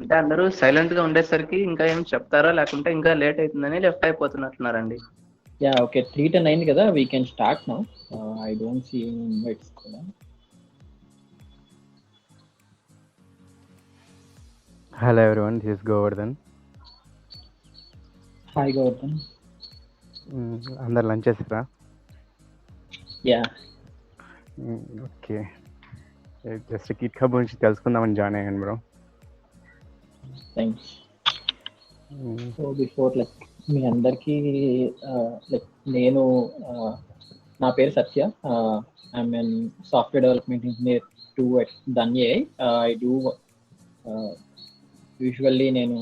అంటే అందరూ సైలెంట్ గా ఉండేసరికి ఇంకా ఏం చెప్తారా లేకుంటే ఇంకా లేట్ అవుతుందని లెఫ్ట్ అయిపోతున్నట్టున్నారండి. యా ఓకే 3:10 అయింది కదా, we can start now. I don't see any invites కూడా. Hello everyone, this is Govardhan. Hi Gautam. అందరు లంచ్ చేసిరా? Yeah okay, just GitHub గురించి తెలుసుకుందామని జాయిన్ అయ్యాను bro. Thanks. So before like మీ అందరికీ లైక్ నేను నా పేరు Satya. I'm an software development engineer to at Dhanya. I do usually నేను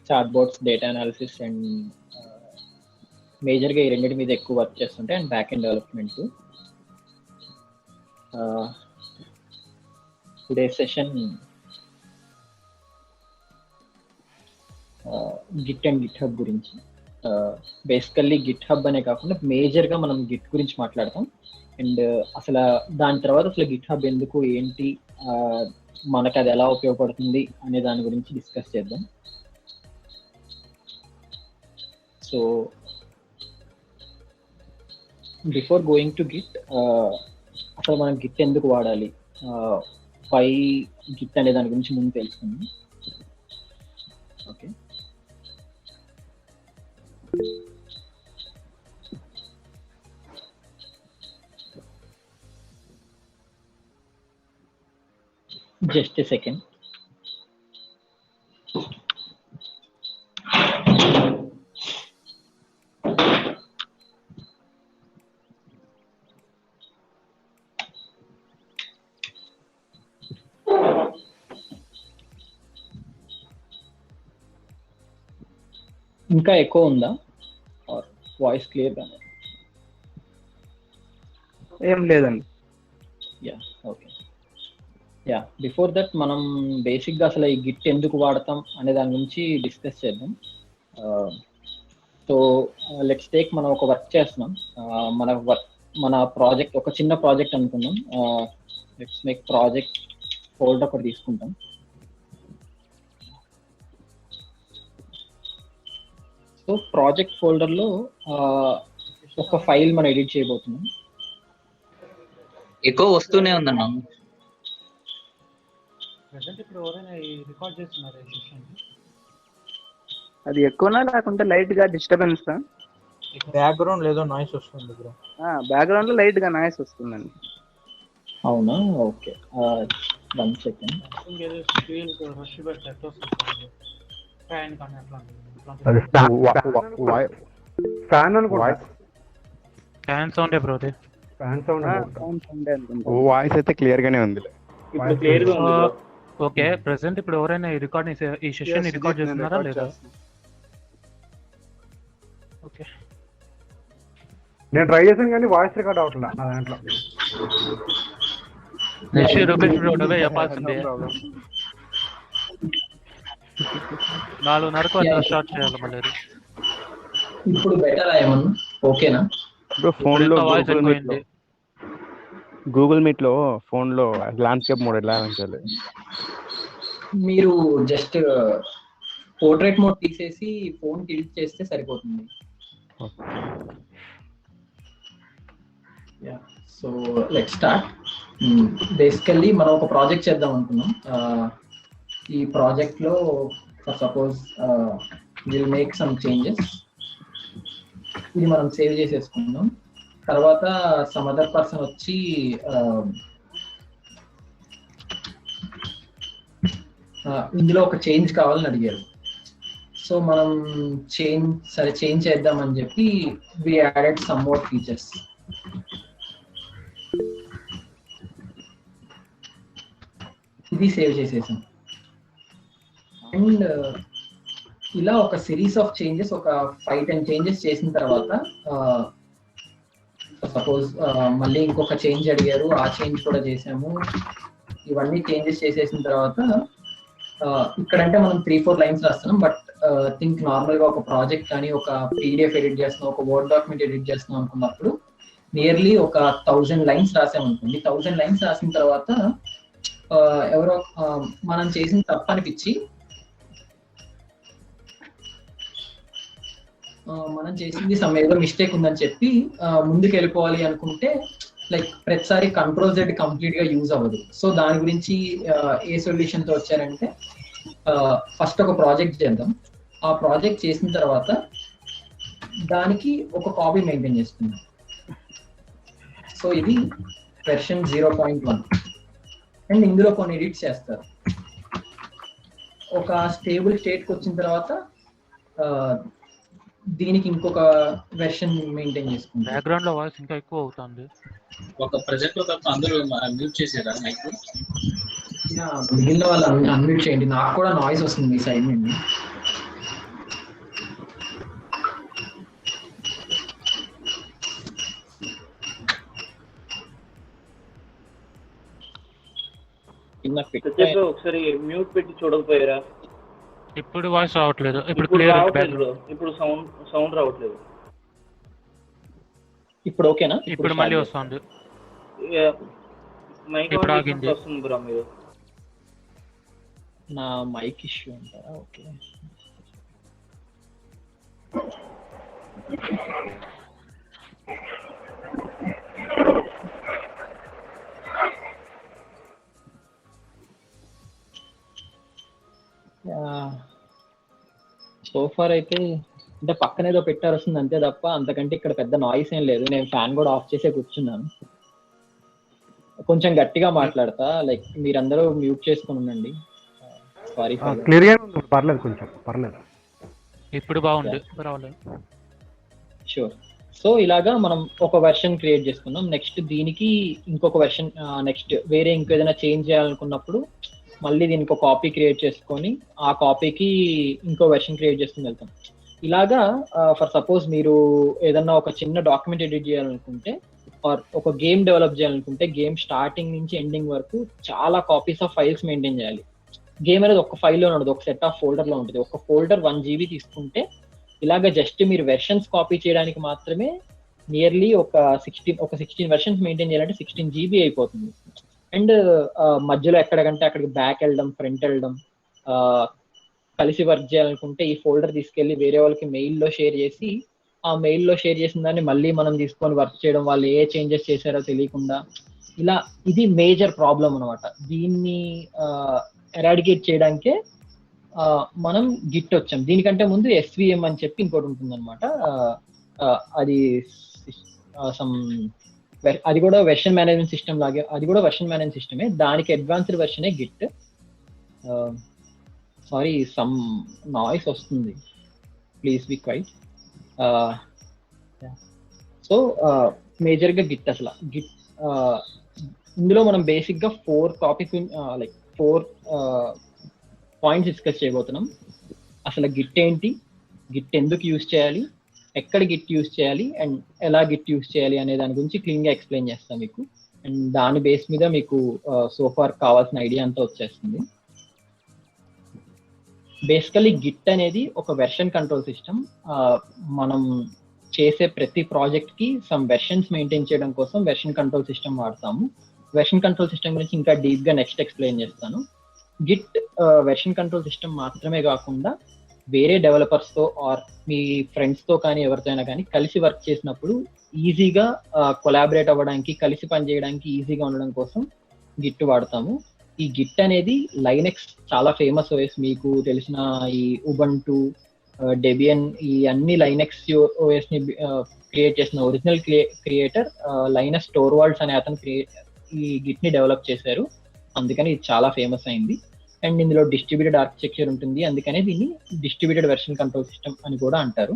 chat bots, data analysis and మేజర్గా ఈ రెండింటి మీద ఎక్కువ వర్క్ చేస్తుంటే, and back end development. Today session Git and Git hub గురించి. బేసికల్లీ గిట్ హబ్ అనే కాకుండా మేజర్గా మనం గిట్ గురించి మాట్లాడతాం. అండ్ అసలు దాని తర్వాత అసలు గిట్ హబ్ ఎందుకు, ఏంటి, మనకు అది ఎలా ఉపయోగపడుతుంది అనే దాని గురించి డిస్కస్ చేద్దాం. So before going to Git, అసలు మనం గిట్ ఎందుకు వాడాలి, వై గిట్ అనే దాని గురించి ముందు తెలుసుకుందాం. Okay, just a second. ఇంకా ఎక్కువ ఉందా, వాయిస్ క్లియర్ గా? ఏం లేదండి. Yeah okay. Yeah before that మనం బేసిక్గా అసలు ఈ గిట్ ఎందుకు వాడతాం అనే దాని గురించి డిస్కస్ చేద్దాం. సో లెట్స్ టేక్, మనం ఒక వర్క్ చేస్తున్నాం. మన ప్రాజెక్ట్ ఒక చిన్న ప్రాజెక్ట్ అనుకుందాం. లెట్స్ మేక్ ప్రాజెక్ట్ ఫోల్డర్ ఒకటి తీసుకుంటాం. సో ప్రాజెక్ట్ ఫోల్డర్లో ఒక ఫైల్ మనం ఎడిట్ చేయబోతున్నాం. ఎక్కువ వస్తూనే ఉందన్న. అది ఎక్కువనా లేకుంటే లైట్ గా డిస్టర్బెన్స్? బ్యాక్గ్రౌండ్ లేదో నాయిస్ వస్తుంది బ్రో. బ్యాక్గ్రౌండ్ లో లైట్ గా నాయిస్ వస్తుందండి. అవునా, ఓకే, 1 సెకండ్. ఫ్యాన్ అనుకుంటా. Fan sound bro. Fan sound voice అయితే క్లియర్ గానే ఉంది. ఇప్పుడు క్లియర్ గా ఉంది. ఓకే, ప్రెసెంట్ ఇప్పుడు ఎవరైనా ఈ సెషన్ రికార్డ్ చేస్తున్నారా లేదా? ఓకే, నేను ట్రై చేశాను కానీ వాయిస్ రికార్డ్ అవట్లా నా దాంట్లో. నెక్స్ట్ రూపేష్ బ్రో నువ్వే చెప్పాల్సిందే. 4:30కు అట్లా స్టార్ట్ చేయాలి మళ్ళీ. ఇప్పుడు బెటర్ ఏమన్నా ఓకేనా? ఫోన్ లో వాయిస్ ఎక్కువైంది. గూగుల్ మీట్ లో ఫోన్ లో ల్యాండ్స్కేప్ మోడ్ ఎలా ఉంచాలి? మీరు జస్ట్ పోర్ట్రేట్ మోడ్ తీసేసి ఫోన్ టిల్ట్ చేస్తే సరిపోతుంది. So let's start. బేసికల్లీ మనం ఒక ప్రాజెక్ట్ చేద్దాం అనుకున్నాం. ఈ ప్రాజెక్ట్ లో for suppose will make some changes. ఇది మనం సేవ్ చేసేసుకుందాం. తర్వాత సమ్ అదర్ పర్సన్ వచ్చి ఇందులో ఒక చేంజ్ కావాలని అడిగారు. సో మనం చేంజ్ చేద్దామని చెప్పి we added some more features. ఇది సేవ్ చేసేసాం. అండ్ ఇలా ఒక సిరీస్ ఆఫ్ చేంజెస్, ఒక 5-10 చేంజెస్ చేసిన తర్వాత సపోజ్ మళ్ళీ ఇంకొక చేంజ్ అడిగారు, ఆ చేంజ్ కూడా చేసాము. ఇవన్నీ చేంజెస్ చేసేసిన తర్వాత ఇక్కడంటే మనం 3-4 లైన్స్ రాస్తున్నాం. బట్ థింక్ నార్మల్ గా ఒక ప్రాజెక్ట్ కానీ, ఒక పీడిఎఫ్ ఎడిట్ చేస్తున్నాం, ఒక వర్డ్ డాక్యుమెంట్ ఎడిట్ చేస్తున్నాం అనుకున్నప్పుడు నియర్లీ ఒక 1000 లైన్స్ రాసామనుకోండి. 1000 లైన్స్ రాసిన తర్వాత ఎవరో మనం చేసిన తప్పు అనిపించి మనం చేసింది ఏదో మిస్టేక్ ఉందని చెప్పి ముందుకు వెళ్ళిపోవాలి అనుకుంటే లైక్ ప్రతిసారి కంట్రోల్ జెడ్ కంప్లీట్ గా యూజ్ అవ్వదు. సో దాని గురించి ఏ సొల్యూషన్ తో వచ్చారంటే ఫస్ట్ ఒక ప్రాజెక్ట్ చేద్దాం. ఆ ప్రాజెక్ట్ చేసిన తర్వాత దానికి ఒక కాపీ మెయింటైన్ చేసుకుందాం. సో ఇది వెర్షన్ 0.1 అండ్ ఇందులో కొన్ని ఎడిట్స్ చేస్తారు. ఒక స్టేబుల్ స్టేట్కి వచ్చిన తర్వాత దీనికి ఇంకొక వెర్షన్ మెయింటైన్ చేసుకుంటాం. బ్యాక్గ్రౌండ్ లో వాయిస్ ఇంకా ఎక్కువ అవుతుంది. ఒక ప్రజెక్ట్ లో తప్ప అందరూ మ్యూట్ చేసారా మైక్? మిగిలిన వాళ్ళు అన్మ్యూట్ చేయండి. నాకు కూడా నాయిస్ వస్తుంది మీ సైడ్ నుండి. ఒకసారి మ్యూట్ పెట్టి చూడకపోయారా? ఇప్పుడు వాయిస్ రావట్లేదు. ఇప్పుడు క్లియర్. ఇప్పుడు సౌండ్ రావట్లేదు. ఇప్పుడు ఓకేనా? ఇప్పుడు మళ్ళీ వస్తుంది. మైక్ వస్తుంది బ్రో. మీరు నా మైక్ ఇష్యూ అంటారా? ఓకే. సోఫార్ అయితే అంటే పక్కన ఏదో పెట్టారు వస్తుంది అంతే తప్ప అంతకంటే ఇక్కడ పెద్ద నాయిస్ ఏం లేదు. నేను ఫ్యాన్ కూడా ఆఫ్ చేసే కూర్చున్నాను. కొంచెం గట్టిగా మాట్లాడతా, లైక్ మీరందరూ మ్యూట్ చేసుకుని ఉండండి. సారీ. క్లియర్ గా ఉంది, పర్లేదు, కొంచెం పర్లేదు. ఇప్పుడు బాగుంది, పర్వాలేదు. షూర్. సో ఇలాగా మనం ఒక వెర్షన్ క్రియేట్ చేసుకున్నాం. నెక్స్ట్ దీనికి ఇంకొక వెర్షన్, నెక్స్ట్ వేరే ఇంకేదైనా చేంజ్ చేయాలనుకున్నప్పుడు మళ్ళీ దీనికి ఒక కాపీ క్రియేట్ చేసుకొని ఆ కాపీకి ఇంకో వెర్షన్ క్రియేట్ చేసుకుని వెళ్తాం. ఇలాగా ఫర్ సపోజ్ మీరు ఏదన్నా ఒక చిన్న డాక్యుమెంట్ ఎడిట్ చేయాలనుకుంటే ఆర్ ఒక గేమ్ డెవలప్ చేయాలనుకుంటే గేమ్ స్టార్టింగ్ నుంచి ఎండింగ్ వరకు చాలా కాపీస్ ఆఫ్ ఫైల్స్ మెయింటైన్ చేయాలి. గేమ్ అనేది ఒక ఫైల్లో ఉండదు, ఒక సెట్ ఆఫ్ ఫోల్డర్ లో ఉంటుంది. ఒక ఫోల్డర్ 1 GB తీసుకుంటే ఇలాగ జస్ట్ మీరు వెర్షన్స్ కాపీ చేయడానికి మాత్రమే నియర్లీ ఒక 16 వెర్షన్స్ మెయింటైన్ చేయాలంటే 16 GB అయిపోతుంది. అండ్ మధ్యలో ఎక్కడికంటే అక్కడికి బ్యాక్ వెళ్ళడం, ఫ్రంట్ వెళ్ళడం, కలిసి వర్క్ చేయాలనుకుంటే ఈ ఫోల్డర్ తీసుకెళ్లి వేరే వాళ్ళకి మెయిల్లో షేర్ చేసి ఆ మెయిల్లో షేర్ చేసిన దాన్ని మళ్ళీ మనం తీసుకొని వర్క్ చేయడం, వాళ్ళు ఏ చేంజెస్ చేశారో తెలియకుండా, ఇలా ఇది మేజర్ ప్రాబ్లం అనమాట. దీన్ని ఎరాడికేట్ చేయడానికే మనం గిట్ వచ్చాం. దీనికంటే ముందు SVM అని చెప్పి ఇంకోటి ఉంటుంది అనమాట. అది అది కూడా వెర్షన్ మేనేజ్మెంట్ సిస్టమ్ లాగే, అది కూడా వెర్షన్ మేనేజ్మెంట్ సిస్టమే. దానికి అడ్వాన్స్డ్ వెర్షనే గిట్. సారీ, సమ్ నాయిస్ వస్తుంది, ప్లీజ్ బి క్వైట్. సో మేజర్గా గిట్, అసలు గిట్ ఇందులో మనం బేసిక్గా 4 టాపిక్ లైక్ 4 పాయింట్స్ డిస్కస్ చేయబోతున్నాం. అసలు గిట్ ఏంటి, గిట్ ఎందుకు యూజ్ చేయాలి, ఎక్కడ గిట్ యూజ్ చేయాలి, అండ్ ఎలా గిట్ యూజ్ చేయాలి అనే దాని గురించి క్లీన్గా ఎక్స్ప్లెయిన్ చేస్తాం మీకు. అండ్ దాని బేస్ మీద మీకు సోఫార్ కావాల్సిన ఐడియా అంతా వచ్చేస్తుంది. బేసికలీ గిట్ అనేది ఒక వెర్షన్ కంట్రోల్ సిస్టమ్. మనం చేసే ప్రతి ప్రాజెక్ట్ కి సమ్ వెర్షన్స్ మెయింటైన్ చేయడం కోసం వెర్షన్ కంట్రోల్ సిస్టమ్ వాడతాము. వెర్షన్ కంట్రోల్ సిస్టమ్ గురించి ఇంకా డీప్ గా నెక్స్ట్ ఎక్స్ప్లెయిన్ చేస్తాను. గిట్ వెర్షన్ కంట్రోల్ సిస్టమ్ మాత్రమే కాకుండా వేరే డెవలపర్స్ తో ఆర్ మీ ఫ్రెండ్స్ తో కానీ ఎవరితో అయినా కానీ కలిసి వర్క్ చేసినప్పుడు ఈజీగా కొలాబరేట్ అవ్వడానికి, కలిసి పనిచేయడానికి ఈజీగా ఉండడం కోసం గిట్ వాడతాము. ఈ గిట్ అనేది లైనెక్స్ చాలా ఫేమస్ ఓఎస్, మీకు తెలిసిన ఈ ఉబంటు, డెబియన్, ఈ అన్ని లైనెక్స్ ఓఎస్ ని క్రియేట్ చేసిన ఒరిజినల్ క్రియేటర్ లైనస్ టోర్వాల్డ్స్ అనే అతను ఈ గిట్ ని డెవలప్ చేశారు. అందుకని ఇది చాలా ఫేమస్ అయింది. అండ్ ఇందులో డిస్ట్రిబ్యూటెడ్ ఆర్కిటెక్చర్ ఉంటుంది, అందుకనే దీన్ని డిస్ట్రిబ్యూటెడ్ వెర్షన్ కంట్రోల్ సిస్టమ్ అని కూడా అంటారు.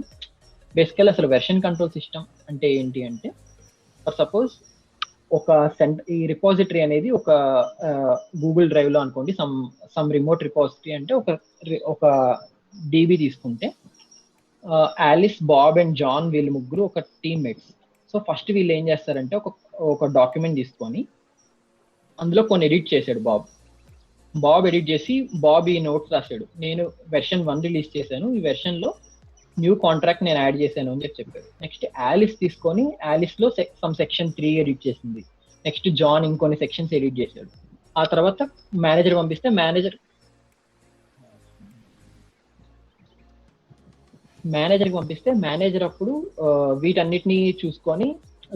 బేసికల్ అసలు వెర్షన్ కంట్రోల్ సిస్టమ్ అంటే ఏంటి అంటే, ఫర్ సపోజ్ ఒక ఈ రిపాజిటరీ అనేది ఒక గూగుల్ డ్రైవ్ లో అనుకోండి, సమ్ రిమోట్ రిపాజిటరీ అంటే ఒక DB తీసుకుంటే ఆలిస్, బాబ్ అండ్ జాన్ వీళ్ళు ముగ్గురు ఒక టీమ్మేట్స్. సో ఫస్ట్ వీళ్ళు ఏం చేస్తారంటే ఒక డాక్యుమెంట్ తీసుకొని అందులో కొన్ని ఎడిట్ చేశాడు బాబ్ ఎడిట్ చేసి బాబ్ ఈ నోట్స్ రాశాడు, నేను వెర్షన్ 1 రిలీజ్ చేశాను, ఈ వెర్షన్ లో న్యూ కాంట్రాక్ట్ నేను యాడ్ చేశాను అని చెప్పాడు. నెక్స్ట్ ఆలిస్ తీసుకొని ఆలిస్ లో సమ్ సెక్షన్ 3 ఎడిట్ చేసింది. నెక్స్ట్ జాన్ ఇంకొన్ని సెక్షన్స్ ఎడిట్ చేశాడు. ఆ తర్వాత మేనేజర్ పంపిస్తే మేనేజర్కి పంపిస్తే మేనేజర్ అప్పుడు వీటన్నిటిని చూసుకొని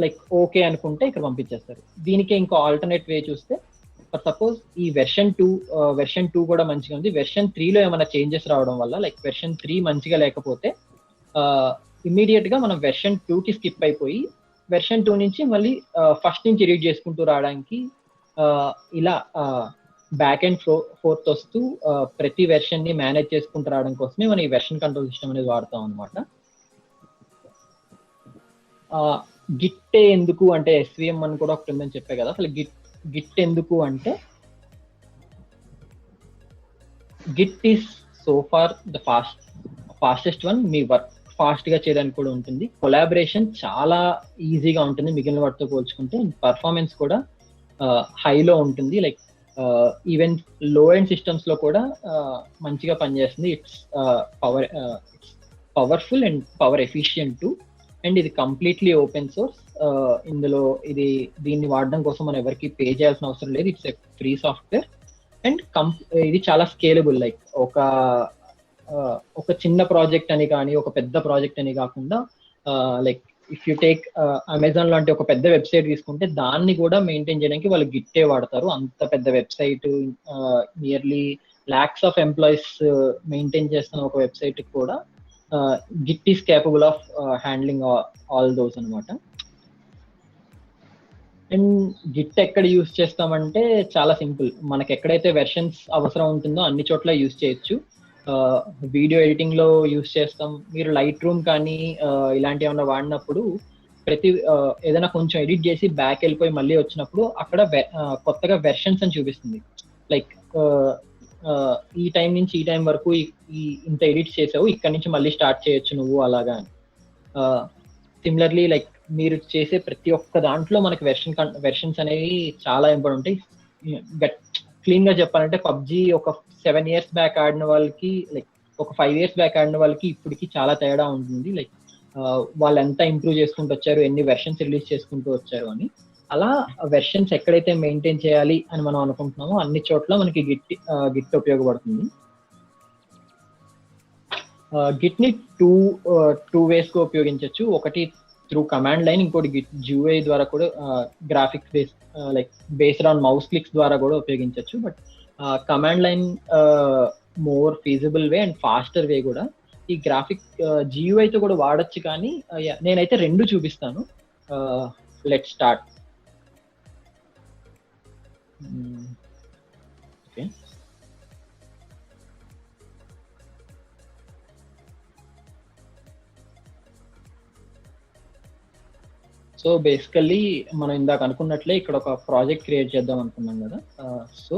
లైక్ ఓకే అనుకుంటే ఇక్కడ పంపించేస్తారు. దీనికి ఇంకో ఆల్టర్నేట్ వే చూస్తే ఫర్ సపోజ్ ఈ వెర్షన్ టూ కూడా మంచిగా ఉంది, వెర్షన్ 3లో ఏమైనా చేంజెస్ రావడం వల్ల లైక్ వెర్షన్ 3 మంచిగా లేకపోతే ఇమ్మీడియట్ గా మనం వెర్షన్ 2కి స్కిప్ అయిపోయి వెర్షన్ 2 నుంచి మళ్ళీ ఫస్ట్ నుంచి రీడ్ చేసుకుంటూ రావడానికి ఇలా బ్యాక్ అండ్ ఫోర్త్ వస్తూ ప్రతి వెర్షన్ ని మేనేజ్ చేసుకుంటూ రావడం కోసమే మనం ఈ వెర్షన్ కంట్రోల్ సిస్టమ్ అనేది వాడతాం అనమాట. గిట్ ఎందుకు అంటే ఎస్విఎం అని కూడా ఒకటి ఉందని చెప్పే కదా. అసలు గిట్ ఎందుకు అంటే Git is so for the fastest one. Me work fast గా చేయడానికి కూడా ఉంటుంది, కొలాబరేషన్ చాలా ఈజీగా ఉంటుంది మిగిలిన వాటితో పోల్చుకుంటే, పర్ఫార్మెన్స్ కూడా హైలో ఉంటుంది. లైక్ ఈవెన్ లో ఎండ్ సిస్టమ్స్ లో కూడా మంచిగా పనిచేస్తుంది. It's powerful and power efficient to, and ఇది కంప్లీట్లీ ఓపెన్ సోర్స్. ఇందులో దీన్ని వాడడం కోసం మనం ఎవరికి పే చేయాల్సిన అవసరం లేదు. It's a free software and ఇది చాలా స్కేలబుల్. లైక్ ఒక చిన్న ప్రాజెక్ట్ అని కానీ ఒక పెద్ద ప్రాజెక్ట్ అని కాకుండా like if you take Amazon లాంటి ఒక పెద్ద వెబ్సైట్ తీసుకుంటే దాన్ని కూడా మెయింటైన్ చేయడానికి వాళ్ళు గిట్టే వాడతారు. అంత పెద్ద website nearly lakhs of employees maintain చేస్తున్న ఒక వెబ్సైట్ కూడా Git is capable of handling all those అనమాట. అండ్ గిట్ ఎక్కడ యూస్ చేస్తామంటే చాలా సింపుల్. మనకి ఎక్కడైతే వెర్షన్స్ అవసరం ఉంటుందో అన్ని చోట్ల యూస్ చేయొచ్చు. వీడియో ఎడిటింగ్ లో యూస్ చేస్తాం. మీరు లైట్ రూమ్ కానీ ఇలాంటి ఏమన్నా వాడినప్పుడు ఏదైనా కొంచెం ఎడిట్ చేసి బ్యాక్ వెళ్ళిపోయి మళ్ళీ వచ్చినప్పుడు అక్కడ కొత్తగా వెర్షన్స్ అని చూపిస్తుంది. లైక్ ఈ టైం నుంచి ఈ టైం వరకు ఇంత ఎడిట్ చేసావు, ఇక్కడ నుంచి మళ్ళీ స్టార్ట్ చేయొచ్చు నువ్వు అలాగా. సిమిలర్లీ లైక్ మీరు చేసే ప్రతి ఒక్క దాంట్లో మనకి వెర్షన్స్ అనేవి చాలా ఇంపార్టెంట్ ఉంటాయి. క్లీన్ గా చెప్పాలంటే పబ్జి ఒక 7 years బ్యాక్ ఆడిన వాళ్ళకి లైక్ ఒక 5 years బ్యాక్ ఆడిన వాళ్ళకి ఇప్పటికి చాలా తేడా ఉంటుంది. లైక్ వాళ్ళు ఎంత ఇంప్రూవ్ చేసుకుంటూ వచ్చారు, ఎన్ని వెర్షన్స్ రిలీజ్ చేసుకుంటూ వచ్చారు అని. అలా వెర్షన్స్ ఎక్కడైతే మెయింటైన్ చేయాలి అని మనం అనుకుంటున్నామో అన్ని చోట్ల మనకి గిట్ ఉపయోగపడుతుంది. గిట్ ని టూ వేస్ గా ఉపయోగించవచ్చు. ఒకటి త్రూ కమాండ్ లైన్, ఇంకోటి గిట్ GUI ద్వారా కూడా graphics based on mouse clicks ద్వారా కూడా ఉపయోగించవచ్చు. But command line more feasible way and faster way కూడా. ఈ గ్రాఫిక్ GUI తో కూడా వాడచ్చు, కానీ నేనైతే రెండు చూపిస్తాను. Let start. Okay, so basically మనం ఇందాక అనుకున్నట్లే ఇక్కడ ఒక ప్రాజెక్ట్ క్రియేట్ చేద్దాం అనుకున్నాం కదా. సో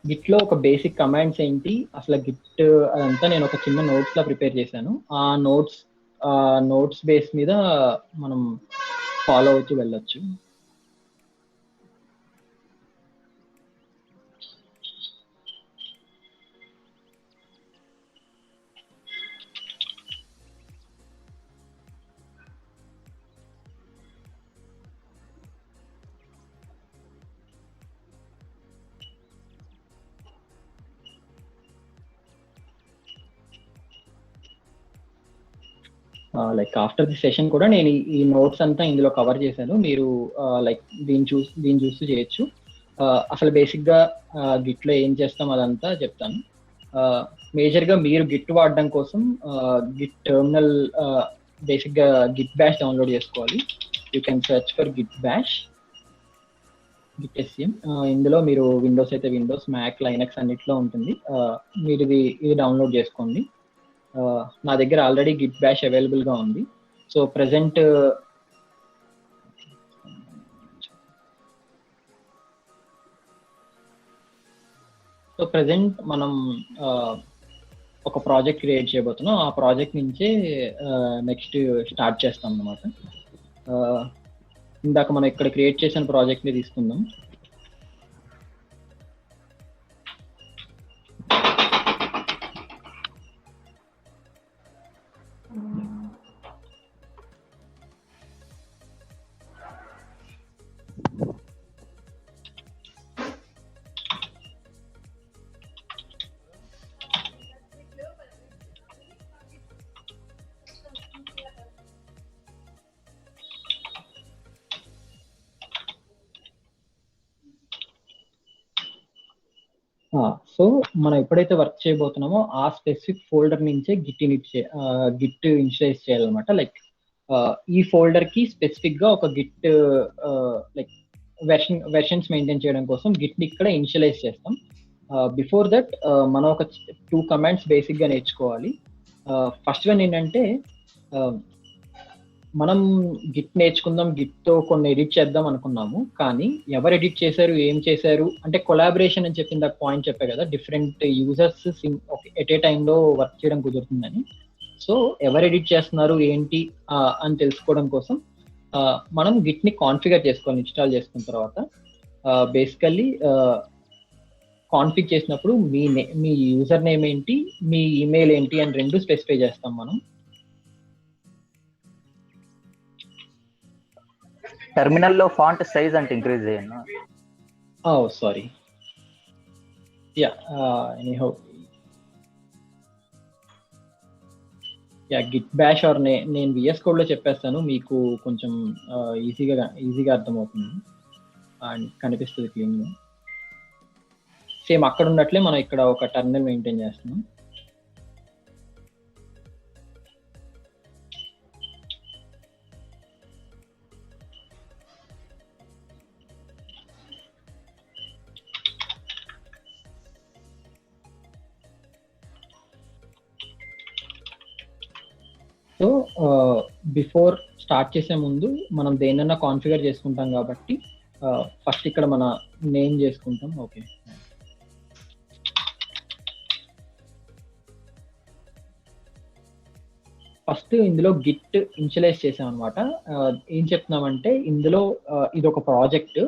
గిట్ లో ఒక బేసిక్ కమాండ్స్ ఏంటి, అసలు గిట్ అదంతా నేను ఒక చిన్న నోట్స్ లా ప్రిపేర్ చేశాను. ఆ నోట్స్ బేస్ మీద మనం ఫాలో అవుతూ వెళ్ళొచ్చు. లైక్ ఆఫ్టర్ ది సెషన్ కూడా నేను ఈ నోట్స్ అంతా ఇందులో కవర్ చేశాను. మీరు లైక్ దీన్ని చూస్తూ చేయొచ్చు. అసలు బేసిక్ గా గిట్ లో ఏం చేస్తాం అదంతా చెప్తాను. మేజర్ గా మీరు గిట్ వాడడం కోసం గిట్ టెర్మినల్ బేసిక్ గా గిట్ బ్యాష్ డౌన్లోడ్ చేసుకోవాలి. You can search for Git bash, Git SCM. ఇందులో మీరు విండోస్ అయితే విండోస్, మ్యాక్, లైనక్స్ అన్నిట్లో ఉంటుంది. మీరు ఇది డౌన్లోడ్ చేసుకోండి. నా దగ్గర ఆల్రెడీ గిట్ బ్యాష్ అవైలబుల్ గా ఉంది. సో ప్రెసెంట్ మనం ఒక ప్రాజెక్ట్ క్రియేట్ చేయబోతున్నాం. ఆ ప్రాజెక్ట్ నుంచే నెక్స్ట్ స్టార్ట్ చేస్తాం అన్నమాట. ఇందాక మనం ఇక్కడ క్రియేట్ చేసిన ప్రాజెక్ట్ ని తీసుకుందాం. సో మనం ఎప్పుడైతే వర్క్ చేయబోతున్నామో ఆ స్పెసిఫిక్ ఫోల్డర్ నుంచే గిట్ ఇనిషియలైజ్ చేయాలన్నమాట. లైక్ ఈ ఫోల్డర్ కి స్పెసిఫిక్ గా ఒక గిట్ లైక్ వెర్షన్స్ మెయింటైన్ చేయడం కోసం గిట్ ని ఇక్కడ ఇనిషియలైజ్ చేస్తాం. బిఫోర్ దట్ మనం ఒక 2 కమాండ్స్ బేసిక్ గా నేర్చుకోవాలి. ఫస్ట్ వన్ ఏంటంటే మనం గిట్ నేర్చుకుందాం, గిట్ తో కొన్ని ఎడిట్ చేద్దాం అనుకున్నాము, కానీ ఎవరు ఎడిట్ చేశారు, ఏం చేశారు అంటే కొలాబరేషన్ అని చెప్పిన పాయింట్ చెప్పే కదా, డిఫరెంట్ యూజర్స్ ఎట్ ఏ టైంలో వర్క్ చేయడం కుదురుతుందని. సో ఎవరు ఎడిట్ చేస్తున్నారు ఏంటి అని తెలుసుకోవడం కోసం మనం గిట్ ని కాన్ఫిగర్ చేసుకోవాలి. ఇన్స్టాల్ చేసుకున్న తర్వాత బేసికల్లీ కాన్ఫిగ్ చేసినప్పుడు మీ యూజర్ నేమ్ ఏంటి, మీ ఈమెయిల్ ఏంటి అని 2 స్పెసిఫై చేస్తాం మనం. టెర్మినల్లో ఫాంట్ సైజ్ అంటే ఇంక్రీజ్ చేయండి. Sorry, yeah anyhow yeah git bash or నేను విఎస్ కోడ్ లో చెప్పేస్తాను, మీకు కొంచెం ఈజీగా అర్థమవుతుంది అండ్ కనిపిస్తుంది క్లీన్ గా. సేమ్ అక్కడ ఉన్నట్లే మనం ఇక్కడ ఒక టర్మినల్ మెయింటైన్ చేస్తున్నాం. సో బిఫోర్ స్టార్ట్ చేసే ముందు మనం దేనన్నా కాన్ఫిగర్ చేసుకుంటాం కాబట్టి ఫస్ట్ ఇక్కడ మన నేమ్ చేసుకుంటాం. ఓకే, ఫస్ట్ ఇందులో గిట్ ఇనిషియలైజ్ చేసాం అనమాట. ఏం చెప్తున్నామంటే ఇందులో ఇది ఒక ప్రాజెక్ట్,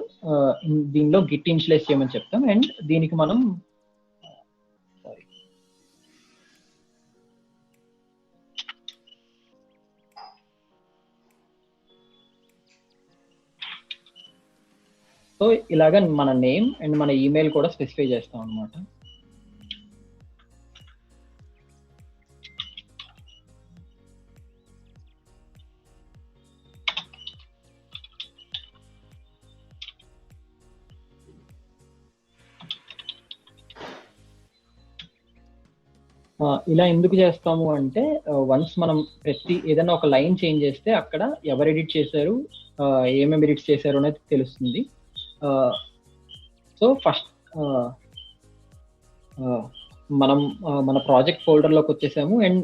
దీనిలో గిట్ ఇనిషియలైజ్ చేయమని చెప్తాం. అండ్ దీనికి మనం సో ఇలాగ మన నేమ్ అండ్ మన ఈమెయిల్ కూడా స్పెసిఫై చేస్తాం అనమాట. ఇలా ఎందుకు చేస్తాము అంటే వన్స్ మనం ఏదైనా ఒక లైన్ చేంజ్ చేస్తే అక్కడ ఎవరు ఎడిట్ చేశారు, ఏమేమి ఎడిట్స్ చేశారు అనేది తెలుస్తుంది. సో ఫస్ట్ మనం మన ప్రాజెక్ట్ ఫోల్డర్లోకి వచ్చేసాము అండ్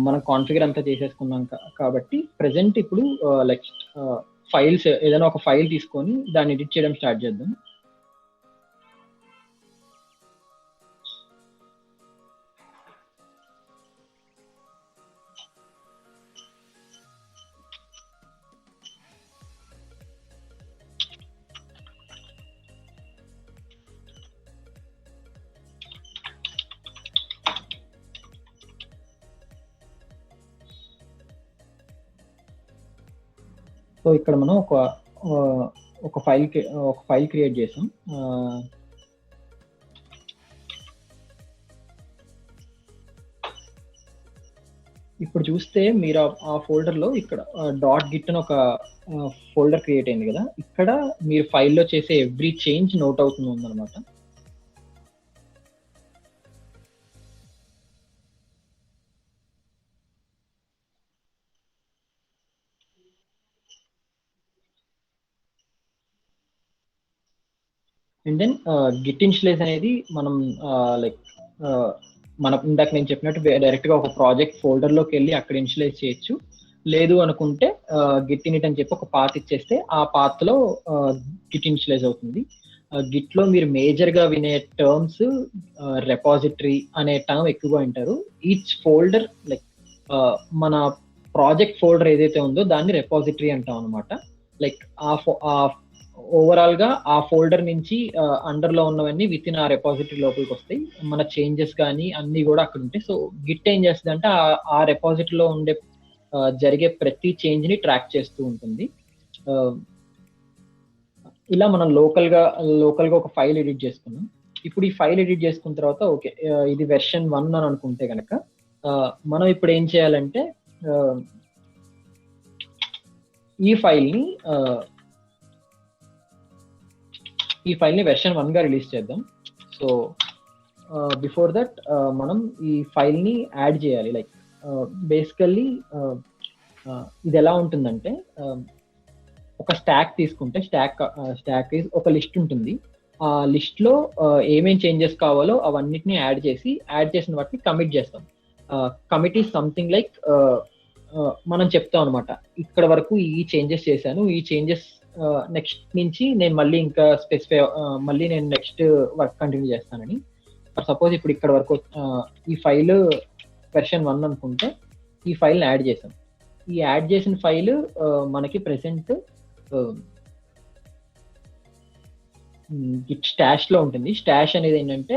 మనం కాన్ఫిగర్ అంతా చేసేసుకున్నాం కాబట్టి ప్రెసెంట్ ఇప్పుడు లైక్ ఫైల్స్ ఏదైనా ఒక ఫైల్ తీసుకొని దాన్ని ఎడిట్ చేయడం స్టార్ట్ చేద్దాం. సో ఇక్కడ మనం ఒక ఫైల్ క్రియేట్ చేసాం. ఇప్పుడు చూస్తే మీరు ఆ ఫోల్డర్లో ఇక్కడ .git అని ఒక ఫోల్డర్ క్రియేట్ అయింది కదా, ఇక్కడ మీరు ఫైల్లో చేసే ఎవ్రీ చేంజ్ నోట్ అవుతుంది ఉందన్నమాట. అండ్ దెన్ గిట్ ఇనిషియలైజ్ అనేది మనం లైక్ మనం ఇందాక నేను చెప్పినట్టు డైరెక్ట్ గా ఒక ప్రాజెక్ట్ ఫోల్డర్ లోకి వెళ్ళి అక్కడ ఇనిషియలైజ్ చేయొచ్చు. లేదు అనుకుంటే గిట్ ఇనిట్ అని చెప్పి ఒక పాత్ ఇచ్చేస్తే ఆ పాత్ లో గిట్ ఇనిషియలైజ్ అవుతుంది. గిట్ లో మీరు మేజర్ గా వినే టర్మ్స్ రెపాజిటరీ అనే టర్మ్ ఎక్కువగా వింటారు. ఈచ్ ఫోల్డర్ లైక్ మన ప్రాజెక్ట్ ఫోల్డర్ ఏదైతే ఉందో దాన్ని రెపాజిటరీ అంటాం అనమాట. లైక్ ఓవరాల్ గా ఆ ఫోల్డర్ నుంచి అండర్ లో ఉన్నవన్నీ విత్ ఇన్ ఆ రెపాజిటరీ లోపలికి వస్తాయి. మన చేంజెస్ కానీ అన్ని కూడా అక్కడ ఉంటాయి. సో గిట్ ఏం చేస్తుంది అంటే ఆ రెపాజిటరీలో ఉండే జరిగే ప్రతి చేంజ్ ని ట్రాక్ చేస్తూ ఉంటుంది. ఇలా మనం లోకల్ గా ఒక ఫైల్ ఎడిట్ చేసుకున్నాం. ఇప్పుడు ఈ ఫైల్ ఎడిట్ చేసుకున్న తర్వాత ఓకే ఇది వెర్షన్ 1 అని అనుకుంటే కనుక మనం ఇప్పుడు ఏం చేయాలంటే ఈ ఫైల్ ని వెర్షన్ 1 గా రిలీజ్ చేద్దాం. సో బిఫోర్ దట్ మనం ఈ ఫైల్ని యాడ్ చేయాలి. లైక్ బేసికల్లీ ఇది ఎలా ఉంటుందంటే ఒక స్టాక్ తీసుకుంటే స్టాక్ ఒక లిస్ట్ ఉంటుంది. ఆ లిస్ట్ లో ఏమేం చేంజెస్ కావాలో అవన్నిటిని యాడ్ చేసిన వాటిని కమిట్ చేస్తాం. కమిట్ ఈస్ సంథింగ్ లైక్ మనం చెప్తాం అనమాట, ఇక్కడ వరకు ఈ చేంజెస్ చేశాను, ఈ చేంజెస్ నెక్స్ట్ నుంచి నేను మళ్ళీ ఇంకా మళ్ళీ నేను నెక్స్ట్ వర్క్ కంటిన్యూ చేస్తానని. సపోజ్ ఇప్పుడు ఇక్కడ వరకు ఈ ఫైల్ వెర్షన్ 1 అనుకుంటే ఈ ఫైల్ని యాడ్ చేసాం. ఈ యాడ్ చేసిన ఫైల్ మనకి ప్రెసెంట్ గిట్ స్టాష్ లో ఉంటుంది. స్టాష్ అనేది ఏంటంటే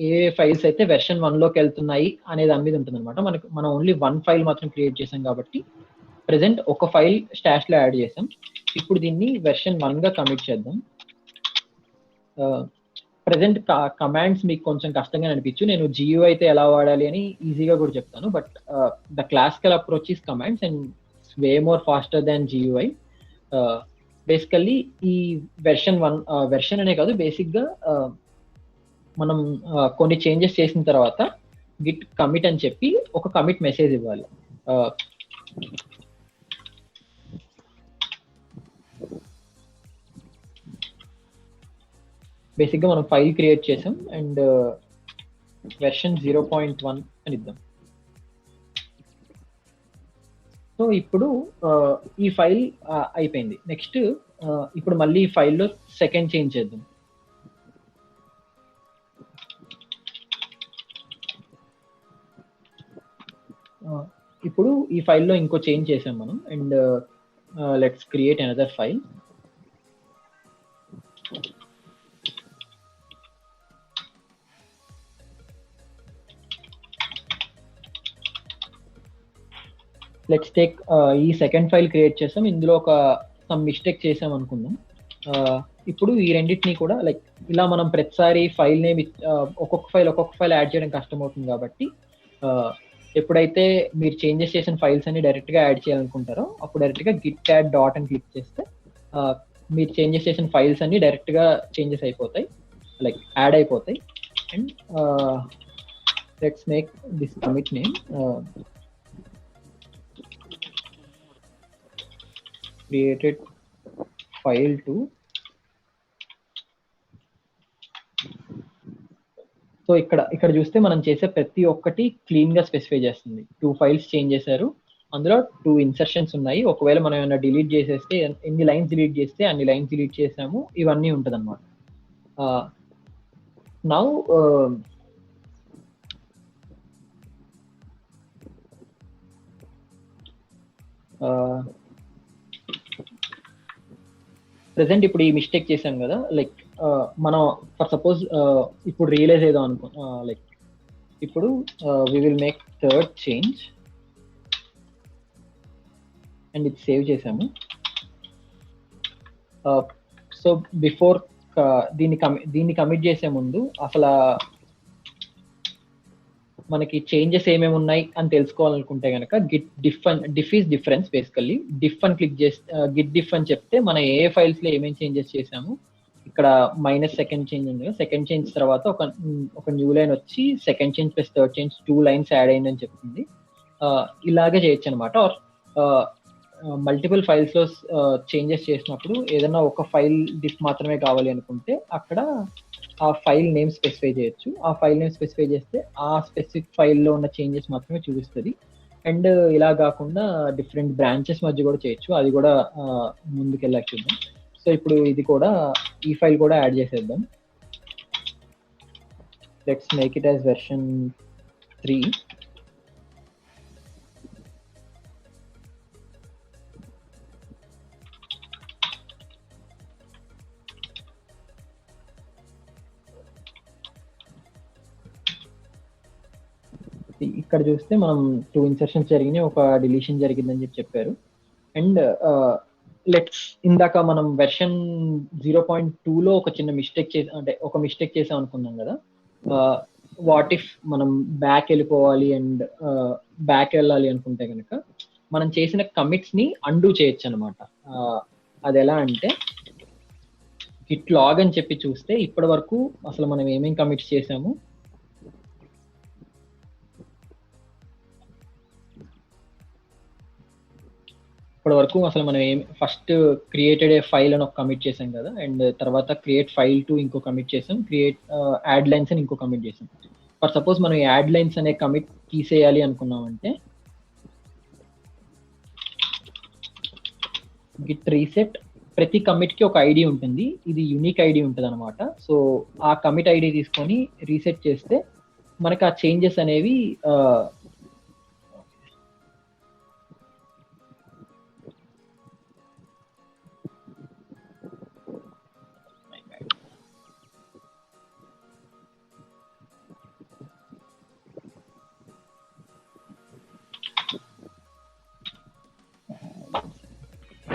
ఏ ఫైల్స్ అయితే వెర్షన్ 1 లోకి వెళ్తున్నాయి అనే దాని మీద ఉంటుంది అనమాట. మనం ఓన్లీ 1 ఫైల్ మాత్రం క్రియేట్ చేసాం కాబట్టి ప్రెసెంట్ ఒక ఫైల్ స్టాష్ లో యాడ్ చేసాం. ఇప్పుడు దీన్ని వెర్షన్ 1 గా కమిట్ చేద్దాం. ప్రెసెంట్ కమాండ్స్ మీకు కొంచెం కష్టంగా అనిపించు, నేను GUI అయితే ఎలా వాడాలి అని ఈజీగా కూడా చెప్తాను. But the classical approach is commands and way more faster than GUI. Basically ఈ వెర్షన్ 1 వెర్షన్ అనే కాదు, బేసిక్ గా మనం కొన్ని చేంజెస్ చేసిన తర్వాత గిట్ కమిట్ అని చెప్పి ఒక కమిట్ మెసేజ్ ఇవ్వాలి. బేసిక్ గా మనం ఫైల్ క్రియేట్ చేసాం అండ్ వెర్షన్ 0.1 అని ఇద్దాం. సో ఇప్పుడు ఈ ఫైల్ అయిపోయింది. నెక్స్ట్ ఇప్పుడు మళ్ళీ ఈ ఫైల్లో సెకండ్ చేంజ్ చేద్దాం. ఇప్పుడు ఈ ఫైల్లో ఇంకో చేంజ్ చేసాం మనం and let's create another file. Let's take ఈ సెకండ్ ఫైల్ క్రియేట్ చేసాం, ఇందులో ఒక సమ్ మిస్టేక్ చేసాం అనుకుందాం. ఇప్పుడు ఈ రెండింటిని కూడా లైక్ ఇలా మనం ప్రతిసారి ఫైల్ నేమ్ ఒక్కొక్క ఫైల్ యాడ్ చేయడం కష్టం అవుతుంది కాబట్టి ఎప్పుడైతే మీరు చేంజెస్ చేసిన ఫైల్స్ అన్ని డైరెక్ట్ గా యాడ్ చేయాలనుకుంటారో అప్పుడు డైరెక్ట్ గా గిట్ యాడ్ డాట్ అని క్లిక్ చేస్తే మీరు చేంజెస్ చేసిన ఫైల్స్ అన్ని డైరెక్ట్ గా చేంజెస్ అయిపోతాయి, లైక్ యాడ్ అయిపోతాయి. And let's make this commit name created file 2. So ఇక్కడ చూస్తే మనం చేసే ప్రతి ఒక్కటి క్లీన్ గా స్పెసిఫై చేస్తుంది. 2 ఫైల్స్ చేంజ్ చేశారు, అందులో 2 ఇన్సర్షన్స్ ఉన్నాయి. ఒకవేళ మనం ఏమైనా డిలీట్ చేసేస్తే ఎన్ని లైన్స్ డిలీట్ చేస్తే అన్ని లైన్స్ డిలీట్ చేసాము, ఇవన్నీ ఉంటుంది అనమాట. నౌ ప్రెసెంట్ ఇప్పుడు ఈ మిస్టేక్ చేసాం కదా, లైక్ మనం ఫర్ సపోజ్ ఇప్పుడు రియలైజ్ అయ్యాం అనుకో, లైక్ ఇప్పుడు we will make third change and ఇది సేవ్ చేసాము. సో బిఫోర్ దీన్ని కమిట్ చేసే ముందు అసలు మనకి చేంజెస్ ఏమేమి ఉన్నాయి అని తెలుసుకోవాలనుకుంటే కనుక Git diff is difference. Basically diff అని క్లిక్ చేస్తే గిట్ డిఫ్ అని చెప్తే మన ఏ ఫైల్స్ లో ఏమేమి చేంజెస్ చేసాము, ఇక్కడ మైనస్ సెకండ్ చేంజ్ ఉంది కదా, సెకండ్ చేంజ్ తర్వాత ఒక న్యూ లైన్ వచ్చి second change plus third change 2 lines add అయిందని చెప్తుంది. ఇలాగే చేయొచ్చు అనమాట. ఆర్ మల్టిపుల్ ఫైల్స్ లో చేంజెస్ చేసినప్పుడు ఏదైనా ఒక ఫైల్ డిఫ్ మాత్రమే కావాలి అనుకుంటే అక్కడ ఆ ఫైల్ నేమ్ స్పెసిఫై చేయొచ్చు. ఆ ఫైల్ నేమ్ స్పెసిఫై చేస్తే ఆ స్పెసిఫిక్ ఫైల్లో ఉన్న చేంజెస్ మాత్రమే చూపిస్తుంది. అండ్ ఇలా కాకుండా డిఫరెంట్ బ్రాంచెస్ మధ్య కూడా చేయొచ్చు, అది కూడా ముందుకెళ్ళాక చూద్దాం. సో ఇప్పుడు ఇది కూడా ఈ ఫైల్ కూడా యాడ్ చేసేద్దాం. Let's make it as version 3. ఇక్కడ చూస్తే మనం 2 ఇన్సర్షన్స్ జరిగినాయి, ఒక డిలీషన్ జరిగిందని చెప్పారు. అండ్ ఇందాక మనం వెర్షన్ 0.2లో ఒక చిన్న మిస్టేక్ చేసాం అనుకున్నాం కదా. వాట్ ఇఫ్ మనం బ్యాక్ వెళ్ళిపోవాలి అండ్ బ్యాక్ వెళ్ళాలి అనుకుంటే కనుక మనం చేసిన కమిట్స్ ని అండూ చేయొచ్చు అనమాట. అది ఎలా అంటే గిట్ లాగ్ అని చెప్పి చూస్తే ఇప్పటి వరకు అసలు మనం ఏమేం కమిట్స్ చేసాము, ఇప్పటి వరకు అసలు మనం ఫస్ట్ క్రియేటెడ్ ఏ ఫైల్ అని ఒక కమిట్ చేసాం కదా, అండ్ తర్వాత క్రియేట్ ఫైల్ టు ఇంకో కమిట్ చేసాం, క్రియేట్ యాడ్ లైన్స్ అని ఇంకో కమిట్ చేసాం. ఫర్ సపోజ్ మనం యాడ్ లైన్స్ అనే కమిట్ తీసేయాలి అనుకున్నామంటే గిట్ రీసెట్, ప్రతి కమిట్ కి ఒక ఐడి ఉంటుంది, ఇది యూనిక్ ఐడి ఉంటుంది అనమాట. సో ఆ కమిట్ ఐడి తీసుకొని రీసెట్ చేస్తే మనకి ఆ చేంజెస్ అనేవి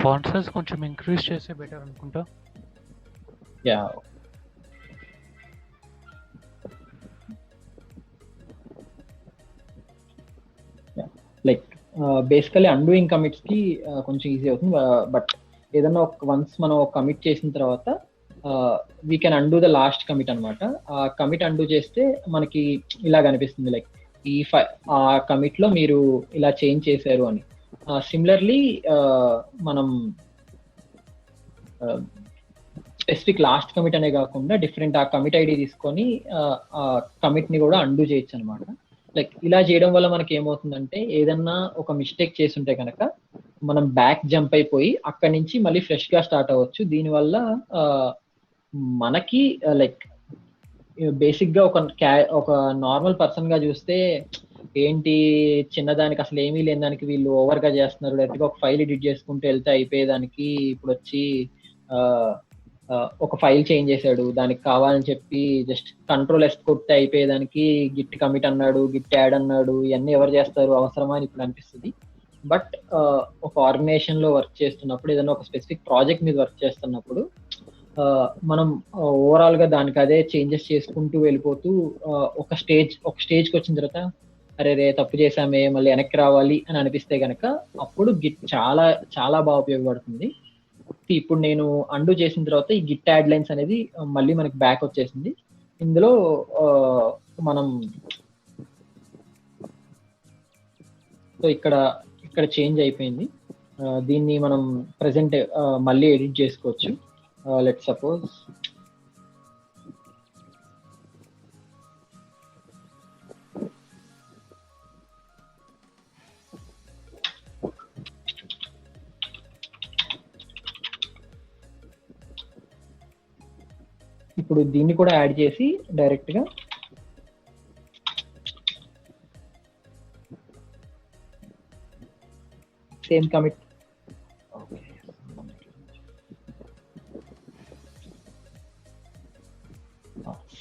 ఫాంట్ సైజ్ కొంచెం ఇంక్రీజ్ చేస్తే బెటర్ అనుకుంటా. Yeah like basically undoing commits కి కొంచెం ఈజీ అవుతుంది, బట్ ఏదన్నా వన్స్ మనం కమిట్ చేసిన తర్వాత we can undo the last commit అనమాట. ఆ కమిట్ అండూ చేస్తే మనకి ఇలా కనిపిస్తుంది, లైక్ ఆ కమిట్ లో మీరు ఇలా చేంజ్ చేశారు అని. సిమిలర్లీ మనం స్పెసిఫిక్ లాస్ట్ కమిట్ అనే కాకుండా డిఫరెంట్ ఆ కమిట్ ఐడి తీసుకొని ఆ కమిట్ ని కూడా అండూ చేయొచ్చు అనమాట. లైక్ ఇలా చేయడం వల్ల మనకి ఏమవుతుందంటే ఏదన్నా ఒక మిస్టేక్ చేస్తుంటే కనుక మనం బ్యాక్ జంప్ అయిపోయి అక్కడి నుంచి మళ్ళీ ఫ్రెష్ గా స్టార్ట్ అవ్వచ్చు. దీనివల్ల మనకి లైక్ బేసిక్ గా ఒక నార్మల్ పర్సన్ గా చూస్తే ఏంటి చిన్నదానికి అసలు ఏమీ లేని దానికి వీళ్ళు ఓవర్ గా చేస్తున్నారు, డైరెక్ట్ గా ఒక ఫైల్ ఎడిట్ చేసుకుంటూ వెళ్తే అయిపోయేదానికి ఇప్పుడు వచ్చి ఒక ఫైల్ చేంజ్ చేశాడు, దానికి కావాలని చెప్పి జస్ట్ కంట్రోల్ ఎస్ కొట్టి అయిపోయేదానికి గిట్ కమిట్ అన్నాడు, గిట్ యాడ్ అన్నాడు, ఇవన్నీ ఎవరు చేస్తారు, అవసరమా అని ఇప్పుడు అనిపిస్తుంది. బట్ ఒక ఆర్గనైజేషన్ లో వర్క్ చేస్తున్నప్పుడు, ఏదైనా ఒక స్పెసిఫిక్ ప్రాజెక్ట్ మీద వర్క్ చేస్తున్నప్పుడు మనం ఓవరాల్ గా దానికి అదే చేంజెస్ చేసుకుంటూ వెళ్ళిపోతూ ఒక స్టేజ్కి వచ్చిన తర్వాత అరే రే తప్పు చేసామే మళ్ళీ వెనక్కి రావాలి అని అనిపిస్తే గనక అప్పుడు గిట్ చాలా చాలా బాగా ఉపయోగపడుతుంది. ఇప్పుడు నేను అండూ చేసిన తర్వాత ఈ గిట్ యాడ్ లైన్స్ అనేది మళ్ళీ మనకి బ్యాక్ వచ్చేసింది. ఇందులో మనం సో ఇక్కడ చేంజ్ అయిపోయింది. దీన్ని మనం ప్రెసెంట్ మళ్ళీ ఎడిట్ చేసుకోవచ్చు. లెట్స్ సపోజ్ ఇప్పుడు దీన్ని కూడా యాడ్ చేసి డైరెక్ట్ గా సేమ్ కమిట్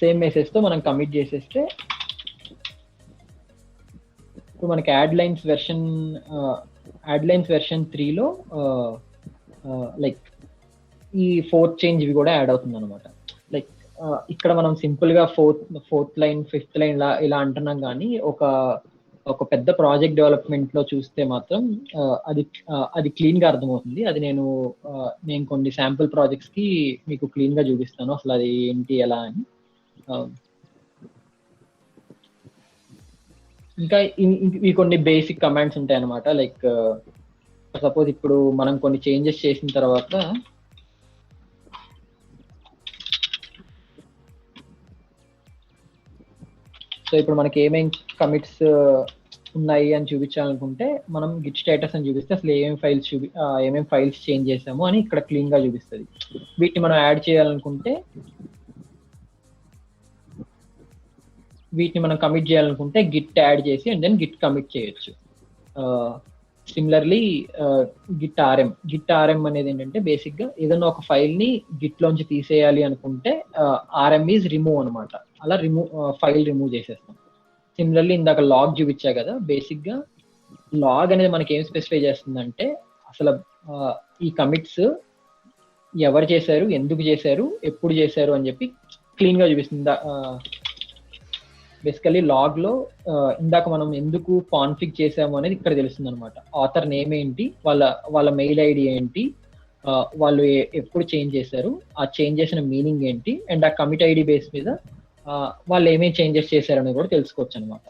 సేమ్ మెసేజ్ తో మనం కమిట్ చేసేస్తే ఇప్పుడు మనకి యాడ్ లైన్స్ వెర్షన్ 3లో లైక్ ఈ 4th చేంజ్ ఇవి కూడా యాడ్ అవుతుంది అనమాట. లైక్ ఇక్కడ మనం సింపుల్ గా ఫోర్త్ లైన్ 5th లైన్ ఇలా అంటున్నాం, కానీ ఒక పెద్ద ప్రాజెక్ట్ డెవలప్మెంట్ లో చూస్తే మాత్రం అది క్లీన్ గా అర్థమవుతుంది. అది నేను కొన్ని శాంపుల్ ప్రాజెక్ట్స్ కి మీకు క్లీన్ గా చూపిస్తాను అసలు అది ఏంటి ఎలా అని. ఇంకా ఇవి కొన్ని బేసిక్ కమాండ్స్ ఉంటాయి అనమాట. లైక్ సపోజ్ ఇప్పుడు మనం కొన్ని చేంజెస్ చేసిన తర్వాత సో ఇప్పుడు మనకి ఏమేం కమిట్స్ ఉన్నాయి అని చూపించాలనుకుంటే మనం గిట్ స్టేటస్ అని చూపిస్తే అసలు ఏమేం ఫైల్స్ చేంజ్ చేసాము అని ఇక్కడ క్లీన్ గా చూపిస్తుంది. వీటిని మనం యాడ్ చేయాలనుకుంటే వీటిని మనం కమిట్ చేయాలనుకుంటే గిట్ యాడ్ చేసి అండ్ దెన్ గిట్ కమిట్ చేయొచ్చు. సిమిలర్లీ గిట్ ఆర్ఎం అనేది ఏంటంటే బేసిక్ గా ఏదైనా ఒక ఫైల్ ని గిట్ లోంచి తీసేయాలి అనుకుంటే ఆర్ఎం ఈజ్ రిమూవ్ అనమాట. అలా ఫైల్ రిమూవ్ చేసేస్తాం. సిమిలర్లీ ఇందాక లాగ్ చూపించా కదా, బేసిక్ గా లాగ్ అనేది మనకి ఏం స్పెసిఫై చేస్తుందంటే అసలు ఈ కమిట్స్ ఎవరు చేశారు, ఎందుకు చేశారు, ఎప్పుడు చేశారు అని చెప్పి క్లీన్ గా చూపిస్తుంది. బేసికలీ లాగ్ లో ఇందాక మనం ఎందుకు కాన్ఫిగ్ చేసాము అనేది ఇక్కడ తెలుస్తుంది అనమాట. ఆథర్ నేమ్ ఏంటి, వాళ్ళ మెయిల్ ఐడి ఏంటి, వాళ్ళు ఎప్పుడు చేంజ్ చేశారు, ఆ చేంజ్ చేసిన మీనింగ్ ఏంటి, అండ్ ఆ కమిట్ ఐడి బేస్ మీద వాళ్ళు ఏమేమి చేంజెస్ చేశారని కూడా తెలుసుకోవచ్చు అనమాట.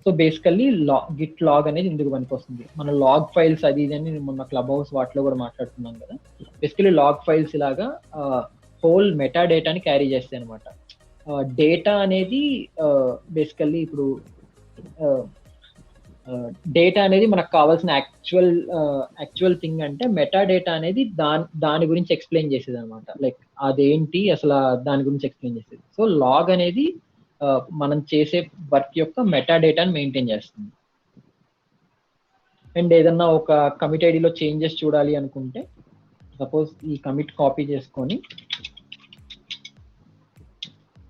సో బేసికల్లీ గిట్ లాగ్ అనేది ఇందుకు పనికొస్తుంది. మన లాగ్ ఫైల్స్ అది ఇది అని మొన్న క్లబ్ హౌస్ వాటిలో కూడా మాట్లాడుతున్నాం కదా. బేసికలీ లాగ్ ఫైల్స్ ఇలాగా హోల్ మెటా డేటాని క్యారీ చేస్తాయి అనమాట. డేటా అనేది బేసికల్లీ ఇప్పుడు డేటా అనేది మనకు కావాల్సిన యాక్చువల్ థింగ్ అంటే మెటా డేటా అనేది దాని గురించి ఎక్స్ప్లెయిన్ చేసేది అనమాట. లైక్ అదేంటి అసలు దాని గురించి ఎక్స్ప్లెయిన్ చేసేది. సో లాగ్ అనేది మనం చేసే వర్క్ యొక్క మెటా డేటాని మెయింటైన్ చేస్తుంది. అండ్ ఏదన్నా ఒక కమిట్ ఐడిలో చేంజెస్ చూడాలి అనుకుంటే సపోజ్ ఈ కమిట్ కాపీ చేసుకొని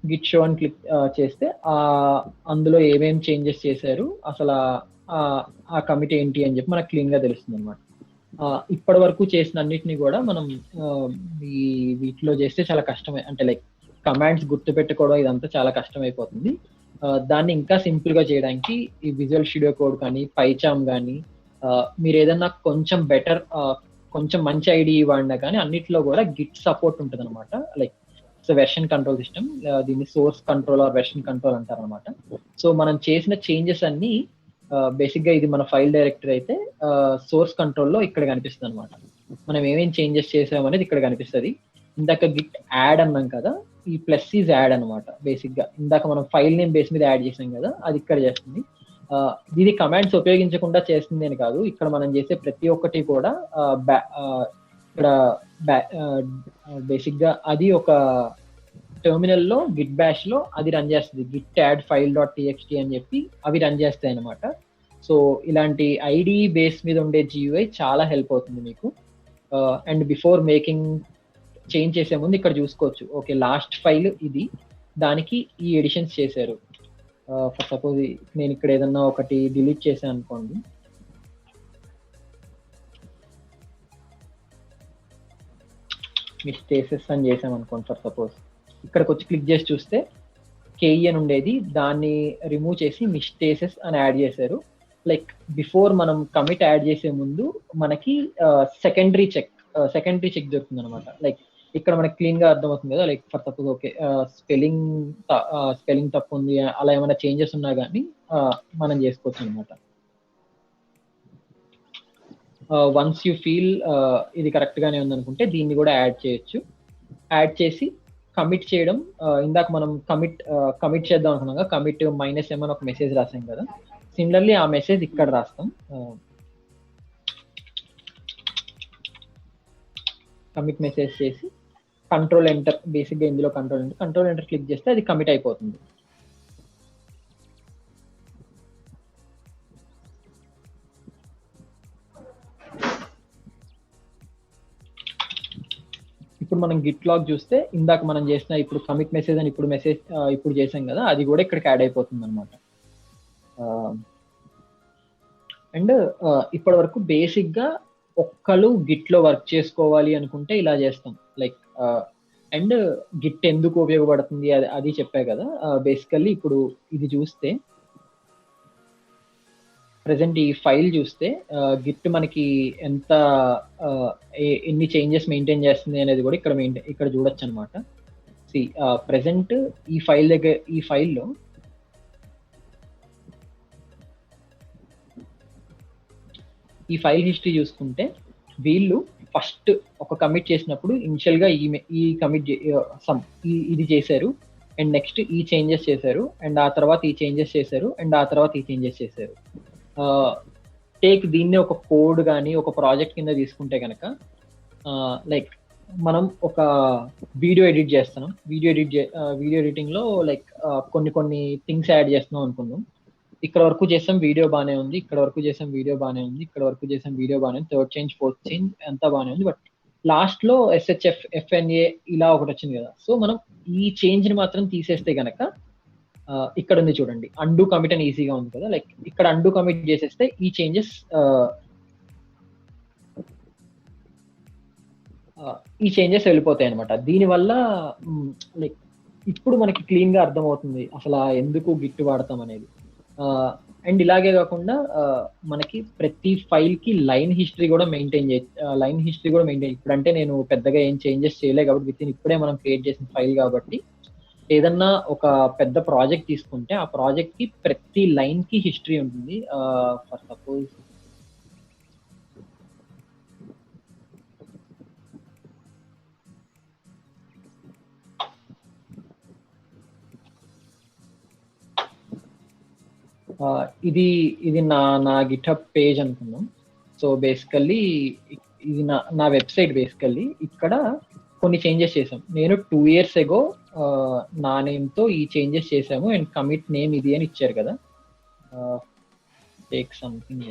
గిట్ షో అని క్లిక్ చేస్తే అందులో ఏమేమి చేంజెస్ చేశారు, అసలు ఆ కమిట్ ఏంటి అని చెప్పి మనకు క్లీన్ గా తెలుస్తుంది అనమాట. ఇప్పటి వరకు చేసిన అన్నిటిని కూడా మనం వీటిలో చేస్తే చాలా కష్టమే, అంటే లైక్ కమాండ్స్ గుర్తుపెట్టుకోవడం ఇదంతా చాలా కష్టమైపోతుంది. దాన్ని ఇంకా సింపుల్ గా చేయడానికి ఈ విజువల్ స్టూడియో కోడ్ కానీ పైచామ్ కానీ మీరు ఏదన్నా కొంచెం బెటర్ కొంచెం మంచి ఐడి వాడినా కానీ అన్నిట్లో కూడా గిట్ సపోర్ట్ ఉంటుంది అనమాట. లైక్ వెర్షన్ కంట్రోల్ సిస్టమ్, దీన్ని source control or version control అంటారు అనమాట. సో మనం చేసిన చేంజెస్ అన్ని బేసిక్ గా ఇది మన ఫైల్ డైరెక్టరీ అయితే సోర్స్ కంట్రోల్లో ఇక్కడ కనిపిస్తుంది అనమాట. మనం ఏమేం చేంజెస్ చేసామనేది ఇక్కడ కనిపిస్తుంది. ఇందాక గిట్ యాడ్ అన్నాం కదా, ఈ ప్లస్ ఈజ్ యాడ్ అనమాట. బేసిక్ గా ఇందాక మనం ఫైల్ నేమ్ బేస్ మీద యాడ్ చేసాం కదా, అది ఇక్కడ చేస్తుంది. ఇది కమాండ్స్ ఉపయోగించకుండా చేస్తుంది అని కాదు, ఇక్కడ మనం చేసే ప్రతి ఒక్కటి కూడా ఇక్కడ బేసిక్ గా అది ఒక టెర్మినల్ లో గిట్ బ్యాష్ లో అది రన్ చేస్తుంది. Git add file dot TXT అని చెప్పి అవి రన్ చేస్తాయి అనమాట. సో ఇలాంటి ఐడి బేస్ మీద ఉండే GUI చాలా హెల్ప్ అవుతుంది మీకు. అండ్ బిఫోర్ మేకింగ్ చేంజ్ చేసే ముందు ఇక్కడ చూసుకోవచ్చు, ఓకే లాస్ట్ ఫైల్ ఇది, దానికి ఈ ఎడిషన్స్ చేశారు. ఫర్ సపోజ్ నేను ఇక్కడ ఏదన్నా ఒకటి డిలీట్ చేశాను అనుకోండి, మిస్టేసెస్ అని చేసాం అనుకోండి. ఫర్ సపోజ్ ఇక్కడికి వచ్చి క్లిక్ చేసి చూస్తే KE అని ఉండేది, దాన్ని రిమూవ్ చేసి మిస్టేసెస్ అని యాడ్ చేశారు. లైక్ బిఫోర్ మనం కమిట్ యాడ్ చేసే ముందు మనకి సెకండరీ చెక్ దొరుకుతుంది అనమాట. లైక్ ఇక్కడ మనకి క్లీన్ గా అర్థమవుతుంది కదా, like for suppose okay spelling తప్పు ఉంది, అలా ఏమైనా చేంజెస్ ఉన్నా కానీ మనం చేసుకోవచ్చు అనమాట. వన్స్ యూ ఫీల్ ఇది కరెక్ట్ గానే ఉందనుకుంటే దీన్ని కూడా యాడ్ చేయొచ్చు. యాడ్ చేసి కమిట్ చేయడం, ఇందాక మనం కమిట్ చేద్దాం అనుకున్నాం, కమిట్ -m అని ఒక మెసేజ్ రాసాం కదా, సిమిలర్లీ ఆ మెసేజ్ ఇక్కడ రాస్తాం. కమిట్ మెసేజ్ చేసి కంట్రోల్ ఎంటర్, బేసిక్ గా ఇందులో కంట్రోల్ ఎంటర్ క్లిక్ చేస్తే అది కమిట్ అయిపోతుంది. ఇప్పుడు మనం గిట్ లాగ్ చూస్తే ఇందాక మనం చేసిన ఇప్పుడు కమిట్ మెసేజ్ అని ఇప్పుడు చేసాం కదా, అది కూడా ఇక్కడికి యాడ్ అయిపోతుంది అనమాట. అండ్ ఇప్పటి వరకు బేసిక్ గా ఒక్కళ్ళు గిట్ లో వర్క్ చేసుకోవాలి అనుకుంటే ఇలా చేస్తాం. లైక్ అండ్ గిట్ ఎందుకు ఉపయోగపడుతుంది అది చెప్పా కదా. బేసికల్లీ ఇప్పుడు ఇది చూస్తే ప్రెసెంట్ ఈ ఫైల్ చూస్తే గిట్ మనకి ఎన్ని చేంజెస్ మెయింటైన్ చేస్తుంది అనేది కూడా ఇక్కడ చూడొచ్చు అనమాట. ప్రెసెంట్ ఈ ఫైల్లో ఈ ఫైల్ హిస్టరీ చూసుకుంటే వీళ్ళు ఫస్ట్ ఒక కమిట్ చేసినప్పుడు ఇనిషియల్ గా ఈ కమిట్ ఇది చేశారు, అండ్ నెక్స్ట్ ఈ చేంజెస్ చేశారు, అండ్ ఆ తర్వాత ఈ చేంజెస్ చేశారు, అండ్ ఆ తర్వాత ఈ చేంజెస్ చేశారు. దీన్ని ఒక కోడ్ కానీ ఒక ప్రాజెక్ట్ కింద తీసుకుంటే కనుక లైక్ మనం ఒక వీడియో ఎడిట్ చేస్తున్నాం, వీడియో ఎడిటింగ్ లో లైక్ కొన్ని థింగ్స్ యాడ్ చేస్తున్నాం అనుకుందాం. ఇక్కడ వరకు చేసాం వీడియో బాగానే ఉంది, ఇక్కడ వరకు చేసాం వీడియో బాగానే ఉంది, ఇక్కడ వరకు చేసాం వీడియో బాగానే ఉంది, థర్డ్ చేంజ్ ఫోర్త్ చేంజ్ అంతా బాగానే ఉంది, బట్ లాస్ట్ లో SHF FNA ఇలా ఒకటి వచ్చింది కదా. సో మనం ఈ చేంజ్ ని మాత్రం తీసేస్తే గనక ఇక్కడ ఉంది చూడండి, అండు కమిట్ అని ఈజీగా ఉంది కదా. లైక్ ఇక్కడ అండు కమిట్ చేసేస్తే ఈ చేంజెస్ వెళ్ళిపోతాయి అనమాట. దీనివల్ల లైక్ ఇప్పుడు మనకి క్లీన్ గా అర్థమవుతుంది అసలు ఎందుకు గిట్ వాడతాం అనేది. అండ్ ఇలాగే కాకుండా మనకి ప్రతి ఫైల్ కి లైన్ హిస్టరీ కూడా మెయింటైన్ ఇప్పుడు అంటే నేను పెద్దగా ఏం చేంజెస్ చేయలేదు కాబట్టి ఇప్పుడే మనం క్రియేట్ చేసిన ఫైల్ కాబట్టి ఏదన్నా ఒక పెద్ద ప్రాజెక్ట్ తీసుకుంటే ఆ ప్రాజెక్ట్ కి ప్రతి లైన్ కి హిస్టరీ ఉంటుంది. ఫర్ సపోజ్ ఇది నా గిట్హబ్ పేజ్ అనుకుందాం. సో బేసికల్లీ ఇది నా వెబ్సైట్. బేసికల్లీ ఇక్కడ కొన్ని చేంజెస్ చేసాం. నేను 2 years ago నా నేమ్తో ఈ చేంజెస్ చేసాము అండ్ కమిట్ నేమ్ ఇది అని ఇచ్చారు కదా. టేక్ సంథింగ్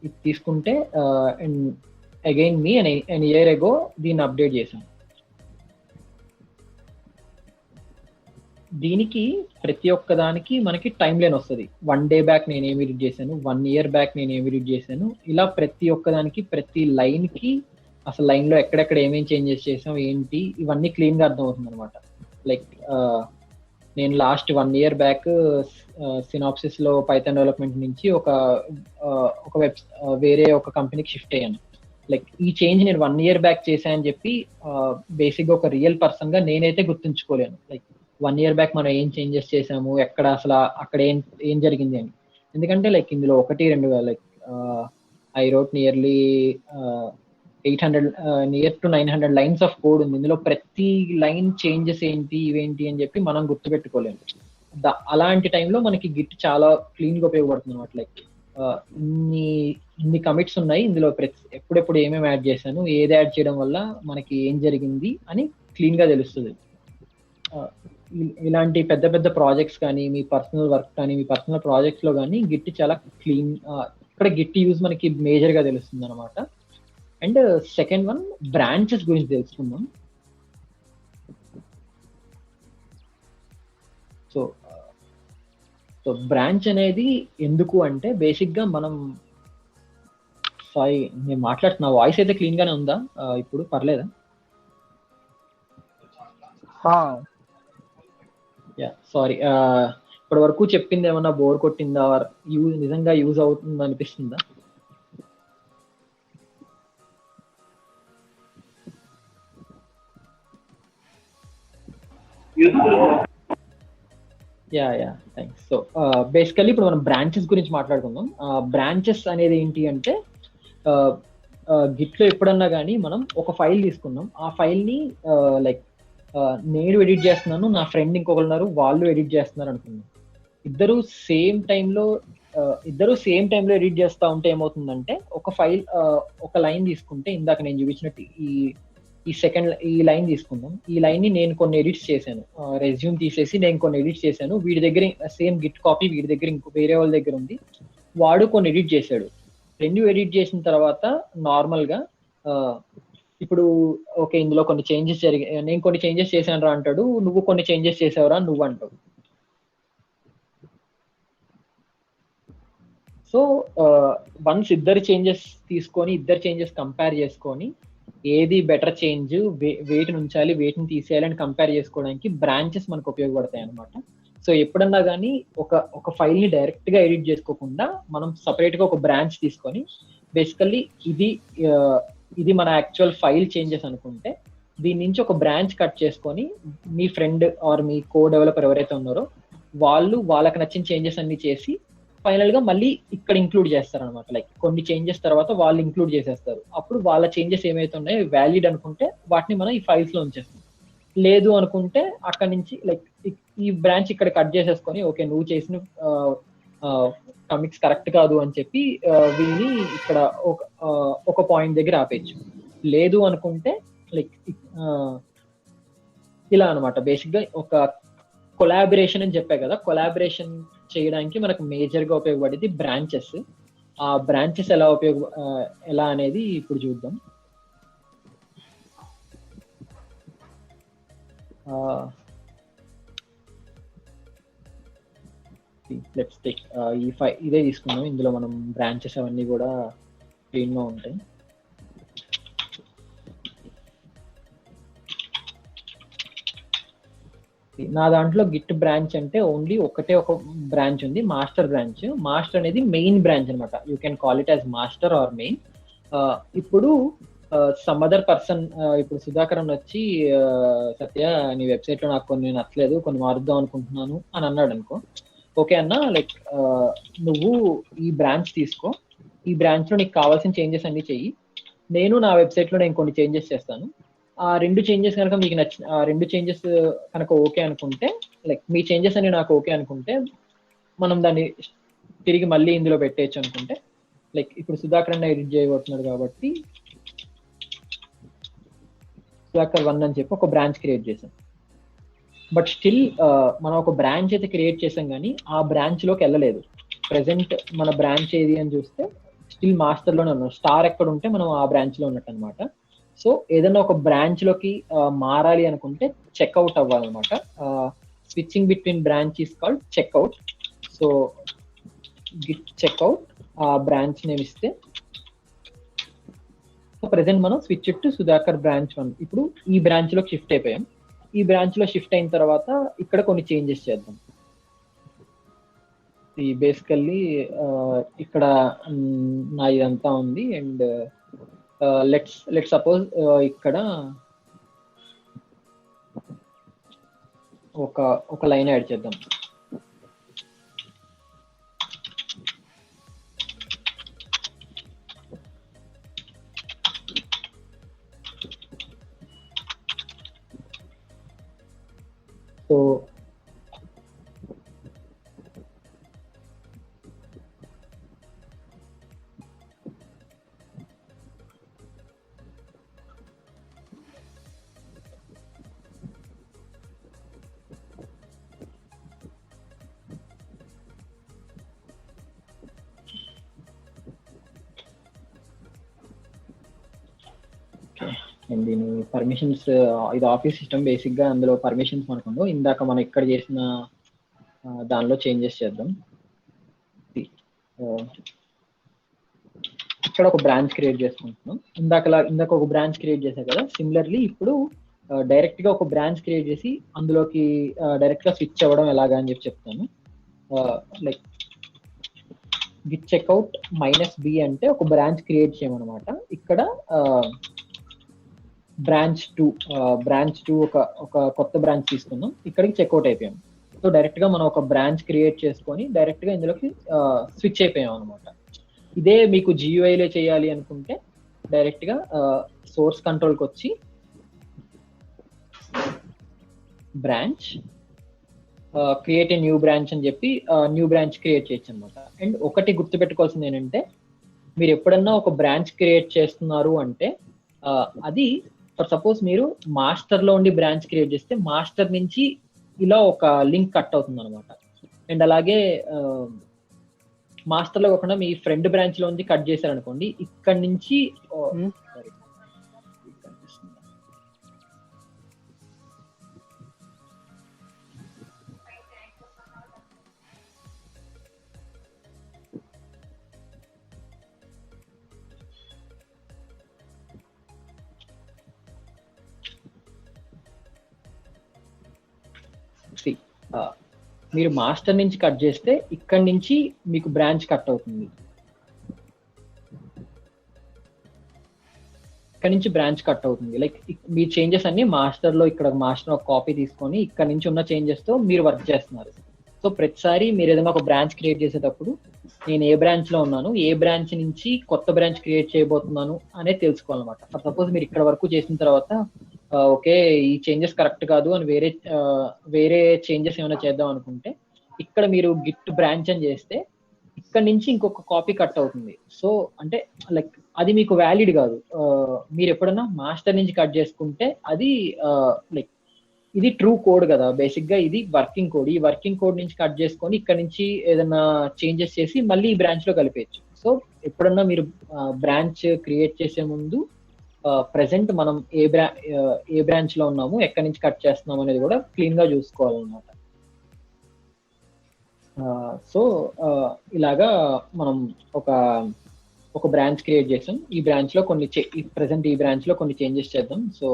ఇది తీసుకుంటే and again me and year అగో దీన్ని అప్డేట్ చేసాం. దీనికి ప్రతి ఒక్క దానికి మనకి టైం లైన్ వస్తుంది. 1 day బ్యాక్ నేను ఏమి ఎడిట్ చేశాను, 1 year బ్యాక్ నేను ఏమి ఎడిట్ చేశాను, ఇలా ప్రతి ఒక్క దానికి ప్రతి లైన్ కి అసలు లైన్ లో ఎక్కడెక్కడ ఏమేమి చేంజెస్ చేసాం ఏంటి ఇవన్నీ క్లీన్ గా అర్థం అవుతుంది అనమాట. లైక్ నేను లాస్ట్ 1 year బ్యాక్ సినాప్సిస్ లో పైథాన్ డెవలప్మెంట్ నుంచి ఒక వేరే ఒక కంపెనీకి షిఫ్ట్ అయ్యాను. లైక్ ఈ చేంజ్ నేను 1 year బ్యాక్ చేశానని చెప్పి బేసిక్ గా ఒక రియల్ పర్సన్ గా నేనైతే గుర్తుంచుకోలేను. లైక్ 1 year బ్యాక్ మనం ఏం చేంజెస్ చేసాము, ఎక్కడ అసలు అక్కడ ఏం జరిగింది అని. ఎందుకంటే లైక్ ఇందులో 1-2 like I wrote nearly 800 near to 900 lines of code ఉంది. ఇందులో ప్రతి లైన్ చేంజెస్ ఏంటి ఇవేంటి అని చెప్పి మనం గుర్తుపెట్టుకోలేము. అలాంటి టైంలో మనకి గిట్ చాలా క్లీన్ గా ఉపయోగపడుతుంది అనమాట. లైక్ ఇన్ని కమిట్స్ ఉన్నాయి, ఇందులో ఎప్పుడెప్పుడు ఏమేమి యాడ్ చేశాను, ఏది యాడ్ చేయడం వల్ల మనకి ఏం జరిగింది అని క్లీన్ గా తెలుస్తుంది. ఇలాంటి పెద్ద పెద్ద ప్రాజెక్ట్స్ కానీ మీ పర్సనల్ వర్క్ కానీ మీ పర్సనల్ ప్రాజెక్ట్స్ లో కానీ గిట్ చాలా క్లీన్, ఇక్కడ గిట్ యూజ్ మనకి మేజర్ గా తెలుస్తుంది అనమాట. అండ్ సెకండ్ వన్ బ్రాంచెస్ గురించి తెలుసుకుందాం. సో బ్రాంచ్ అనేది ఎందుకు అంటే బేసిక్ గా మనం నేను మాట్లాడుతున్న వాయిస్ అయితే క్లీన్ గానే ఉందా ఇప్పుడు? పర్లేదా? సారీ, ఇప్పటి వరకు చెప్పింది ఏమన్నా బోర్ కొట్టిందా, నిజంగా యూజ్ అవుతుందా అనిపిస్తుందా? థ్యాంక్స్. సో బేసికల్లీ ఇప్పుడు మనం బ్రాంచెస్ గురించి మాట్లాడుకుందాం. బ్రాంచెస్ అనేది ఏంటి అంటే గిట్ లో ఎప్పుడన్నా కానీ మనం ఒక ఫైల్ తీసుకున్నాం, ఆ ఫైల్ ని లైక్ నేను ఎడిట్ చేస్తున్నాను, నా ఫ్రెండ్ ఇంకొకరు ఉన్నారు వాళ్ళు ఎడిట్ చేస్తున్నారు అనుకున్నాం. ఇద్దరు సేమ్ టైంలో ఎడిట్ చేస్తూ ఉంటే ఏమవుతుందంటే ఒక ఫైల్ ఒక లైన్ తీసుకుంటే ఇందాక నేను చూపించినట్టు ఈ లైన్ తీసుకుందాం. ఈ లైన్ ని నేను కొన్ని ఎడిట్స్ చేశాను, రెజ్యూమ్ తీసేసి నేను కొన్ని ఎడిట్స్ చేశాను. వీడి దగ్గర సేమ్ గిట్ కాపీ వీడి దగ్గర ఇంకో వేరే వాళ్ళ దగ్గర ఉంది, వాడు కొన్ని ఎడిట్ చేశాడు. 2 ఎడిట్ చేసిన తర్వాత నార్మల్ గా ఇప్పుడు ఓకే ఇందులో కొన్ని చేంజెస్ జరిగాయి, నేను కొన్ని చేంజెస్ చేశాను రా అంటాడు, నువ్వు కొన్ని చేంజెస్ చేసావురా నువ్వు అంటావు. సో వన్స్ ఇద్దరు చేంజెస్ తీసుకొని ఇద్దరు చేంజెస్ కంపేర్ చేసుకొని ఏది బెటర్ చేంజ్, వేటిని ఉంచాలి వేటిని తీసేయాలి అని కంపేర్ చేసుకోవడానికి బ్రాంచెస్ మనకు ఉపయోగపడతాయి అనమాట. సో ఎప్పుడన్నా కానీ ఒక ఫైల్ ని డైరెక్ట్ గా ఎడిట్ చేసుకోకుండా మనం సపరేట్ గా ఒక బ్రాంచ్ తీసుకొని బేసికల్లీ ఇది మన యాక్చువల్ ఫైల్ చేంజెస్ అనుకుంటే దీని నుంచి ఒక బ్రాంచ్ కట్ చేసుకొని మీ ఫ్రెండ్ ఆర్ మీ కో డెవలపర్ ఎవరైతే ఉన్నారో వాళ్ళకి నచ్చిన చేంజెస్ అన్ని చేసి ఫైనల్ గా మళ్ళీ ఇక్కడ ఇంక్లూడ్ చేస్తారు అనమాట. లైక్ కొన్ని చేంజెస్ తర్వాత వాళ్ళు ఇంక్లూడ్ చేసేస్తారు. అప్పుడు వాళ్ళ చేంజెస్ ఏమైతే ఉన్నాయో వ్యాలిడ్ అనుకుంటే వాటిని మనం ఈ ఫైల్స్ లో ఉంచేస్తాం. లేదు అనుకుంటే అక్కడ నుంచి లైక్ ఈ బ్రాంచ్ ఇక్కడ కట్ చేసేసుకొని ఓకే నువ్వు చేసిన కమిట్స్ కరెక్ట్ కాదు అని చెప్పి వీళ్ళని ఇక్కడ ఒక పాయింట్ దగ్గర ఆపేయచ్చు. లేదు అనుకుంటే లైక్ ఇలా అనమాట. బేసిక్ గా ఒక కొలాబరేషన్ అని చెప్పా కదా, కొలాబరేషన్ చేయడానికి మనకు మేజర్ గా ఉపయోగపడేది బ్రాంచెస్. ఆ బ్రాంచెస్ ఎలా అనేది ఇప్పుడు చూద్దాం. లెట్స్ టేక్ ఇదే తీసుకుందాం. ఇందులో మనం బ్రాంచెస్ అవన్నీ కూడా క్లీన్ గా ఉంటాయి. నా దాంట్లో గిట్ బ్రాంచ్ అంటే ఓన్లీ ఒకటే ఒక బ్రాంచ్ ఉంది, మాస్టర్ బ్రాంచ్. మాస్టర్ అనేది మెయిన్ బ్రాంచ్ అనమాట. You can call it as master or main. ఇప్పుడు సమ్ అదర్ పర్సన్, ఇప్పుడు సుధాకర్ అని వచ్చి సత్య నీ వెబ్సైట్ లో నాకు కొన్ని నచ్చలేదు, కొన్ని మారుద్దాం అనుకుంటున్నాను అని అన్నాడు అనుకో. ఓకే అన్న, లైక్ నువ్వు ఈ బ్రాంచ్ తీసుకో, ఈ బ్రాంచ్ లో నీకు కావాల్సిన చేంజెస్ అన్ని చెయ్యి, నేను నా వెబ్సైట్ లో నేను కొన్ని చేంజెస్ చేస్తాను. ఆ 2 చేంజెస్ కనుక మీకు నచ్చిన, ఆ 2 చేంజెస్ కనుక ఓకే అనుకుంటే, లైక్ మీ చేంజెస్ అని నాకు ఓకే అనుకుంటే మనం దాన్ని తిరిగి మళ్ళీ ఇందులో పెట్టేయచ్చు అనుకుంటే, లైక్ ఇప్పుడు సుధాకర్ అన్న ఎడిట్ చేయబోతున్నాడు కాబట్టి సుధాకర్ 1 అని చెప్పి ఒక బ్రాంచ్ క్రియేట్ చేసాం. బట్ స్టిల్ మనం ఒక బ్రాంచ్ అయితే క్రియేట్ చేసాం కానీ ఆ బ్రాంచ్ లోకి వెళ్ళలేదు. ప్రెసెంట్ మన బ్రాంచ్ ఏది అని చూస్తే స్టిల్ మాస్టర్ లోనే ఉన్నాం. స్టార్ ఎక్కడ ఉంటే మనం ఆ బ్రాంచ్ లో ఉన్నట్టు అనమాట. సో ఏదైనా ఒక బ్రాంచ్ లోకి మారాలి అనుకుంటే చెక్అవుట్ అవ్వాలన్నమాట. Switching between branch is called checkout. So git checkout, ఆ బ్రాంచ్ నేమ్ ఇస్తే ప్రెసెంట్ మనం స్విచ్ టు సుధాకర్ బ్రాంచ్ 1. ఇప్పుడు ఈ బ్రాంచ్ లోకి షిఫ్ట్ అయిపోయాం. ఈ బ్రాంచ్ లో షిఫ్ట్ అయిన తర్వాత ఇక్కడ కొన్ని చేంజెస్ చేద్దాం. ఈ బేసికల్లీ ఇక్కడ నా ఇదంతా ఉంది. అండ్ లెట్స్ సపోజ్ ఇక్కడ ఒక లైన్ యాడ్ చేద్దాం. సో అండ్ దీని పర్మిషన్స్, ఇది ఆఫీస్ సిస్టమ్ బేసిక్ గా, అందులో పర్మిషన్స్ మనకు ఇందాక మనం ఇక్కడ చేసిన దానిలో చేంజెస్ చేద్దాం. ఇక్కడ ఒక బ్రాంచ్ క్రియేట్ చేసుకుంటున్నాం. ఇందాక ఒక బ్రాంచ్ క్రియేట్ చేశాం కదా, సిమిలర్లీ ఇప్పుడు డైరెక్ట్ గా ఒక బ్రాంచ్ క్రియేట్ చేసి అందులోకి డైరెక్ట్ గా స్విచ్ అవ్వడం ఎలాగా అని చెప్తాను. లైక్ గిట్ చెక్అవుట్ -b అంటే ఒక బ్రాంచ్ క్రియేట్ చేయమన్నమాట. ఇక్కడ బ్రాంచ్ 2 ఒక కొత్త బ్రాంచ్ తీసుకున్నాం, ఇక్కడికి చెక్అవుట్ అయిపోయాం. సో డైరెక్ట్ గా మనం ఒక బ్రాంచ్ క్రియేట్ చేసుకొని డైరెక్ట్ గా ఇందులోకి స్విచ్ అయిపోయాం అనమాట. ఇదే మీకు GUI లో చేయాలి అనుకుంటే డైరెక్ట్ గా సోర్స్ కంట్రోల్కి వచ్చి branch create a new branch అని చెప్పి న్యూ బ్రాంచ్ క్రియేట్ చేయొచ్చు అనమాట. అండ్ ఒకటి గుర్తుపెట్టుకోవాల్సింది ఏంటంటే, మీరు ఎప్పుడన్నా ఒక బ్రాంచ్ క్రియేట్ చేస్తున్నారు అంటే అది ఫర్ సపోజ్ మీరు మాస్టర్ లో ఉండి బ్రాంచ్ క్రియేట్ చేస్తే మాస్టర్ నుంచి ఇలా ఒక లింక్ కట్ అవుతుంది అనమాట. అండ్ అలాగే మాస్టర్ లో కాకుండా మీ ఫ్రెండ్ బ్రాంచ్ లో నుంచి కట్ చేశారనుకోండి, ఇక్కడ నుంచి మీరు మాస్టర్ నుంచి కట్ చేస్తే ఇక్కడ నుంచి మీకు బ్రాంచ్ కట్ అవుతుంది. ఇక్కడ నుంచి బ్రాంచ్ కట్ అవుతుంది. లైక్ మీ చేంజెస్ అన్ని మాస్టర్ లో, ఇక్కడ మాస్టర్ ఒక కాపీ తీసుకొని ఇక్కడ నుంచి ఉన్న చేంజెస్ తో మీరు వర్క్ చేస్తున్నారు. సో ప్రతిసారి మీరు ఏదైనా ఒక బ్రాంచ్ క్రియేట్ చేసేటప్పుడు నేను ఏ బ్రాంచ్ లో ఉన్నాను, ఏ బ్రాంచ్ నుంచి కొత్త బ్రాంచ్ క్రియేట్ చేయబోతున్నాను అనేది తెలుసుకోవాలన్నమాట. ఫర్ సపోజ్ మీరు ఇక్కడ వరకు చేసిన తర్వాత ఓకే ఈ చేంజెస్ కరెక్ట్ కాదు అని వేరే చేంజెస్ ఏమైనా చేద్దాం అనుకుంటే, ఇక్కడ మీరు గిట్ బ్రాంచ్ అని చేస్తే ఇక్కడ నుంచి ఇంకొక కాపీ కట్ అవుతుంది. సో అంటే లైక్ అది మీకు వ్యాలిడ్ కాదు. మీరు ఎప్పుడన్నా మాస్టర్ నుంచి కట్ చేసుకుంటే అది లైక్ ఇది ట్రూ కోడ్ కదా, బేసిక్ గా ఇది వర్కింగ్ కోడ్. ఈ వర్కింగ్ కోడ్ నుంచి కట్ చేసుకొని ఇక్కడ నుంచి ఏదైనా చేంజెస్ చేసి మళ్ళీ ఈ బ్రాంచ్ లో కలిపేయచ్చు. సో ఎప్పుడన్నా మీరు బ్రాంచ్ క్రియేట్ చేసే ముందు ప్రెసెంట్ మనం ఏ బ్రాంచ్ లో ఉన్నాము, ఎక్కడి నుంచి కట్ చేస్తున్నాం అనేది కూడా క్లీన్ గా చూసుకోవాలన్నమాట. సో ఇలాగా మనం ఒక బ్రాంచ్ క్రియేట్ చేసాం. ఈ బ్రాంచ్ లో ప్రెసెంట్ ఈ బ్రాంచ్ లో కొన్ని చేంజెస్ చేద్దాం. సో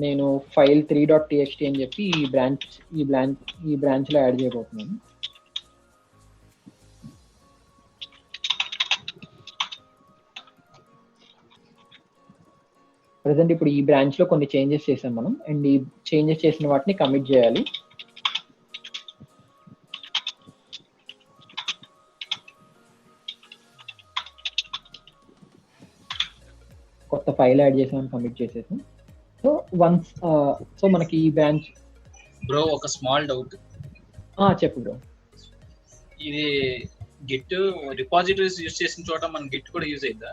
నేను ఫైల్ 3.txt అని చెప్పి ఈ బ్రాంచ్ లో యాడ్ చేయబోతున్నాను. ప్రజెంట్ ఇప్పుడు ఈ బ్రాంచ్ లో కొన్ని చేంజెస్ చేసాం మనం, అండ్ ఈ చేంజెస్ చేసిన వాటిని కమిట్ చేయాలి. కొత్త ఫైల్ యాడ్ చేసాం, కమిట్ చేసేసాం. సో మనకి ఈ బ్రాంచ్. బ్రో ఒక స్మాల్ డౌట్. చెప్పు బ్రో. ఇది గిట్ రిపాజిటరీస్ యూజ్ చేసిన చోట మన గిట్ కూడా యూజ్ అయిందా?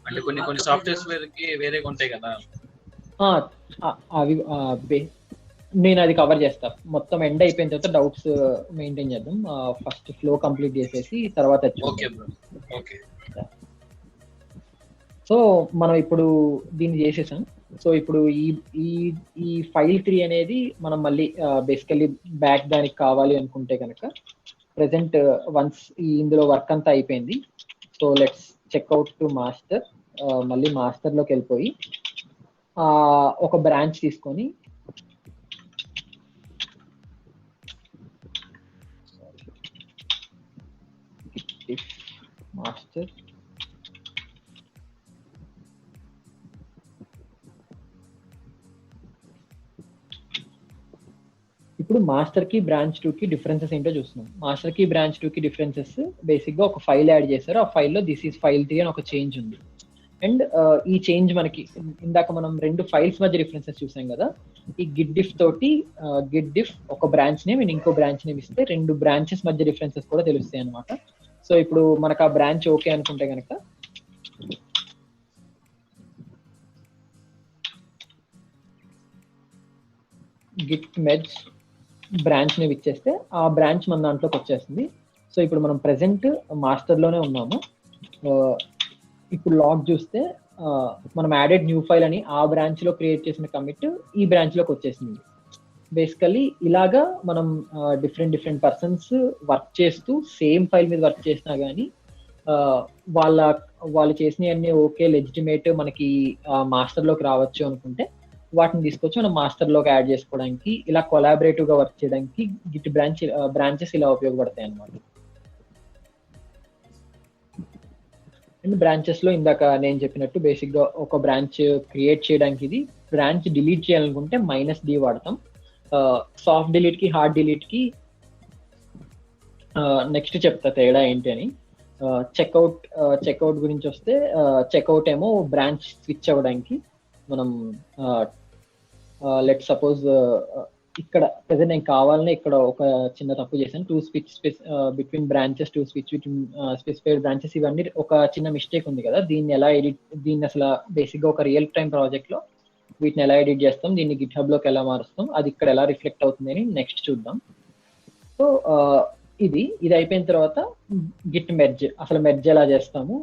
అంటే కొన్ని సాఫ్ట్వేర్స్ వేరేగా ఉంటాయి కదా. అవి నేను అది కవర్ చేస్తా. మొత్తం ఎండ్ అయిపోయిన తర్వాత డౌట్స్ మెయింటైన్ చేద్దాం. ఫస్ట్ ఫ్లో కంప్లీట్ చేసేసి తర్వాత. Okay bro. ఓకే. సో మనం ఇప్పుడు దీన్ని చేసేసాం. సో ఇప్పుడు ఈ ఫైల్ 3 అనేది మనం మళ్ళీ బేసికల్లీ బ్యాక్ దానికి కావాలి అనుకుంటే కనుక ప్రెసెంట్ వన్స్ ఇందులో వర్క్ అంతా అయిపోయింది. So let's checkout to master. మళ్ళీ మాస్టర్ లోకి వెళ్ళిపోయి ఒక బ్రాంచ్ తీసుకొని మాస్టర్ ఇప్పుడు మాస్టర్ కి బ్రాంచ్ 2 కి డిఫరెన్సెస్ ఏంటో చూస్తున్నాం. మాస్టర్ కి బ్రాంచ్ 2 కి డిఫరెన్సెస్ బేసిక్ గా ఒక ఫైల్ యాడ్ చేశారు. ఆ ఫైల్లో దిస్ ఈస్ ఫైల్ 3 అని ఒక చేంజ్ ఉంది. అండ్ ఈ చేంజ్ మనకి ఇందాక మనం 2 ఫైల్స్ మధ్య డిఫరెన్సెస్ చూసాం కదా. ఈ గిట్ డిఫ్ తోటి గిట్ డిఫ్ ఒక బ్రాంచ్ నేమ్ అండ్ ఇంకో బ్రాంచ్ నేమ్ ఇస్తే 2 బ్రాంచెస్ మధ్య డిఫరెన్సెస్ కూడా తెలుస్తాయి అనమాట. సో ఇప్పుడు మనకు ఆ బ్రాంచ్ ఓకే అనుకుంటే కనుక గిట్ మెర్జ్ బ్రాంచ్ నేమ్ ఇచ్చేస్తే ఆ బ్రాంచ్ మన దాంట్లోకి వచ్చేస్తుంది. సో ఇప్పుడు మనం ప్రెసెంట్ మాస్టర్ లోనే ఉన్నాము. ఇప్పుడు లాగ్ చూస్తే మనం యాడెడ్ న్యూ ఫైల్ అని ఆ బ్రాంచ్ లో క్రియేట్ చేసిన కమిట్ ఈ బ్రాంచ్ లోకి వచ్చేసింది. బేసికల్లీ ఇలాగా మనం డిఫరెంట్ పర్సన్స్ వర్క్ చేస్తూ సేమ్ ఫైల్ మీద వర్క్ చేసినా కానీ వాళ్ళు చేసినవన్నీ ఓకే లెజిటిమేట్ మనకి మాస్టర్ లోకి రావచ్చు అనుకుంటే వాటిని తీసుకొచ్చి మనం మాస్టర్ లోకి యాడ్ చేసుకోవడానికి, ఇలా కొలాబరేటివ్ గా వర్క్ చేయడానికి గిట్ బ్రాంచెస్ ఇలా ఉపయోగపడతాయి అన్నమాట. అండ్ బ్రాంచెస్ లో ఇందాక నేను చెప్పినట్టు బేసిక్ గా ఒక బ్రాంచ్ క్రియేట్ చేయడానికి ఇది బ్రాంచ్ డిలీట్ చేయాలనుకుంటే -d వాడతాం. సాఫ్ట్ డిలీట్ కి హార్డ్ డిలీట్ కి నెక్స్ట్ చెప్తా తేడా ఏంటి అని. చెక్అవుట్ గురించి వస్తే చెక్అవుట్ ఏమో బ్రాంచ్ స్విచ్ అవ్వడానికి మనం లెట్ సపోజ్ ఇక్కడ ప్రెసెంట్ నేను కావాలని ఇక్కడ ఒక చిన్న తప్పు చేశాను. To switch between branches, to switch between specified branches, ఇవన్నీ ఒక చిన్న మిస్టేక్ ఉంది కదా. దీన్ని అసలు బేసిక్ గా ఒక రియల్ టైమ్ ప్రాజెక్ట్ లో వీటిని ఎలా ఎడిట్ చేస్తాం, దీన్ని గిట్ హబ్ లోకి ఎలా మారుస్తాం, అది ఇక్కడ ఎలా రిఫ్లెక్ట్ అవుతుంది అని నెక్స్ట్ చూద్దాం. సో ఇది అయిపోయిన తర్వాత గిట్ మెర్జ్, అసలు మెర్జ్ ఎలా చేస్తాము,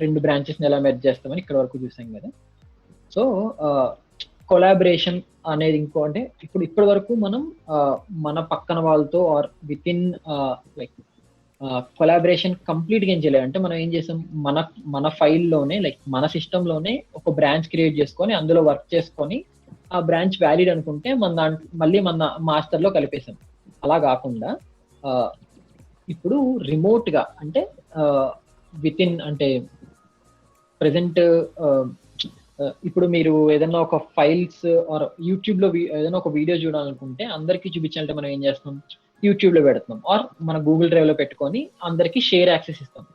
2 బ్రాంచెస్ ని ఎలా మెర్జ్ చేస్తామని ఇక్కడ వరకు చూసాం కదా. సో కొలాబరేషన్ అనేది ఇంకో అంటే ఇప్పటి వరకు మనం మన పక్కన వాళ్ళతో or with in like collaboration complete గా ఏం చేయలేదు. అంటే మనం ఏం చేసాం, మన ఫైల్లోనే లైక్ మన సిస్టంలోనే ఒక బ్రాంచ్ క్రియేట్ చేసుకొని అందులో వర్క్ చేసుకొని ఆ బ్రాంచ్ వ్యాలిడ్ అనుకుంటే మళ్ళీ మన మాస్టర్ లో కలిపేసాం. అలా కాకుండా ఇప్పుడు రిమోట్ గా అంటే విత్ ఇన్ అంటే ప్రెసెంట్ ఇప్పుడు మీరు ఏదైనా ఒక ఫైల్స్ ఆర్ యూట్యూబ్ లో ఏదైనా ఒక వీడియో చూడాలనుకుంటే అందరికీ చూపించాలంటే మనం ఏం చేస్తాం, యూట్యూబ్ లో పెడతాం ఆర్ మన గూగుల్ డ్రైవ్ లో పెట్టుకొని అందరికి షేర్ యాక్సెస్ ఇస్తాం.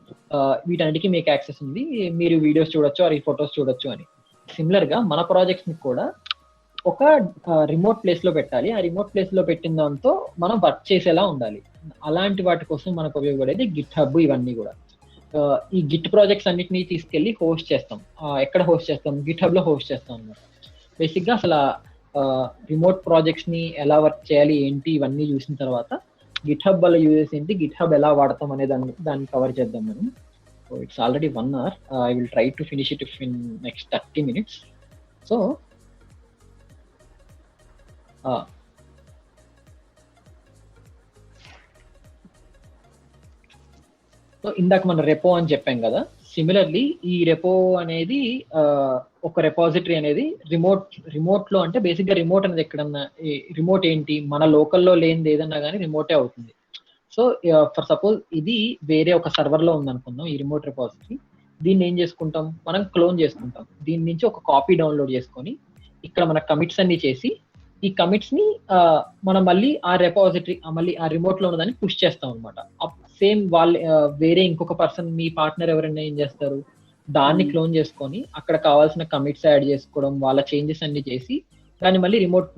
వీటన్నిటికీ మీకు యాక్సెస్ ఉంది, మీరు వీడియోస్ చూడొచ్చు ఆర్ ఈ ఫొటోస్ చూడొచ్చు అని. సిమిలర్ గా మన ప్రాజెక్ట్స్ ని కూడా ఒక రిమోట్ ప్లేస్ లో పెట్టాలి. ఆ రిమోట్ ప్లేస్ లో పెట్టిన దాంతో మనం వర్క్ చేసేలా ఉండాలి. అలాంటి వాటి కోసం మనకు ఉపయోగపడేది గిట్ హబ్. ఇవన్నీ కూడా ఈ గిట్ ప్రాజెక్ట్స్ అన్నిటినీ తీసుకెళ్లి హోస్ట్ చేస్తాం. ఎక్కడ హోస్ట్ చేస్తాం, గిట్ హబ్ లో హోస్ట్ చేస్తాం అన్నమాట. బేసిక్ గా అసలు రిమోట్ ప్రాజెక్ట్స్ ని ఎలా వర్క్ చేయాలి ఏంటి ఇవన్నీ చూసిన తర్వాత గిట్ హబ్ వల్ల యూజెస్ ఏంటి, గిట్ హబ్ ఎలా వాడతాం అనే దాన్ని కవర్ చేద్దాం మనం. So it's already 1 hour. I will try to finish it in next 30 minutes. So so ఇందాక మనం రెపో అని చెప్పాం కదా, సిమిలర్లీ ఈ రెపో అనేది ఒక రెపాజిటరీ అనేది రిమోట్ లో, అంటే బేసిక్ గా రిమోట్ అనేది ఎక్కడన్నా, రిమోట్ ఏంటి మన లోకల్లో లేనిది ఏదన్నా కానీ రిమోటే అవుతుంది. సో ఫర్ సపోజ్ ఇది వేరే ఒక సర్వర్ లో ఉంది అనుకుందాం ఈ రిమోట్ రెపాజిటరీ. దీన్ని ఏం చేసుకుంటాం, మనం క్లోన్ చేసుకుంటాం. దీని నుంచి ఒక కాపీ డౌన్లోడ్ చేసుకొని ఇక్కడ మన కమిట్స్ అన్ని చేసి ఈ కమిట్స్ ని మనం మళ్ళీ ఆ రెపాజిటరీ మళ్ళీ ఆ రిమోట్ లో ఉన్నదాన్ని పుష్ చేస్తాం అనమాట. సేమ్ వాళ్ళు వేరే ఇంకొక పర్సన్, మీ పార్ట్నర్ ఎవరైనా ఏం చేస్తారు, దాన్ని క్లోన్ చేసుకొని అక్కడ కావాల్సిన కమిట్స్ యాడ్ చేసుకోవడం, వాళ్ళ చేంజెస్ అన్ని చేసి దాన్ని మళ్ళీ రిమోట్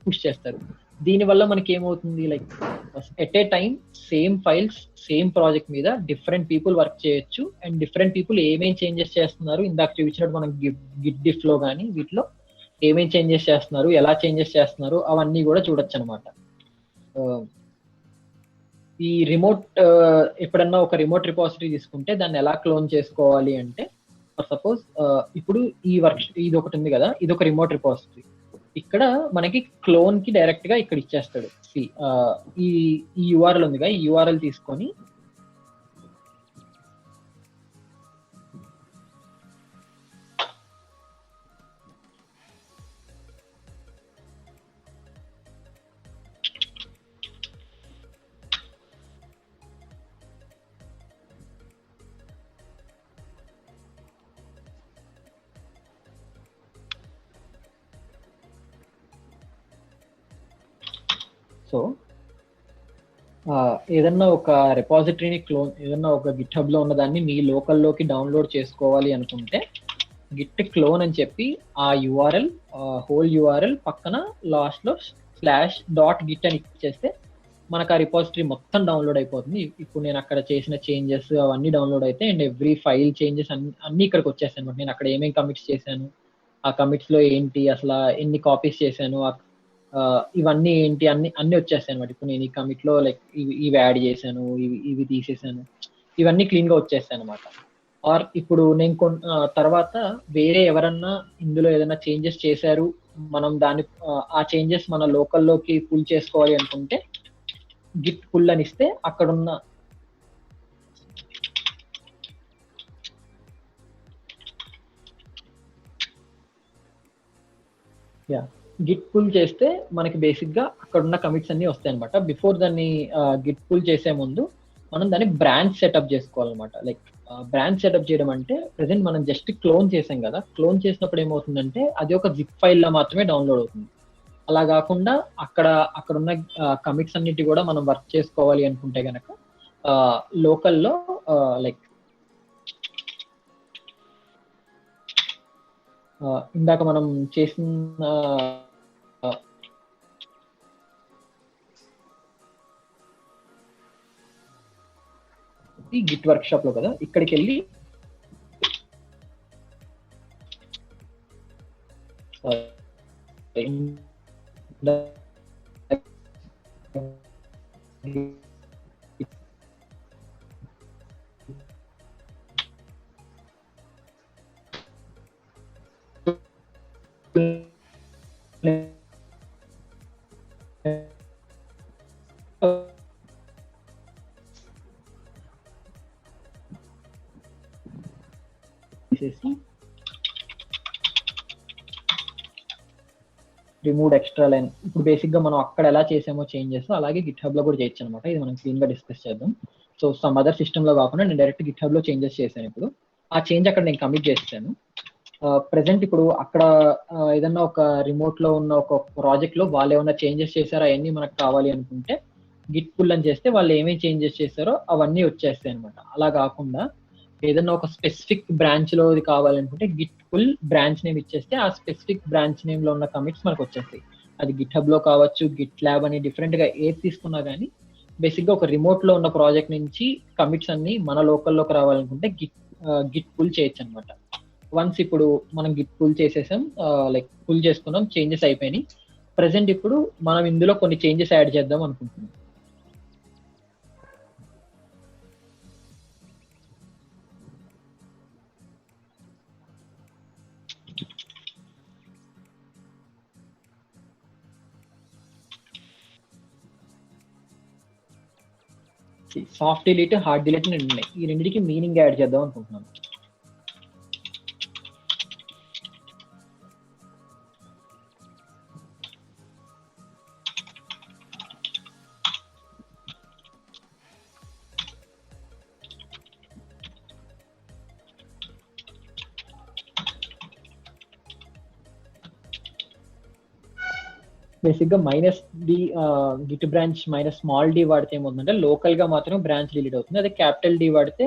పుష్ చేస్తారు. దీని వల్ల మనకి ఏమవుతుంది, like at a time same files same project మీద డిఫరెంట్ పీపుల్ వర్క్ చేయొచ్చు. అండ్ డిఫరెంట్ పీపుల్ ఏమేం చేంజెస్ చేస్తున్నారు, ఇందాక చూపించినట్టు మనం గిట్ డిఫ్ లో కానీ వీటిలో ఏమేం చేంజెస్ చేస్తున్నారు, ఎలా చేంజెస్ చేస్తున్నారు, అవన్నీ కూడా చూడొచ్చు అనమాట. ఈ రిమోట్ ఎప్పుడన్నా ఒక రిమోట్ రిపాజిటరీ తీసుకుంటే దాన్ని ఎలా క్లోన్ చేసుకోవాలి అంటే, ఫర్ సపోజ్ ఇప్పుడు ఇది ఒకటి ఉంది కదా, ఇది ఒక రిమోట్ రిపాజిటరీ. ఇక్కడ మనకి క్లోన్ కి డైరెక్ట్ గా ఇక్కడ ఇచ్చేస్తాడు. ఈ యూఆర్ఎల్ ఉంది కదా, ఈ యూఆర్ఎల్ తీసుకొని సో ఏదన్నా ఒక రెపాజిటరీని క్లోన్, ఏదన్నా ఒక గిట్ హబ్ లో ఉన్న దాన్ని మీ లోకల్లోకి డౌన్లోడ్ చేసుకోవాలి అనుకుంటే గిట్ క్లోన్ అని చెప్పి ఆ యూఆర్ఎల్, హోల్ యూఆర్ఎల్ పక్కన లాస్ట్ లో /.git అని ఇచ్చేస్తే మనకు ఆ రిపాజిటరీ మొత్తం డౌన్లోడ్ అయిపోతుంది. ఇప్పుడు నేను అక్కడ చేసిన చేంజెస్ అవన్నీ డౌన్లోడ్ అయితే, అండ్ ఎవ్రీ ఫైల్ చేంజెస్ అన్ని ఇక్కడికి వచ్చేస్తాయి అనమాట. నేను అక్కడ ఏమేమి కమిట్స్ చేశాను, ఆ కమిట్స్ లో ఏంటి, అసలు ఎన్ని కాపీస్ చేశాను, ఇవన్నీ ఏంటి, అన్ని వచ్చేస్తాయి అనమాట. ఇప్పుడు నేను ఈ కమిట్ లో లైక్ ఇవి యాడ్ చేశాను, ఇవి తీసేసాను, ఇవన్నీ క్లీన్ గా వచ్చేస్తాయి అనమాట. ఆర్ ఇప్పుడు నేను తర్వాత వేరే ఎవరన్నా ఇందులో ఏదైనా చేంజెస్ చేశారు, మనం దాన్ని ఆ చేంజెస్ మన లోకల్లోకి పుల్ చేసుకోవాలి అనుకుంటే గిట్ పుల్ అని ఇస్తే అక్కడున్న గిట్ పుల్ చేస్తే మనకి బేసిక్ గా అక్కడ ఉన్న కమిట్స్ అన్ని వస్తాయి అనమాట. బిఫోర్ దాన్ని గిట్ పుల్ చేసే ముందు మనం దాన్ని బ్రాంచ్ సెటప్ చేసుకోవాలన్నమాట. లైక్ బ్రాంచ్ సెటప్ చేయడం అంటే ప్రెసెంట్ మనం జస్ట్ క్లోన్ చేసాం కదా, క్లోన్ చేసినప్పుడు ఏమవుతుందంటే అది ఒక జిప్ ఫైల్ లా మాత్రమే డౌన్లోడ్ అవుతుంది. అలా కాకుండా అక్కడ ఉన్న కమిట్స్ అన్నిటి కూడా మనం వర్క్ చేసుకోవాలి అనుకుంటే గనక లోకల్లో లైక్ ఇందాక మనం చేసిన గిట్ వర్క్ షాప్ లో కదా, ఇక్కడికి వెళ్ళి రిమూవ్ ఎక్స్ట్రా లైన్. ఇప్పుడు బేసిక్ గా మనం అక్కడ ఎలా చేసామో చేంజెస్ అలాగే గిట్ హబ్ లో కూడా చేయొచ్చు అనమాట. ఇది మనం క్లీన్ గా డిస్కస్ చేద్దాం. సో సమ్ అదర్ సిస్టమ్ లో కాకుండా నేను డైరెక్ట్ గిట్ హబ్ లో చేంజెస్ చేశాను. ఇప్పుడు ఆ చేంజ్ అక్కడ నేను కమిట్ చేస్తాను. ప్రెసెంట్ ఇప్పుడు అక్కడ ఏదన్నా ఒక రిమోట్ లో ఉన్న ఒక ప్రాజెక్ట్ లో వాళ్ళు ఏమైనా చేంజెస్ చేశారో అవన్నీ మనకు కావాలి అనుకుంటే గిట్ పుల్ అని చేస్తే వాళ్ళు ఏమేమి చేంజెస్ చేశారో అవన్నీ వచ్చేస్తాయి అనమాట. అలా కాకుండా ఏదన్నా ఒక స్పెసిఫిక్ బ్రాంచ్ లో కావాలనుకుంటే గిట్ పుల్ బ్రాంచ్ నేమ్ ఇచ్చేస్తే ఆ స్పెసిఫిక్ బ్రాంచ్ నేమ్ లో ఉన్న కమిట్స్ మనకు వచ్చేస్తాయి. అది గిట్ హబ్ లో కావచ్చు, గిట్ ల్యాబ్ అని డిఫరెంట్ గా ఏది తీసుకున్నా కానీ బేసిక్ గా ఒక రిమోట్ లో ఉన్న ప్రాజెక్ట్ నుంచి కమిట్స్ అన్ని మన లోకల్లోకి రావాలనుకుంటే గిట్ పుల్ చేయొచ్చు అనమాట. వన్స్ ఇప్పుడు మనం గిట్ పుల్ చేసేసాం, లైక్ పుల్ చేసుకున్నాం, చేంజెస్ అయిపోయినాయి. ప్రెసెంట్ ఇప్పుడు మనం ఇందులో కొన్ని చేంజెస్ యాడ్ చేద్దాం అనుకుంటున్నాం. సాఫ్ట్ డిలీట్, హార్డ్ డిలీట్ రెండు ఉన్నాయి. ఈ రెండింటికి మీనింగ్ యాడ్ చేద్దాం అనుకుంటున్నాను. బేసిక్గా -d Git branch -small d వాడితే ఏమవుతుందంటే లోకల్ గా మాత్రం బ్రాంచ్ డిలీట్ అవుతుంది. అదే క్యాపిటల్ D వాడితే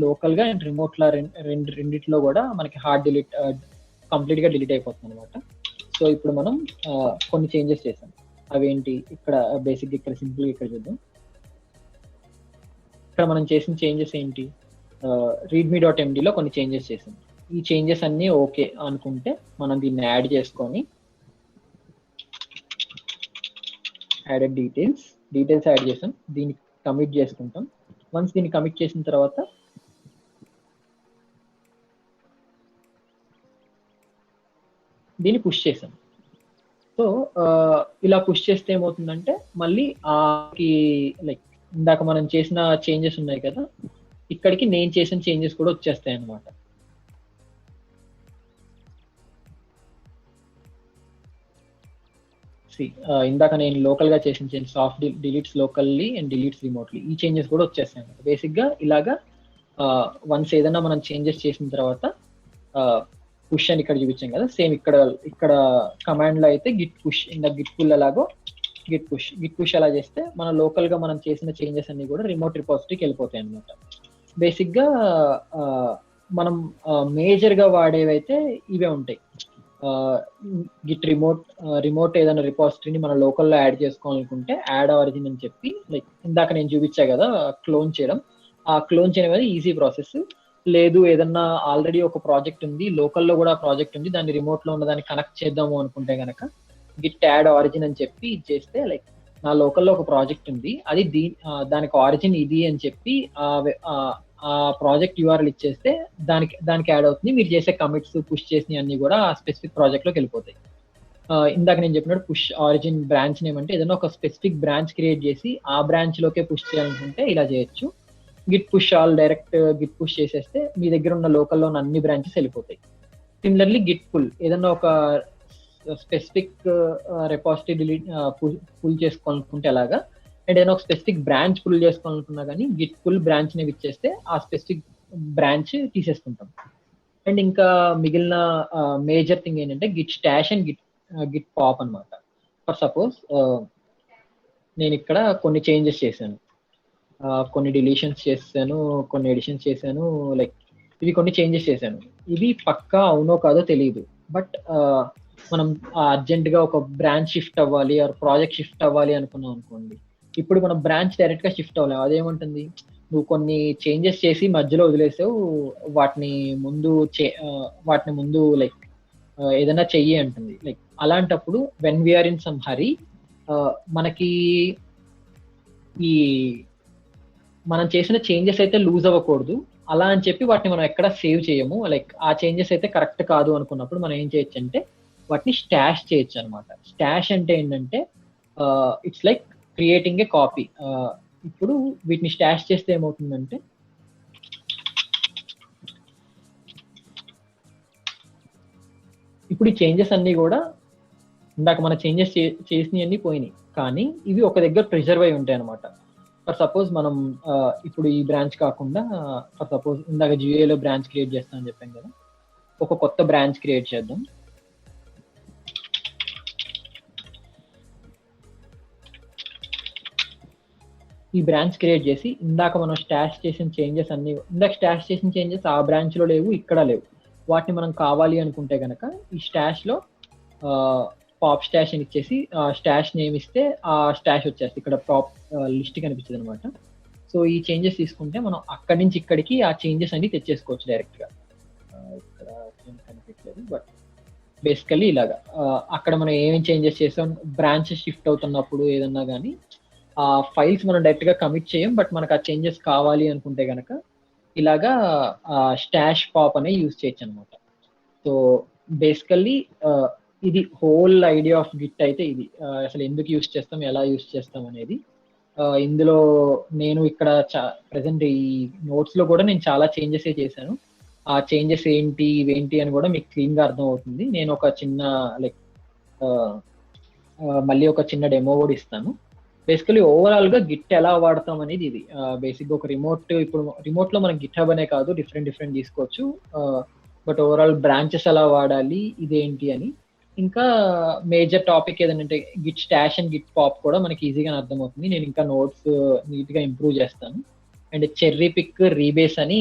లోకల్ గా అండ్ రిమోట్ లా రెండిట్లో కూడా మనకి హార్డ్ డిలీట్ కంప్లీట్ గా డిలీట్ అయిపోతుంది అనమాట. సో ఇప్పుడు మనం కొన్ని చేంజెస్ చేసాం. అవేంటి ఇక్కడ బేసిక్ ఇక్కడ సింపుల్ ఇక్కడ చూద్దాం. ఇక్కడ మనం చేసిన చేంజెస్ ఏంటి, readme.md లో కొన్ని చేంజెస్ చేసాం. ఈ చేంజెస్ అన్ని ఓకే అనుకుంటే మనం దీన్ని యాడ్ చేసుకొని యాడెడ్ డీటెయిల్స్ యాడ్ చేసాం. దీన్ని కమిట్ చేసుకుంటాం. వన్స్ దీన్ని కమిట్ చేసిన తర్వాత దీన్ని పుష్ చేసాం. సో ఇలా పుష్ చేస్తే ఏమవుతుందంటే మళ్ళీ లైక్ ఇందాక మనం చేసిన చేంజెస్ ఉన్నాయి కదా, ఇక్కడికి నేను చేసిన చేంజెస్ కూడా వచ్చేస్తాయి అన్నమాట. ఇందాక నేను లోకల్ గా చేసిన change soft deletes locally and deletes remotely, ఈ చేంజెస్ కూడా వచ్చేస్తాయి అన్నమాట. బేసిక్ గా ఇలాగా వన్స్ ఏదైనా మనం చేంజెస్ చేసిన తర్వాత పుష్ అని ఇక్కడ చూపించాం కదా, సేమ్ ఇక్కడ కమాండ్ లో అయితే గిట్ పుష్ ఇందాక గిట్ పుల్ అలాగో గిట్ పుష్ అలా చేస్తే మన లోకల్ గా మనం చేసిన చేంజెస్ అన్ని కూడా రిమోట్ రిపోజిటరీకి వెళ్ళిపోతాయి అనమాట. బేసిక్ గా మనం మేజర్ గా వాడేవైతే ఇవే ఉంటాయి. గిట్ రిమోట్ ఏదైనా రిపోజిటరీని మన లోకల్లో యాడ్ చేసుకోవాలనుకుంటే యాడ్ ఆరిజిన్ అని చెప్పి, లైక్ ఇందాక నేను చూపించా కదా క్లోన్ చేయడం, ఆ క్లోన్ చేయడం అనేది ఈజీ ప్రాసెస్. లేదు ఏదన్నా ఆల్రెడీ ఒక ప్రాజెక్ట్ ఉంది, లోకల్లో కూడా ప్రాజెక్ట్ ఉంది, దాన్ని రిమోట్ లో ఉన్న దాన్ని కనెక్ట్ చేద్దాము అనుకుంటే కనుక గిట్ యాడ్ ఆరిజిన్ అని చెప్పి చేస్తే, లైక్ నా లోకల్లో ఒక ప్రాజెక్ట్ ఉంది, అది దానికి ఆరిజిన్ ఇది అని చెప్పి ఆ ప్రాజెక్ట్ యూఆర్ఎల్ ఇచ్చేస్తే దానికి యాడ్ అవుతుంది. మీరు చేసే కమిట్స్ పుష్ చేసినవి అన్ని కూడా ఆ స్పెసిఫిక్ ప్రాజెక్ట్ లోకి వెళ్ళిపోతాయి. ఇందాక నేను చెప్పినట్టు పుష్ ఆరిజిన్ బ్రాంచ్ నేమ్ అంటే ఏదైనా ఒక స్పెసిఫిక్ బ్రాంచ్ క్రియేట్ చేసి ఆ బ్రాంచ్ లోకే పుష్ చేయాలనుకుంటే ఇలా చేయొచ్చు. Git push all direct Git push చేసేస్తే మీ దగ్గర ఉన్న లోకల్లో ఉన్న అన్ని బ్రాంచెస్ వెళ్ళిపోతాయి. సిమిలర్లీ గిట్ పుల్ ఏదన్నా ఒక స్పెసిఫిక్ రెపాజిటరీ డిలీట్ పుల్ చేసుకోవాలనుకుంటే అలాగా, అండ్ ఏదైనా ఒక స్పెసిఫిక్ బ్రాంచ్ పుల్ చేసుకోవాలనుకున్నా కానీ గిట్ పుల్ బ్రాంచ్ నేమ్ ఇచ్చేస్తే ఆ స్పెసిఫిక్ బ్రాంచ్ తీసేసుకుంటాం. అండ్ ఇంకా మిగిలిన మేజర్ థింగ్ ఏంటంటే Git stash and Git pop అనమాట. ఫర్ సపోజ్ నేను ఇక్కడ కొన్ని చేంజెస్ చేశాను, కొన్ని డిలీషన్స్ చేశాను, కొన్ని ఎడిషన్స్ చేశాను, లైక్ ఇవి కొన్ని చేంజెస్ చేశాను. ఇవి పక్కా అవునో కాదో తెలియదు, బట్ మనం అర్జెంట్ గా ఒక బ్రాంచ్ షిఫ్ట్ అవ్వాలి ఆర్ ప్రాజెక్ట్ షిఫ్ట్ అవ్వాలి అనుకున్నాం అనుకోండి, ఇప్పుడు మనం బ్రాంచ్ డైరెక్ట్ గా షిఫ్ట్ అవ్వలేము. అదేమంటుంది, నువ్వు కొన్ని చేంజెస్ చేసి మధ్యలో వదిలేసావు, వాటిని ముందు లైక్ ఏదైనా చెయ్యి అంటుంది. లైక్ అలాంటప్పుడు వెన్ వీఆర్ ఇన్ సమ్ హరీ, మనకి ఈ మనం చేసిన చేంజెస్ అయితే లూజ్ అవ్వకూడదు, అలా అని చెప్పి వాటిని మనం ఎక్కడ సేవ్ చేయము. లైక్ ఆ చేంజెస్ అయితే కరెక్ట్ కాదు అనుకున్నప్పుడు మనం ఏం చేయొచ్చు అంటే వాటిని స్టాష్ చేయొచ్చు అనమాట. స్టాష్ అంటే ఏంటంటే it's like creating a copy. ఇప్పుడు వీటిని స్టాష్ చేస్తే ఏమవుతుందంటే ఇప్పుడు ఈ చేంజెస్ అన్ని కూడా ఇందాక మన చేంజెస్ చేసినవన్నీ పోయినాయి, కానీ ఇవి ఒక దగ్గర ప్రిజర్వ్ అయి ఉంటాయి అనమాట. ఫర్ సపోజ్ మనం ఇప్పుడు ఈ బ్రాంచ్ కాకుండా ఫర్ సపోజ్ ఇందాక జియోలో బ్రాంచ్ క్రియేట్ చేస్తాం అని చెప్పాం కదా, ఒక కొత్త బ్రాంచ్ క్రియేట్ చేద్దాం. ఈ బ్రాంచ్ క్రియేట్ చేసి ఇందాక మనం స్టాష్ చేసిన చేంజెస్ అన్ని, ఇందాక స్టాష్ చేసిన చేంజెస్ ఆ బ్రాంచ్ లో లేవు, ఇక్కడ లేవు, వాటిని మనం కావాలి అనుకుంటే కనుక ఈ స్టాష్ లో పాప్ స్టాష్ అని ఇచ్చేసి స్టాష్ నేమ్ ఇస్తే ఆ స్టాష్ వచ్చేస్తుంది, ఇక్కడ పాప్ లిస్ట్ కనిపించదు అనమాట. సో ఈ చేంజెస్ తీసుకుంటే మనం అక్కడి నుంచి ఇక్కడికి ఆ చేంజెస్ అన్ని తెచ్చేసుకోవచ్చు డైరెక్ట్ గా. ఇక్కడ కనిపించలేదు, బట్ బేసికల్లీ ఇలాగా అక్కడ మనం ఏమేమి చేంజెస్ చేసాం, బ్రాంచెస్ షిఫ్ట్ అవుతున్నప్పుడు ఏదన్నా కానీ ఆ ఫైల్స్ మనం డైరెక్ట్ గా కమిట్ చేయం, బట్ మనకు ఆ చేంజెస్ కావాలి అనుకుంటే కనుక ఇలాగా స్టాష్ పాప్ అనే యూజ్ చేయొచ్చు అనమాట. సో బేసికల్లీ ఇది హోల్ ఐడియా ఆఫ్ గిట్ అయితే ఇది. అసలు ఎందుకు యూజ్ చేస్తాం, ఎలా యూజ్ చేస్తాం అనేది. ఇందులో నేను ఇక్కడ ప్రెసెంట్ ఈ నోట్స్ లో కూడా నేను చాలా చేంజెస్ చేశాను. ఆ చేంజెస్ ఏంటి ఇవేంటి అని కూడా మీకు క్లీన్ గా అర్థం అవుతుంది. నేను ఒక చిన్న లైక్ మళ్ళీ ఒక చిన్న డెమో కూడా ఇస్తాను. బేసికలీ ఓవరాల్ గా గిట్ ఎలా వాడతాం అనేది ఇది. బేసిక్ గా ఒక ఇప్పుడు రిమోట్ లో మనం గిట్ హబ్ అనే కాదు డిఫరెంట్ తీసుకోవచ్చు. బట్ ఓవరాల్ బ్రాంచెస్ ఎలా వాడాలి ఇదేంటి అని, ఇంకా మేజర్ టాపిక్ ఏదంటే Git stash and Git pop కూడా మనకి ఈజీగా అర్థమవుతుంది. నేను ఇంకా నోట్స్ నీట్ గా ఇంప్రూవ్ చేస్తాను. అండ్ చెర్రీ పిక్, రీబేస్ అని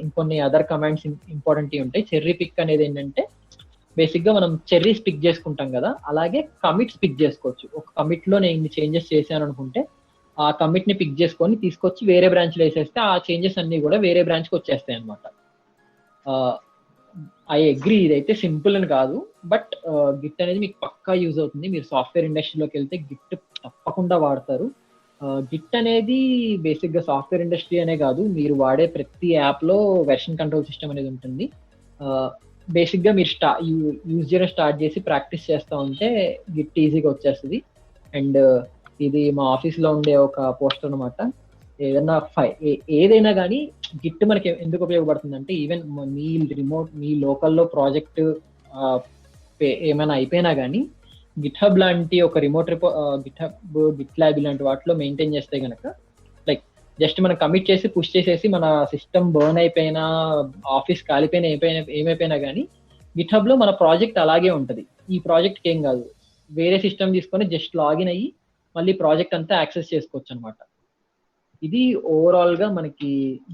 ఇంకొన్ని అదర్ కమాండ్స్ ఇంపార్టెంట్ ఉంటాయి. చెర్రీ పిక్ అనేది ఏంటంటే బేసిక్ గా మనం చెర్రీస్ పిక్ చేసుకుంటాం కదా, అలాగే కమిట్స్ పిక్ చేసుకోవచ్చు. ఒక కమిట్ లో నేను ఇన్ని చేంజెస్ చేశాను అనుకుంటే ఆ కమిట్ ని పిక్ చేసుకొని తీసుకొచ్చి వేరే బ్రాంచ్ లో వేసేస్తే ఆ చేంజెస్ అన్ని కూడా వేరే బ్రాంచ్ కి వచ్చేస్తాయి అనమాట. ఐ అగ్రీ, ఇదైతే సింపుల్ అని కాదు, బట్ గిట్ అనేది మీకు పక్కా యూజ్ అవుతుంది. మీరు సాఫ్ట్వేర్ ఇండస్ట్రీలోకి వెళ్తే గిట్ తప్పకుండా వాడతారు. గిట్ అనేది బేసిక్ గా సాఫ్ట్వేర్ ఇండస్ట్రీ అనే కాదు, మీరు వాడే ప్రతి యాప్ లో వెర్షన్ కంట్రోల్ సిస్టమ్ అనేది ఉంటుంది. బేసిక్ గా మీరు యూజ్ చేయడం స్టార్ట్ చేసి ప్రాక్టీస్ చేస్తూ ఉంటే గిట్ ఈజీగా వచ్చేస్తుంది. అండ్ ఇది మా ఆఫీస్ లో ఉండే ఒక పోస్టర్ అనమాట. ఏదైనా కానీ గిట్ మనకి ఎందుకు ఉపయోగపడుతుంది అంటే, ఈవెన్ మీ లోకల్లో ప్రాజెక్ట్ ఏమైనా అయిపోయినా కానీ గిట్ హబ్ లాంటి ఒక remote Git hub, Git lab ఇలాంటి వాటిలో మెయింటైన్ చేస్తే కనుక లైక్ జస్ట్ మనం కమిట్ చేసి పుష్ చేసేసి మన సిస్టమ్ బర్న్ అయిపోయినా, ఆఫీస్ కాలిపోయినా, ఏమైపోయినా కానీ గిట్ హబ్ లో మన ప్రాజెక్ట్ అలాగే ఉంటుంది. ఈ ప్రాజెక్ట్ ఏం కాదు, వేరే సిస్టమ్ తీసుకొని జస్ట్ లాగిన్ అయ్యి మళ్ళీ ప్రాజెక్ట్ అంతా యాక్సెస్ చేసుకోవచ్చు అనమాట. ఇది ఓవరాల్ గా మనకి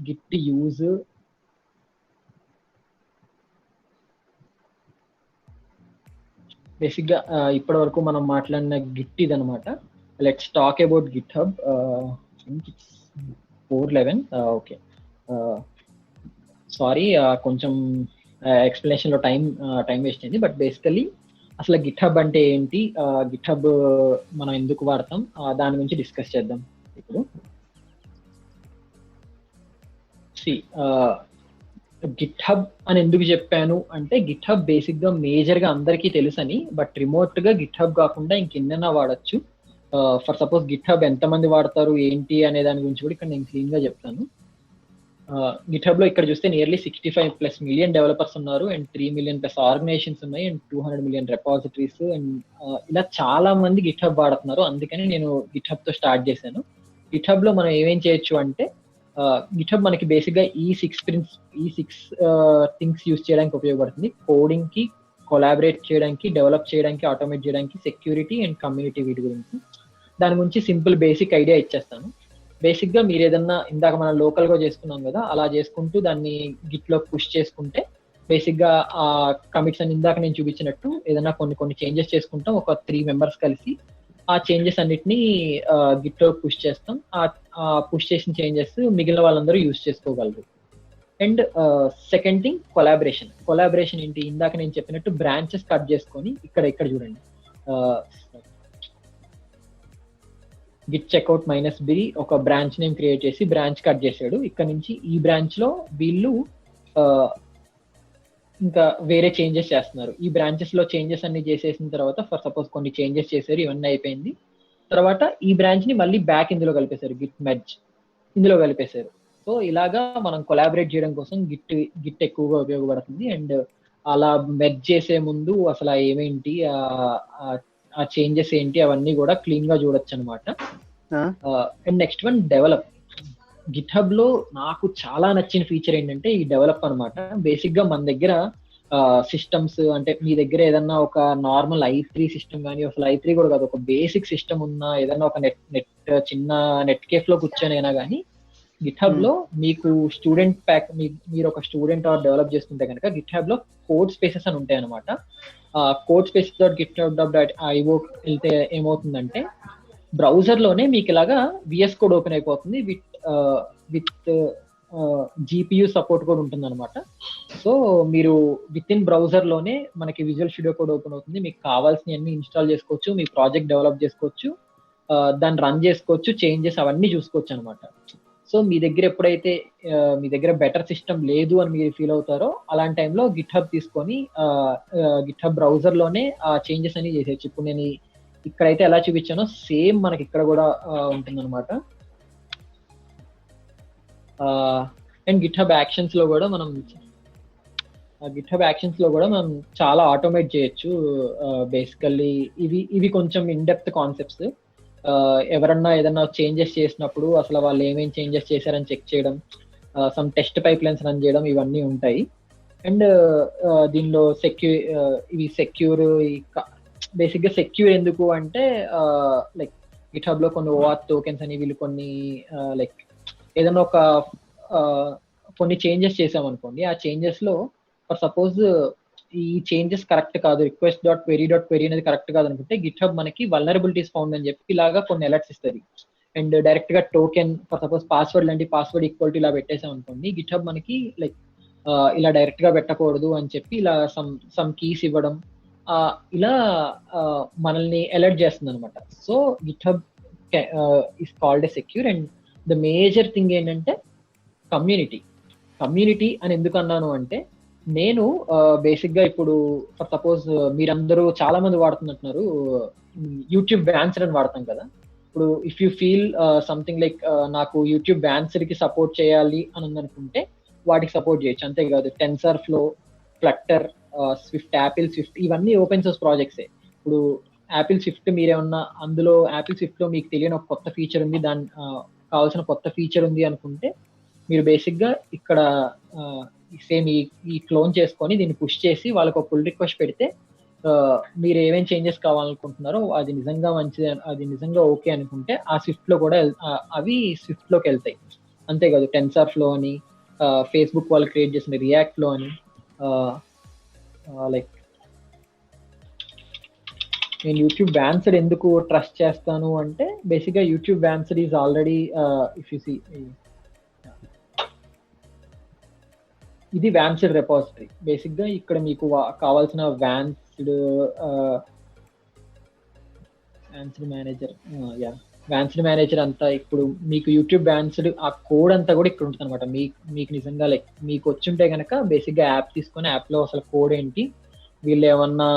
గిట్ యూజ్. బేసిక్ గా ఇప్పటి వరకు మనం మాట్లాడిన గిట్ ఇది అనమాట. Let's talk about Git hub. 411. Okay, sorry, కొంచెం ఎక్స్ప్లెనేషన్ లో టైం వేస్ట్ అయింది. బట్ బేసికలీ అసలు గిట్ హబ్ అంటే ఏంటి, గిట్ హబ్ మనం ఎందుకు వాడతాం, దాని గురించి డిస్కస్ చేద్దాం ఇప్పుడు. గిట్ హబ్ అని ఎందుకు చెప్పాను అంటే, గిట్ హబ్ బేసిక్ గా మేజర్ గా అందరికీ తెలుసని, బట్ రిమోట్ గా గిట్ హబ్ కాకుండా ఇంకెన్నైనా వాడచ్చు. ఫర్ సపోజ్ గిట్ హబ్ ఎంతమంది వాడతారు ఏంటి అనే దాని గురించి కూడా ఇక్కడ నేను క్లీన్ గా చెప్తాను. గిట్ హబ్ లో ఇక్కడ చూస్తే నియర్లీ 65+ మిలియన్ డెవలపర్స్ ఉన్నారు, అండ్ 3 మిలియన్+ ఆర్గనైజేషన్స్ ఉన్నాయి, అండ్ 200 మిలియన్ రెపాజిటరీస్, అండ్ ఇలా చాలా మంది గిట్ హబ్ వాడుతున్నారు. అందుకని నేను గిట్ హబ్ తో స్టార్ట్ చేశాను. గిట్ హబ్ లో మనం ఏమేం చేయొచ్చు అంటే, గిట్ హబ్ మనకి బేసిక్ గా ఈ సిక్స్ థింగ్స్ యూజ్ చేయడానికి ఉపయోగపడుతుంది. కోడింగ్ కి, కొలాబరేట్ చేయడానికి, డెవలప్ చేయడానికి, ఆటోమేట్ చేయడానికి, సెక్యూరిటీ అండ్ కమ్యూనిటీ, వీటి గురించి. దాని గురించి సింపుల్ బేసిక్ ఐడియా ఇచ్చేస్తాను. బేసిక్ గా మీరు ఏదన్నా ఇందాక మనం లోకల్ గా చేసుకున్నాం కదా, అలా చేసుకుంటూ దాన్ని గిట్ లో పుష్ చేసుకుంటే బేసిక్ గా ఆ కమిట్స్ అని ఇందాక నేను చూపించినట్టు ఏదైనా కొన్ని చేంజెస్ చేసుకుంటాం. ఒక 3 మెంబర్స్ కలిసి ఆ చేంజెస్ అన్నిటిని గిట్ లో పుష్ చేస్తాం. ఆ పుష్ చేసిన చేంజెస్ మిగిలిన వాళ్ళందరూ యూజ్ చేసుకోగలరు. అండ్ సెకండ్ థింగ్ కొలాబరేషన్ ఏంటి, ఇందాక నేను చెప్పినట్టు బ్రాంచెస్ కట్ చేసుకొని ఇక్కడ చూడండి, గిట్ చెక్అవుట్ -b ఒక బ్రాంచ్ నేమ్ క్రియేట్ చేసి బ్రాంచ్ కట్ చేశాడు. ఇక్కడ నుంచి ఈ బ్రాంచ్ లో వీళ్ళు ఇంకా వేరే చేంజెస్ చేస్తున్నారు. ఈ బ్రాంచెస్ లో చేంజెస్ అన్ని చేసేసిన తర్వాత, ఫర్ సపోజ్ కొన్ని చేంజెస్ చేశారు, ఇవన్నీ అయిపోయింది తర్వాత ఈ బ్రాంచ్ ని మళ్ళీ బ్యాక్ ఇందులో కలిపేశారు, గిట్ మెర్జ్ ఇందులో కలిపేశారు. సో ఇలాగా మనం కొలాబరేట్ చేయడం కోసం గిట్ ఎక్కువగా ఉపయోగపడుతుంది. అండ్ అలా మెర్జ్ చేసే ముందు అసలు ఏమేంటి, ఆ చేంజెస్ ఏంటి, అవన్నీ కూడా క్లీన్ గా చూడొచ్చు అనమాట. And next one develop. Git hub లో నాకు చాలా నచ్చిన ఫీచర్ ఏంటంటే ఈ డెవలప్ అనమాట. బేసిక్ గా మన దగ్గర సిస్టమ్స్ అంటే, మీ దగ్గర ఏదన్నా ఒక నార్మల్ i3 సిస్టమ్ కానీ, అసలు i3 కూడా కాదు, ఒక బేసిక్ సిస్టమ్ ఉన్నా, ఏదన్నా ఒక చిన్న నెట్ కేఫ్ లో కూర్చొని అయినా కానీ గిట్ హబ్ లో మీకు స్టూడెంట్ ప్యాక్, మీరు ఒక స్టూడెంట్ డెవలప్ చేసుకుంటే కనుక గిట్ హబ్ లో కోడ్ స్పేసెస్ అని ఉంటాయి అనమాట. కోడ్ spaces.github.io వెళ్తే ఏమవుతుందంటే, బ్రౌజర్ లోనే మీకు ఇలాగా విఎస్ కోడ్ ఓపెన్ అయిపోతుంది విత్ GPU సపోర్ట్ కూడా ఉంటుంది అనమాట. సో మీరు విత్ ఇన్ బ్రౌజర్ లోనే మనకి విజువల్ స్టూడియో కోడ్ ఓపెన్ అవుతుంది. మీకు కావాల్సినవన్నీ ఇన్స్టాల్ చేసుకోవచ్చు, మీ ప్రాజెక్ట్ డెవలప్ చేసుకోవచ్చు, దాన్ని రన్ చేసుకోవచ్చు, చేంజెస్ అవన్నీ చూసుకోవచ్చు అనమాట. సో మీ దగ్గర ఎప్పుడైతే మీ దగ్గర బెటర్ సిస్టమ్ లేదు అని మీరు ఫీల్ అవుతారో, అలాంటి టైంలో గిట్ హబ్ తీసుకొని గిట్ హబ్ బ్రౌజర్ లోనే ఆ చేంజెస్ అన్ని చేసేయచ్చు. ఇప్పుడు నేను ఇక్కడైతే ఎలా చూపించానో సేమ్ మనకి ఇక్కడ కూడా ఉంటుందన్నమాట. అండ్ గిట్హబ్ యాక్షన్స్ లో కూడా మనం చాలా ఆటోమేట్ చేయొచ్చు. బేసికల్లీ ఇవి కొంచెం ఇన్ డెప్త్ కాన్సెప్ట్స్. ఎవరన్నా ఏదన్నా చేంజెస్ చేసినప్పుడు అసలు వాళ్ళు ఏమేం చేంజెస్ చేశారని చెక్ చేయడం, some test pipe lines run చేయడం, ఇవన్నీ ఉంటాయి. అండ్ దీనిలో సెక్యూర్ బేసిక్గా సెక్యూర్ ఎందుకు అంటే లైక్ గిట్హబ్ లో కొన్ని OAuth టోకెన్స్ అని వీళ్ళు కొన్ని లైక్ ఏదైనా కొన్ని చేంజెస్ చేసామనుకోండి, ఆ చేంజెస్ లో ఫర్ సపోజ్ ఈ చేంజెస్ కరెక్ట్ కాదు, request.query.query అనేది కరెక్ట్ కాదు అనుకుంటే గిట్హబ్ మనకి వల్నరబిలిటీస్ ఫౌండ్ అని చెప్పి ఇలాగా కొన్ని అలర్ట్స్ ఇస్తుంది. అండ్ డైరెక్ట్ గా టోకెన్ ఫర్ సపోజ్ పాస్వర్డ్ లాంటి పాస్వర్డ్ ఈక్వల్ ఇలా పెట్టేసాం అనుకోండి, గిట్హబ్ మనకి లైక్ ఇలా డైరెక్ట్ గా పెట్టకూడదు అని చెప్పి ఇలా సమ్ కీస్ ఇవ్వడం, ఇలా మనల్ని అలర్ట్ చేస్తుంది అనమాట. So GitHub is called a secure. And the major thing ఏంటంటే కమ్యూనిటీ అని ఎందుకు అన్నాను అంటే, నేను బేసిక్ గా ఇప్పుడు ఫర్ సపోజ్ మీరందరూ చాలా మంది వాడుతున్నట్టున్నారు యూట్యూబ్ బ్యాన్సర్ అని వాడతాం కదా. ఇప్పుడు if you feel something like నాకు యూట్యూబ్ బ్యాన్సర్ కి సపోర్ట్ చేయాలి అని ఉందనుకుంటే వాటికి సపోర్ట్ చేయొచ్చు. అంతేకాదు టెన్సర్ఫ్లో, ఫ్లట్టర్, స్విఫ్ట్, యాపిల్ స్విఫ్ట్ ఇవన్నీ ఓపెన్ సోర్స్ ప్రాజెక్ట్సే. ఇప్పుడు యాపిల్ స్విఫ్ట్ మీరేమన్నా అందులో యాపిల్ స్విఫ్ట్ లో మీకు తెలియని ఒక కొత్త ఫీచర్ ఉంది, దాని కావాల్సిన కొత్త ఫీచర్ ఉంది అనుకుంటే మీరు బేసిక్ గా ఇక్కడ సేమ్ ఈ క్లోన్ చేసుకొని దీన్ని పుష్ చేసి వాళ్ళకి ఒక పుల్ రిక్వెస్ట్ పెడితే మీరు ఏమేం చేంజెస్ కావాలనుకుంటున్నారో అది నిజంగా మంచిది, అది నిజంగా ఓకే అనుకుంటే ఆ స్విఫ్ట్ లో కూడా అవి స్విఫ్ట్ లోకి వెళ్తాయి. అంతేకాదు టెన్సర్ఫ్లో అని, ఫేస్బుక్ వాళ్ళు క్రియేట్ చేసిన రియాక్ట్ లో అని, లైక్ నేను యూట్యూబ్ బ్యాన్సర్ ఎందుకు ట్రస్ట్ చేస్తాను అంటే బేసిక్గా యూట్యూబ్ బ్యాన్సర్ is already if you see ఇది వ్యాన్స్డ్ రెపాజిటరీ. బేసిక్గా ఇక్కడ మీకు కావాల్సిన వ్యాన్స్డ్ మేనేజర్ అంతా ఇప్పుడు మీకు యూట్యూబ్ వ్యాన్స్డ్ ఆ కోడ్ అంతా కూడా ఇక్కడ ఉంటుంది అనమాట. మీకు నిజంగా లైక్ మీకు వచ్చుంటే కనుక బేసిక్గా యాప్ తీసుకొని యాప్లో అసలు కోడ్ ఏంటి, వీళ్ళు ఏమన్నా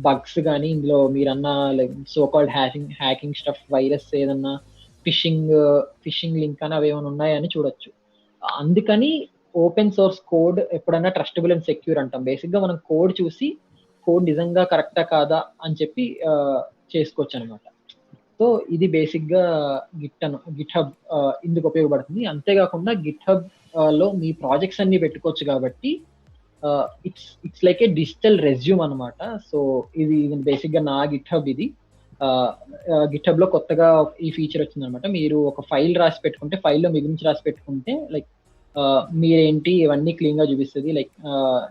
బగ్స్ కానీ ఇందులో మీరన్నా like so called hacking stuff, virus ఏదన్నా ఫిషింగ్ లింక్ అని అవి ఏమైనా ఉన్నాయని చూడొచ్చు. అందుకని ఓపెన్ సోర్స్ కోడ్ ఎప్పుడైనా ట్రస్టబుల్ అండ్ సెక్యూర్ అంటాం. బేసిక్గా మనం కోడ్ చూసి కోడ్ నిజంగా కరెక్టా కాదా అని చెప్పి చేసుకోవచ్చు అనమాట. సో ఇది బేసిక్గా గిట్హబ్ ఇందుకు ఉపయోగపడుతుంది. అంతేకాకుండా గిట్హబ్ లో మీ ప్రాజెక్ట్స్ అన్ని పెట్టుకోవచ్చు కాబట్టి it's like A digital resume అనమాట. సో ఇది బేసిక్గా నా గిట్హబ్. ఇది గిట్హబ్ లో కొత్తగా ఈ ఫీచర్ వచ్చింది అనమాట. మీరు ఒక ఫైల్ రాసి పెట్టుకుంటే, ఫైల్లో మీ గురించి రాసి పెట్టుకుంటే లైక్ మీరేంటి ఇవన్నీ క్లీన్ గా చూపిస్తుంది. లైక్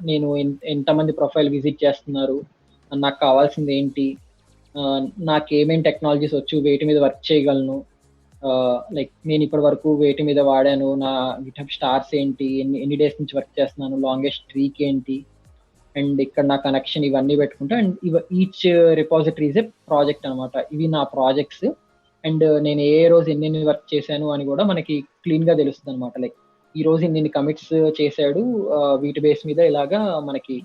నేను ఎంతమంది ప్రొఫైల్ విజిట్ చేస్తున్నారు, నాకు కావాల్సింది ఏంటి, నాకు ఏమేమి టెక్నాలజీస్ వచ్చు, వేటి మీద వర్క్ చేయగలను, లైక్ నేను ఇప్పటి వరకు వేటి మీద వాడాను, నా గిట్హబ్ స్టార్స్ ఏంటి, ఎన్ని డేస్ నుంచి వర్క్ చేస్తున్నాను, లాంగెస్ట్ స్ట్రీక్ ఏంటి, అండ్ ఇక్కడ నా కనెక్షన్, ఇవన్నీ పెట్టుకుంటా. And each repository is a project అనమాట. ఇవి నా ప్రాజెక్ట్స్. అండ్ నేను ఏ రోజు ఎన్ని వర్క్ చేశాను అని కూడా మనకి క్లీన్ గా తెలుస్తుంది అనమాట. లైక్ ఈ రోజు ఇన్ని కమిట్స్ చేశాడు, వీటి బేస్ మీద ఇలాగా మనకి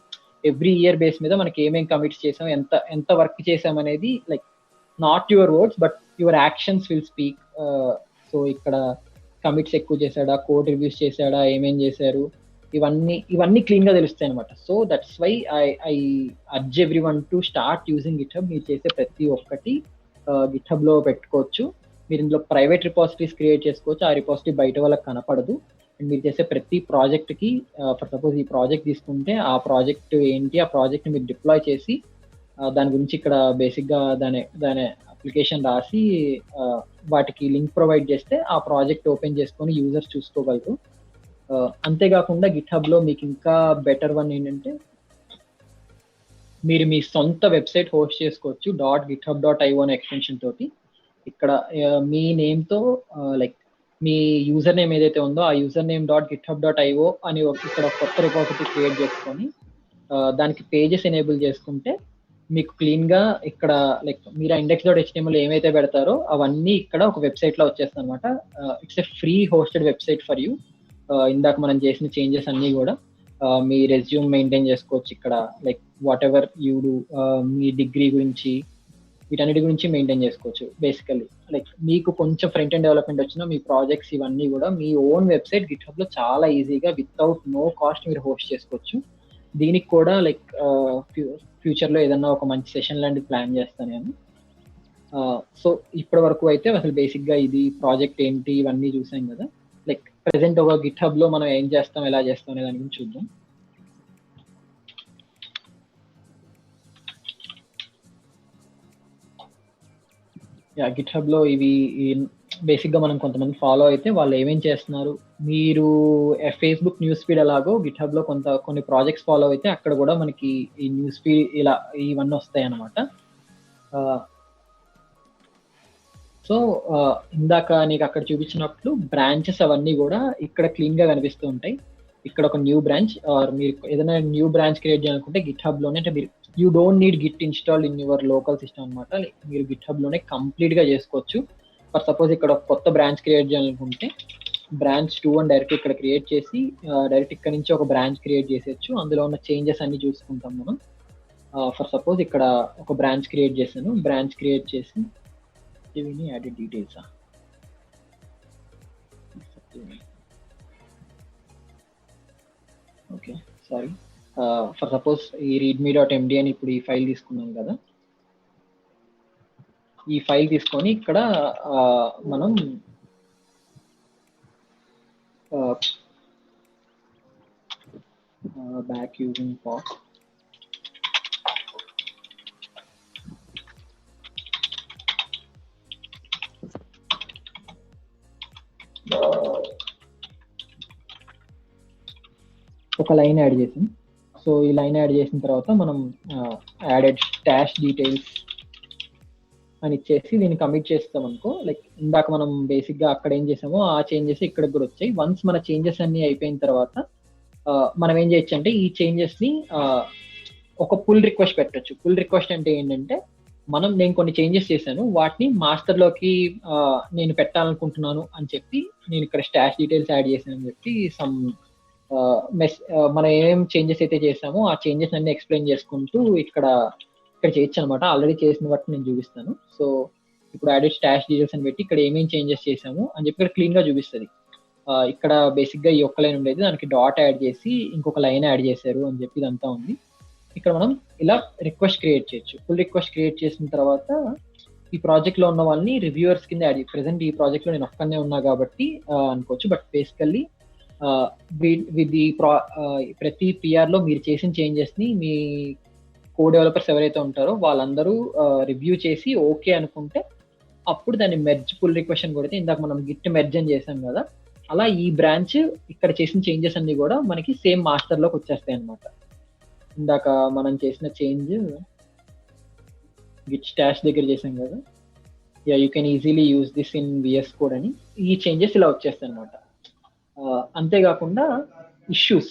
ఎవ్రీ ఇయర్ బేస్ మీద మనకి ఏమేమి కమిట్స్ చేసాం, ఎంత వర్క్ చేసాం అనేది like not your words but your actions will speak. So ఇక్కడ కమిట్స్ ఎక్కువ చేశాడా, కోడ్ రివ్యూస్ చేశాడా, ఏమేం చేశారు, ఇవన్నీ క్లీన్ గా తెలుస్తాయి అనమాట. So that's why I urge everyone to start using GitHub. మీరు చేసే ప్రతి ఒక్కటి గిట్హబ్ లో పెట్టుకోవచ్చు. మీరు ఇందులో ప్రైవేట్ రిపాజిటరీస్ క్రియేట్ చేసుకోవచ్చు. ఆ రిపాజిటరీ బయట వాళ్ళకి కనపడదు. అండ్ మీరు చేసే ప్రతి ప్రాజెక్ట్ కి ఫర్ సపోజ్ ఈ ప్రాజెక్ట్ తీసుకుంటే ఆ ప్రాజెక్ట్ ఏంటి, ఆ ప్రాజెక్ట్ మీరు డిప్లాయ్ చేసి దాని గురించి ఇక్కడ బేసిక్ గా దాని అప్లికేషన్ రాసి వాటికి లింక్ ప్రొవైడ్ చేస్తే ఆ ప్రాజెక్ట్ ఓపెన్ చేసుకొని యూజర్స్ చూసుకోగలరు. అంతేకాకుండా గిట్హబ్ లో మీకు ఇంకా బెటర్ వన్ ఏంటంటే మీరు మీ సొంత వెబ్సైట్ హోస్ట్ చేసుకోవచ్చు. .github.io అనే ఎక్స్టెన్షన్ తోటి. ఇక్కడ మీ నేమ్ తో లైక్ మీ యూజర్ నేమ్ ఏదైతే ఉందో ఆ యూజర్ నేమ్ .github.io అని ఇక్కడ కొత్త రిపాజిటరీ క్రియేట్ చేసుకొని దానికి పేజెస్ ఎనేబుల్ చేసుకుంటే మీకు క్లీన్ గా ఇక్కడ లైక్ మీరు index.html ఏమైతే పెడతారో అవన్నీ ఇక్కడ ఒక వెబ్సైట్ లో వచ్చేస్తాయి అనమాట. It's a free hosted website for you. ఇందాక మనం చేసిన చేంజెస్ అన్ని కూడా మీ రెజ్యూమ్ మెయింటైన్ చేసుకోవచ్చు ఇక్కడ. Like what ever you do, me degree గురించి వీటన్నిటి గురించి మెయింటైన్ చేసుకోవచ్చు. బేసికల్లీ లైక్ మీకు కొంచెం ఫ్రంట్ ఎండ్ డెవలప్మెంట్ వచ్చినా మీ ప్రాజెక్ట్స్ ఇవన్నీ కూడా మీ ఓన్ వెబ్సైట్ గిట్హబ్ లో చాలా ఈజీగా వితౌట్ నో కాస్ట్ మీరు హోస్ట్ చేసుకోవచ్చు. దీనికి కూడా లైక్ ఫ్యూచర్ లో ఏదన్నా ఒక మంచి సెషన్ లాంటిది ప్లాన్ చేస్తాను నేను. సో ఇప్పటి వరకు అయితే అసలు బేసిక్ గా ఇది ప్రాజెక్ట్ ఏంటి ఇవన్నీ చూసాం కదా. లైక్ ప్రెసెంట్ ఒక గిట్హబ్ లో మనం ఏం చేస్తాం, ఎలా చేస్తాం అనే దాని గురించి చూద్దాం. గిట్హబ్ లో ఇవి బేసిక్ గా మనం కొంతమంది ఫాలో అయితే వాళ్ళు ఏమేం చేస్తున్నారు, మీరు ఫేస్బుక్ న్యూస్ ఫీడ్ ఎలాగో గిట్హబ్ లో కొన్ని ప్రాజెక్ట్స్ ఫాలో అయితే అక్కడ కూడా మనకి ఈ న్యూస్ ఫీడ్ ఇలా ఇవన్నీ వస్తాయి అన్నమాట. సో ఇందాక నీకు అక్కడ చూపించినట్లు బ్రాంచెస్ అవన్నీ కూడా ఇక్కడ క్లీన్ గా కనిపిస్తూ ఉంటాయి. ఇక్కడ ఒక న్యూ బ్రాంచ్ ఆర్ మీరు ఏదైనా న్యూ బ్రాంచ్ క్రియేట్ చేయాలనుకుంటే గిట్హబ్ లోనే, అంటే మీరు you don't need Git install in your local system అనమాట. మీరు గిట్హబ్ లోనే కంప్లీట్ గా చేసుకోవచ్చు. ఫర్ సపోజ్ ఇక్కడ ఒక కొత్త బ్రాంచ్ క్రియేట్ చేయాలనుకుంటే బ్రాంచ్ 2 అని డైరెక్ట్ ఇక్కడ క్రియేట్ చేసి డైరెక్ట్ ఇక్కడ నుంచి ఒక బ్రాంచ్ క్రియేట్ చేసేయచ్చు. అందులో ఉన్న చేంజెస్ అన్ని చూసుకుంటాం మనం. ఫర్ సపోజ్ ఇక్కడ ఒక బ్రాంచ్ క్రియేట్ చేశాను, బ్రాంచ్ క్రియేట్ చేసి ఇవన్నీ added details. Okay sorry, for suppose ఈ readme.md అని ఇప్పుడు ఈ ఫైల్ తీసుకున్నాం కదా. ఈ ఫైల్ తీసుకొని ఇక్కడ మనం బ్యాక్ యూజింగ్ పాత్ ఒక లైన్ యాడ్ చేసాం. సో ఈ లైన్ యాడ్ చేసిన తర్వాత మనం యాడెడ్ స్టాష్ డీటెయిల్స్ అని ఇచ్చేసి దీన్ని కమిట్ చేస్తాం అనుకో. లైక్ ఇందాక మనం బేసిక్ గా అక్కడ ఏం చేసామో ఆ చేంజెస్ ఇక్కడికి కూడా వచ్చాయి. వన్స్ మన చేంజెస్ అన్ని అయిపోయిన తర్వాత మనం ఏం చేయొచ్చు అంటే ఈ చేంజెస్ ని ఒక పుల్ రిక్వెస్ట్ పెట్టొచ్చు. పుల్ రిక్వెస్ట్ అంటే ఏంటంటే నేను కొన్ని చేంజెస్ చేశాను, వాటిని మాస్టర్ లోకి నేను పెట్టాలనుకుంటున్నాను అని చెప్పి నేను ఇక్కడ స్టాష్ డీటెయిల్స్ యాడ్ చేశాను అని చెప్పి మనం ఏం చేంజెస్ అయితే చేసామో ఆ చేంజెస్ అన్ని ఎక్స్ప్లెయిన్ చేసుకుంటూ ఇక్కడ చేయొచ్చు అనమాట. ఆల్రెడీ చేసిన వాటిని నేను చూపిస్తాను. సో ఇప్పుడు యాడెడ్ స్టాష్ డీటెయిల్స్ అని పెట్టి ఇక్కడ ఏమేమి చేంజెస్ చేసాము అని చెప్పి ఇక్కడ క్లీన్ గా చూపిస్తుంది. ఇక్కడ బేసిక్ గా ఈ ఒక్క లైన్ ఉండేది, దానికి డాట్ యాడ్ చేసి ఇంకొక లైన్ యాడ్ చేశారు అని చెప్పి ఇదంతా ఉంది. ఇక్కడ మనం ఇలా రిక్వెస్ట్ క్రియేట్ చేయొచ్చు. ఫుల్ రిక్వెస్ట్ క్రియేట్ చేసిన తర్వాత ఈ ప్రాజెక్ట్ లో ఉన్న వాళ్ళని రివ్యూవర్స్ కింద యాడ్. ప్రెసెంట్ ఈ ప్రాజెక్ట్ లో నేను ఒక్కనే ఉన్నా కాబట్టి అనుకోవచ్చు. బట్ బేసికల్లీ ప్రతి PR లో మీరు చేసిన చేంజెస్ ని మీ కో డెవలపర్స్ ఎవరైతే ఉంటారో వాళ్ళందరూ రివ్యూ చేసి ఓకే అనుకుంటే అప్పుడు దాన్ని మెర్జ్ పుల్ రిక్వెస్ట్ అని కొడితే ఇందాక మనం గిట్ మెర్జ్ అని చేసాం కదా, అలా ఈ బ్రాంచ్ ఇక్కడ చేసిన చేంజెస్ అన్ని కూడా మనకి సేమ్ మాస్టర్ లోకి వచ్చేస్తాయి అనమాట. ఇందాక మనం చేసిన చేంజ్ గిట్ స్టాష్ దగ్గర చేసాం కదా, you can easily use this in VS code అని ఈ చేంజెస్ ఇలా వచ్చేస్తాయి అనమాట. అంతేకాకుండా ఇష్యూస్,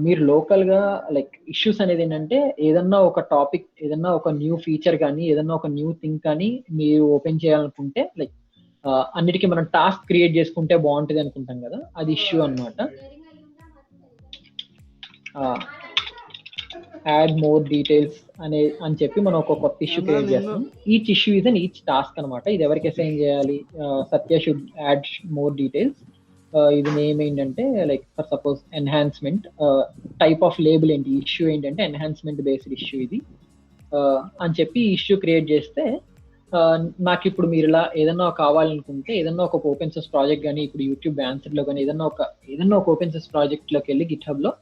మీరు లోకల్ గా లైక్ ఇష్యూస్ అనేది ఏంటంటే ఏదన్నా ఒక టాపిక్, ఏదన్నా ఒక న్యూ ఫీచర్ కానీ ఏదన్నా ఒక న్యూ థింగ్ కానీ మీరు ఓపెన్ చేయాలనుకుంటే లైక్ అన్నిటికీ మనం టాస్క్ క్రియేట్ చేసుకుంటే బాగుంటుంది అనుకుంటాం కదా, అది ఇష్యూ అనమాట. యాడ్ మోర్ డీటెయిల్స్ అని చెప్పి మనం ఒక కొత్త ఇష్యూ క్రియేట్ చేస్తాం. Each issue is an each task అనమాట. ఇది ఎవరికి అసైన్ చేయాలి, సత్య షుడ్ యాడ్ మోర్ డీటెయిల్స్. ఇది నేమ్ ఏంటంటే like for suppose enhancement, type off label ఏంటి, ఇష్యూ ఏంటంటే ఎన్హాన్స్మెంట్ బేస్డ్ ఇష్యూ ఇది అని చెప్పి ఇష్యూ క్రియేట్ చేస్తే నాకు ఇప్పుడు మీరు ఇలా ఏదన్నా కావాలనుకుంటే ఏదన్నా ఒక ఓపెన్ సోర్స్ ప్రాజెక్ట్ కానీ ఇప్పుడు యూట్యూబ్ ఆన్సర్ లో కానీ ఏదన్నా ఒక ఓపెన్ సోర్స్ ప్రాజెక్ట్ లోకి వెళ్ళి గిట్హబ్ లో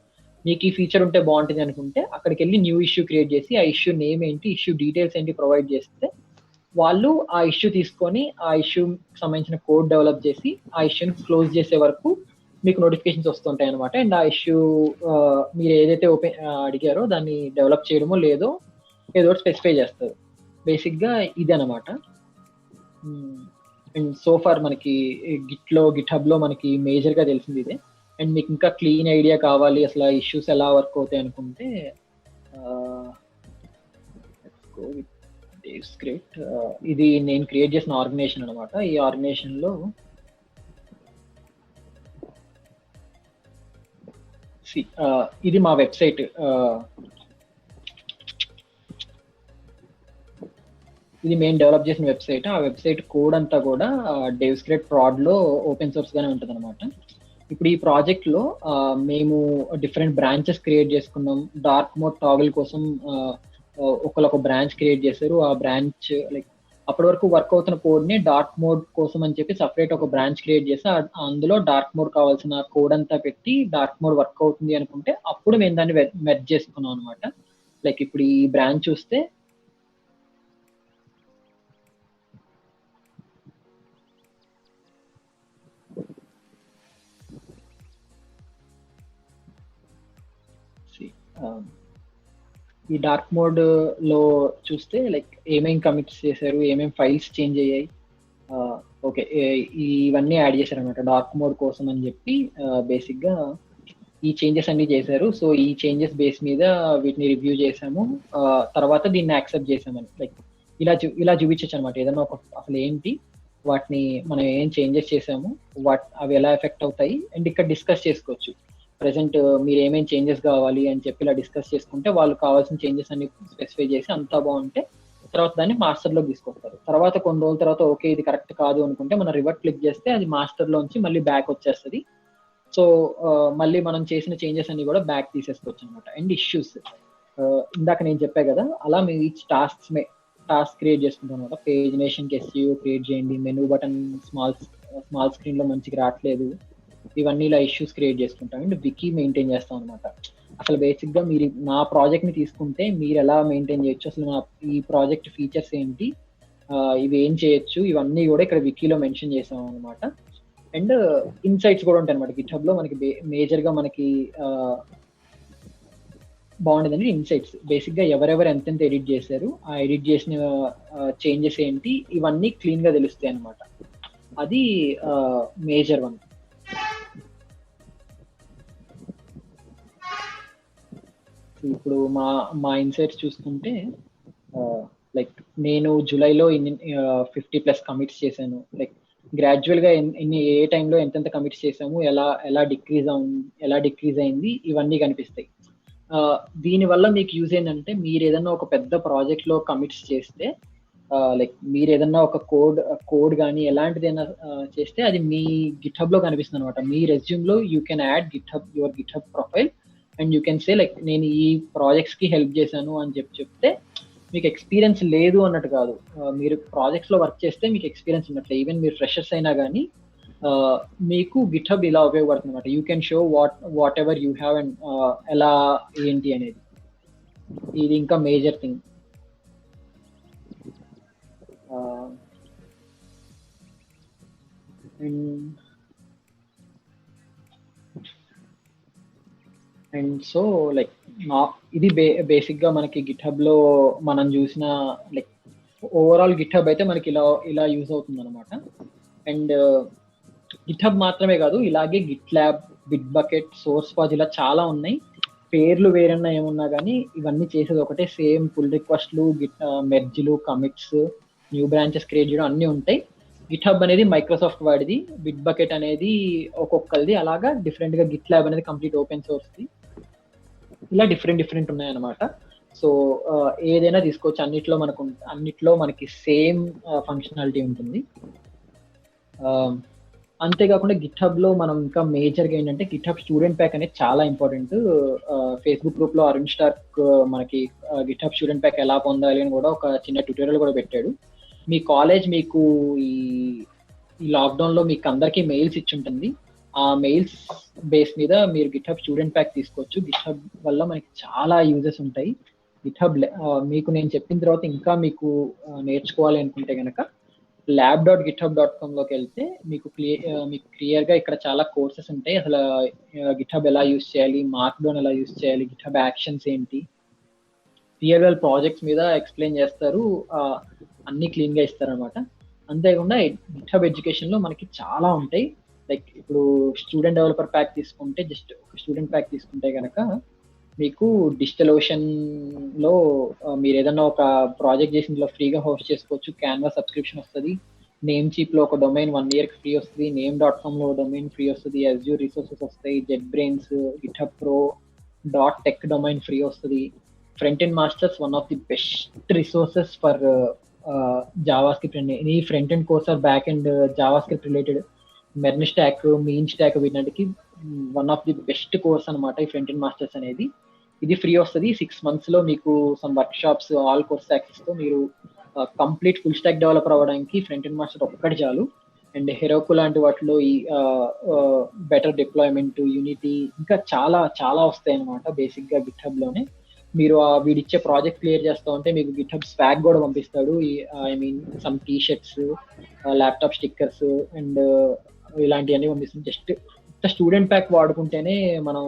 మీకు ఈ ఫీచర్ ఉంటే బాగుంటుంది అనుకుంటే అక్కడికి వెళ్ళి న్యూ ఇష్యూ క్రియేట్ చేసి ఆ ఇష్యూ నేమ్ ఏంటి, ఇష్యూ డీటెయిల్స్ ఏంటి ప్రొవైడ్ చేస్తే వాళ్ళు ఆ ఇష్యూ తీసుకొని ఆ ఇష్యూ సంబంధించిన కోడ్ డెవలప్ చేసి ఆ ఇష్యూని క్లోజ్ చేసే వరకు మీకు నోటిఫికేషన్స్ వస్తుంటాయి అనమాట. అండ్ ఆ ఇష్యూ మీరు ఏదైతే అడిగారో దాన్ని డెవలప్ చేయడమో లేదో ఏదో స్పెసిఫై చేస్తారు. బేసిక్ గా ఇది అనమాట. అండ్ సోఫార్ మనకి గిట్హబ్ లో మనకి మేజర్ గా తెలిసింది ఇదే. అండ్ మీకు ఇంకా క్లీన్ ఐడియా కావాలి అసలు ఇష్యూస్ ఎలా వర్క్ అవుతాయి అనుకుంటే స్క్రిప్ట్, ఇది నేను క్రియేట్ చేసిన ఆర్గనైజేషన్ అనమాట. ఈ ఆర్గనైజేషన్ లో ఇది మా వెబ్సైట్. ఇది మేము డెవలప్ చేసిన వెబ్సైట్. ఆ వెబ్సైట్ కోడ్ అంతా కూడా డెవ్స్క్రిప్ట్ ప్రాడ్లో ఓపెన్ సోర్స్ గానే ఉంటుంది అనమాట. ఇప్పుడు ఈ ప్రాజెక్ట్ లో మేము డిఫరెంట్ బ్రాంచెస్ క్రియేట్ చేసుకున్నాం. డార్క్ మోడ్ టాగిల్ కోసం ఒక బ్రాంచ్ క్రియేట్ చేశారు. ఆ బ్రాంచ్ లైక్ అప్పటి వరకు వర్క్ అవుతున్న కోడ్ ని డార్క్ మోడ్ కోసం అని చెప్పి సపరేట్ ఒక బ్రాంచ్ క్రియేట్ చేసి అందులో డార్క్ మోడ్ కావాల్సిన కోడ్ అంతా పెట్టి డార్క్ మోడ్ వర్క్ అవుతుంది అనుకుంటే అప్పుడు మేము దాన్ని మెర్జ్ చేసుకున్నాం అనమాట. లైక్ ఇప్పుడు ఈ బ్రాంచ్ చూస్తే ఈ డార్క్ మోడ్ లో చూస్తే లైక్ ఏమేం కమిట్స్ చేశారు, ఏమేం ఫైల్స్ చేంజ్ అయ్యాయి, ఓకే ఇవన్నీ యాడ్ చేశారు అనమాట డార్క్ మోడ్ కోసం అని చెప్పి. బేసిక్ గా ఈ చేంజెస్ అన్ని చేశారు. సో ఈ చేంజెస్ బేస్ మీద వీటిని రివ్యూ చేసాము. తర్వాత దీన్ని యాక్సెప్ట్ చేసామని లైక్ ఇలా చూపించచ్చు అనమాట. ఏదన్నా అసలు ఏంటి వాటిని మనం ఏం చేంజెస్ చేసాము, అవి ఎలా ఎఫెక్ట్ అవుతాయి అండ్ ఇక్కడ డిస్కస్ చేసుకోవచ్చు. ప్రెసెంట్ మీరు ఏమేమి చేంజెస్ కావాలి అని చెప్పి ఇలా డిస్కస్ చేసుకుంటే వాళ్ళు కావాల్సిన చేంజెస్ అన్ని స్పెసిఫై చేసి అంతా బాగుంటే తర్వాత దాన్ని మాస్టర్ లోకి తీసుకొస్తారు. తర్వాత కొన్ని రోజుల తర్వాత ఓకే ఇది కరెక్ట్ కాదు అనుకుంటే మనం రివర్ట్ క్లిక్ చేస్తే అది మాస్టర్ లోంచి మళ్ళీ బ్యాక్ వచ్చేస్తుంది. సో మళ్ళీ మనం చేసిన చేంజెస్ అన్ని కూడా బ్యాక్ తీసేసుకోవచ్చు అనమాట. అండ్ ఇష్యూస్ ఇందాక నేను చెప్పా కదా, అలా మేము ఈ టాస్క్ క్రియేట్ చేసుకుంటాం అనమాట. పేజ్ నేషన్ SEO క్రియేట్ చేయండి, మెనూ బటన్ స్మాల్ స్క్రీన్ లో మంచిగా రావట్లేదు, ఇవన్నీ ఇలా ఇష్యూస్ క్రియేట్ చేసుకుంటాం. అండ్ వికీ మెయింటైన్ చేస్తాం అనమాట. అసలు బేసిక్ గా మీరు నా ప్రాజెక్ట్ ని తీసుకుంటే మీరు ఎలా మెయింటైన్ చేయొచ్చు, అసలు నా ఈ ప్రాజెక్ట్ ఫీచర్స్ ఏంటి, ఇవి ఏం చేయొచ్చు, ఇవన్నీ కూడా ఇక్కడ వికీలో మెన్షన్ చేసాం అనమాట. అండ్ ఇన్సైట్స్ కూడా ఉంటాయి అనమాట. గిట్హబ్ లో మనకి మేజర్ గా మనకి బాగుండేదండి ఇన్సైట్స్. బేసిక్ గా ఎవరెవరు ఎంతెంత ఎడిట్ చేశారు, ఆ ఎడిట్ చేసిన చేంజెస్ ఏంటి, ఇవన్నీ క్లీన్ గా తెలుస్తాయి అనమాట. అది మేజర్ వన్. ఇప్పుడు మా ఇన్సైట్స్ చూసుకుంటే లైక్ నేను జూలైలో 50+ కమిట్స్ చేశాను. లైక్ గ్రాడ్యువల్ గా ఏ టైంలో ఎంతెంత కమిట్స్ చేసాము, ఎలా డిక్రీజ్ అయింది, ఇవన్నీ కనిపిస్తాయి. దీనివల్ల మీకు యూజ్ ఏంటంటే మీరు ఏదన్నా ఒక పెద్ద ప్రాజెక్ట్ లో కమిట్స్ చేస్తే లైక్ మీరు ఏదన్నా ఒక కోడ్ కానీ ఎలాంటిదైనా చేస్తే అది మీ గిట్హబ్ లో కనిపిస్తుంది అనమాట. మీ రెజ్యూమ్ లో you can add your GitHub profile and you can say like నేను ఈ ప్రాజెక్ట్స్ కి హెల్ప్ చేశాను అని చెప్తే మీకు ఎక్స్పీరియన్స్ లేదు అన్నట్టు కాదు. మీరు ప్రాజెక్ట్స్ లో వర్క్ చేస్తే మీకు ఎక్స్పీరియన్స్ ఉన్నట్లే. ఈవెన్ మీరు ఫ్రెషర్స్ అయినా కానీ మీకు గిట్హబ్ ఇలా ఉపయోగపడుతుంది అనమాట. You can show what ever you have and ఎలా ఏంటి అనేది. ఇది ఇంకా major thing. And so like ఇది బేసిక్ గా మనకి గిట్హబ్ లో మనం చూసిన లైక్ ఓవరాల్ గిట్హబ్ అయితే మనకి ఇలా యూజ్ అవుతుంది అనమాట. అండ్ గిట్హబ్ మాత్రమే కాదు, ఇలాగే Git lab, bit bucket, source pause ఇలా చాలా ఉన్నాయి. పేర్లు వేరన్నా ఏమున్నా కానీ ఇవన్నీ చేసేది ఒకటే, సేమ్ పుల్ రిక్వెస్ట్లు, మెర్జ్లు, కమిట్స్, న్యూ బ్రాంచెస్ క్రియేట్ చేయడం అన్నీ ఉంటాయి. గిట్హబ్ అనేది మైక్రోసాఫ్ట్ వాడిది, బిట్ బకెట్ అనేది ఒక్కొక్కరిది, అలాగా డిఫరెంట్ గా గిట్ ల్యాబ్ అనేది కంప్లీట్ ఓపెన్ సోర్స్ది. ఇలా డిఫరెంట్ ఉన్నాయి అనమాట. సో ఏదైనా తీసుకోవచ్చు, అన్నిట్లో మనకి సేమ్ ఫంక్షనాలిటీ ఉంటుంది. అంతేకాకుండా గిట్హబ్ లో మనం ఇంకా మేజర్గా ఏంటంటే గిట్హబ్ స్టూడెంట్ ప్యాక్ అనేది చాలా ఇంపార్టెంట్. ఫేస్బుక్ గ్రూప్ లో అరుణ్ స్టార్క్ మనకి గిట్హబ్ స్టూడెంట్ ప్యాక్ ఎలా పొందాలి అని కూడా ఒక చిన్న ట్యూటోరియల్ కూడా పెట్టాడు. మీ కాలేజ్ మీకు ఈ లాక్డౌన్ లో మీకు అందరికీ మెయిల్స్ ఇచ్చి ఉంటుంది. ఆ మెయిల్స్ బేస్ మీద మీరు గిట్హబ్ స్టూడెంట్ ప్యాక్ తీసుకోవచ్చు. గిట్హబ్ వల్ల మనకి చాలా యూజెస్ ఉంటాయి. గిట్హబ్ మీకు నేను చెప్పిన తర్వాత ఇంకా మీకు నేర్చుకోవాలి అనుకుంటే కనుక lab.github.com లోకి వెళ్తే మీకు క్లియర్ గా ఇక్కడ చాలా కోర్సెస్ ఉంటాయి. అసలు గిట్హబ్ ఎలా యూజ్ చేయాలి, మార్క్డౌన్ ఎలా యూజ్ చేయాలి, గిట్హబ్ యాక్షన్స్ ఏంటి, రియల్ ప్రాజెక్ట్స్ మీద ఎక్స్ప్లెయిన్ చేస్తారు. అన్ని క్లీన్ గా ఇస్తారు అనమాట. అంతేకాకుండా గిట్హబ్ ఎడ్యుకేషన్ లో మనకి చాలా ఉంటాయి. లైక్ ఇప్పుడు స్టూడెంట్ డెవలపర్ ప్యాక్ తీసుకుంటే, జస్ట్ స్టూడెంట్ ప్యాక్ తీసుకుంటే కనుక మీకు డిజిటల్ ఓషన్ లో మీరు ఏదన్నా ఒక ప్రాజెక్ట్ చేసి ఇందులో ఫ్రీగా హోస్ట్ చేసుకోవచ్చు. క్యాన్వా సబ్స్క్రిప్షన్ వస్తుంది, నేమ్ చీప్ లో ఒక డొమైన్ 1 year ఫ్రీ వస్తుంది, name.com లో డొమైన్ ఫ్రీ వస్తుంది, Azure రిసోర్సెస్ వస్తాయి, JetBrains, GitHub Pro, .tech domain free వస్తుంది. Front end masters one of the best resources for JavaScript అండి, any front end course or back end JavaScript related, MERN stack, MEAN stack, వీటికి one of the best course అనమాట ఈ front and masters అనేది. ఇది free వస్తుంది. 6 months లో మీకు some work shops, all course access తో మీరు కంప్లీట్ ఫుల్ స్టాక్ డెవలపర్ అవ్వడానికి ఫ్రంట్ అండ్ మాస్టర్ ఒక్కటి చాలు. అండ్ హెరోకు లాంటి వాటిలో ఈ బెటర్ డిప్లాయ్మెంట్, యూనిటీ, ఇంకా చాలా చాలా వస్తాయి అనమాట. బేసిక్ గా గిట్హబ్ లోనే మీరు వీడిచ్చే ప్రాజెక్ట్ క్లియర్ చేస్తూ ఉంటే మీకు గిట్హబ్ స్వాగ్ కూడా పంపిస్తాడు. I mean some T shirts, laptop stickers and ఇలాంటివన్నీ పంపిస్తుంది. జస్ట్ స్టూడెంట్ ప్యాక్ వాడుకుంటేనే మనం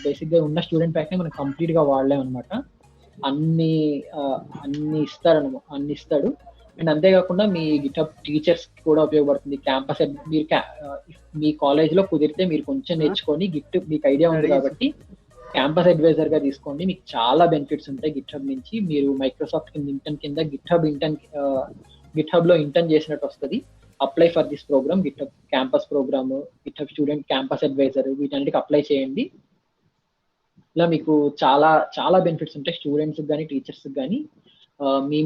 బేసిక్ గా ఉన్న స్టూడెంట్ ప్యాక్ ని మనం కంప్లీట్ గా వాడలేం అనమాట. అన్ని ఇస్తాడు. అండ్ అంతేకాకుండా మీ గిట్హబ్ టీచర్స్ కూడా ఉపయోగపడుతుంది. క్యాంపస్ మీరు మీ కాలేజ్ లో కుదిరితే మీరు కొంచెం నేర్చుకొని మీకు ఐడియా ఉంది కాబట్టి క్యాంపస్ అడ్వైజర్ గా తీసుకోండి. మీకు చాలా బెనిఫిట్స్ ఉంటాయి గిట్హబ్ నుంచి. మీరు మైక్రోసాఫ్ట్ ఇంటర్న్ కింద గిట్హబ్ లో ఇంటర్న్ చేసినట్టు వస్తుంది. Apply for this programme, GitHub campus programme, GitHub student campus advisor, వీటన్నిటికి అప్లై చేయండి. ఇలా మీకు చాలా చాలా బెనిఫిట్స్ ఉంటాయి స్టూడెంట్స్ కానీ టీచర్స్ కానీ.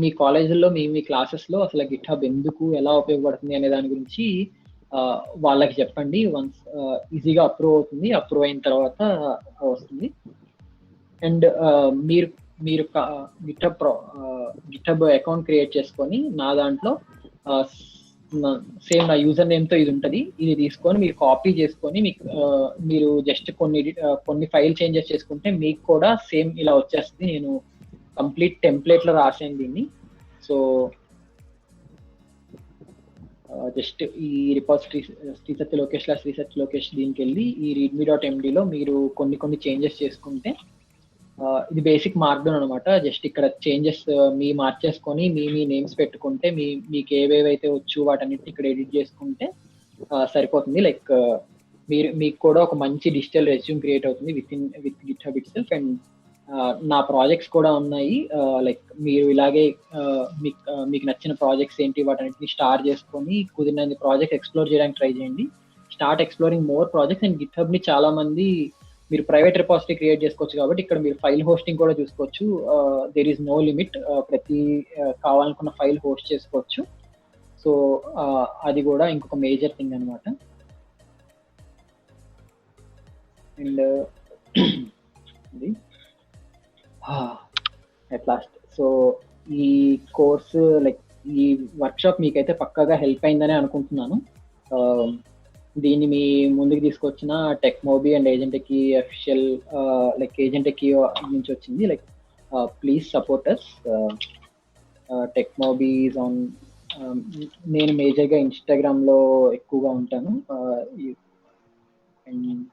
మీ కాలేజీల్లో మీ క్లాసెస్ లో అసలు గిట్హబ్ ఎందుకు, ఎలా ఉపయోగపడుతుంది అనే దాని గురించి వాళ్ళకి చెప్పండి. వన్స్ ఈజీగా అప్రూవ్ అవుతుంది. అప్రూవ్ అయిన తర్వాత వస్తుంది. అండ్ మీరు గిట్హబ్ అకౌంట్ క్రియేట్ చేసుకొని నా దాంట్లో సేమ్ నా యూజర్ నేమ్ తో ఇది ఉంటుంది. ఇది తీసుకొని మీరు కాపీ చేసుకొని మీరు జస్ట్ కొన్ని ఫైల్ చేంజెస్ చేసుకుంటే మీకు కూడా సేమ్ ఇలా వచ్చేస్తుంది. నేను కంప్లీట్ టెంప్లెట్ లో రాసాను దీన్ని. సో జస్ట్ ఈ రిపాజిటరీ శ్రీసత్య లోకేష్ దీనికి వెళ్ళి ఈ readme.md లో మీరు కొన్ని చేంజెస్ చేసుకుంటే, ఇది బేసిక్ మార్క్డౌన్ అనమాట. జస్ట్ ఇక్కడ చేంజెస్ మీ మార్చేసుకొని మీ నేమ్స్ పెట్టుకుంటే మీకు ఏవేవైతే వచ్చు వాటన్నిటిని ఇక్కడ ఎడిట్ చేసుకుంటే సరిపోతుంది. లైక్ మీకు కూడా ఒక మంచి డిజిటల్ రెజ్యూమ్ క్రియేట్ అవుతుంది with GitHub it self. And నా ప్రాజెక్ట్స్ కూడా ఉన్నాయి. లైక్ మీరు ఇలాగే మీకు నచ్చిన ప్రాజెక్ట్స్ ఏంటి వాటన్నిటిని స్టార్ చేసుకొని కుదిరినన్ని ప్రాజెక్ట్ ఎక్స్ప్లోర్ చేయడానికి ట్రై చేయండి. Start exploring more projects. And GitHub ని చాలా మంది మీరు ప్రైవేట్ రిపాజిటరీ క్రియేట్ చేసుకోవచ్చు కాబట్టి ఇక్కడ మీరు ఫైల్ హోస్టింగ్ కూడా చూసుకోవచ్చు. దేర్ ఈస్ నో లిమిట్, ప్రతి కావాలనుకున్న ఫైల్ హోస్ట్ చేసుకోవచ్చు. సో అది కూడా ఇంకొక మేజర్ థింగ్ అనమాట. అండ్ అట్ లాస్ట్ సో ఈ కోర్సు లైక్ ఈ వర్క్షాప్ మీకైతే పక్కాగా హెల్ప్ అయిందని అనుకుంటున్నాను. దీన్ని మీ ముందుకు తీసుకొచ్చిన టెక్మోబీ అండ్ ఏజెంటెకి అఫీషియల్ లైక్ ఏజెంటెకి నుంచి వచ్చింది. Like please support us. Techmobi is on, నేను మేజర్గా ఇన్స్టాగ్రామ్ లో ఎక్కువగా ఉంటాను. And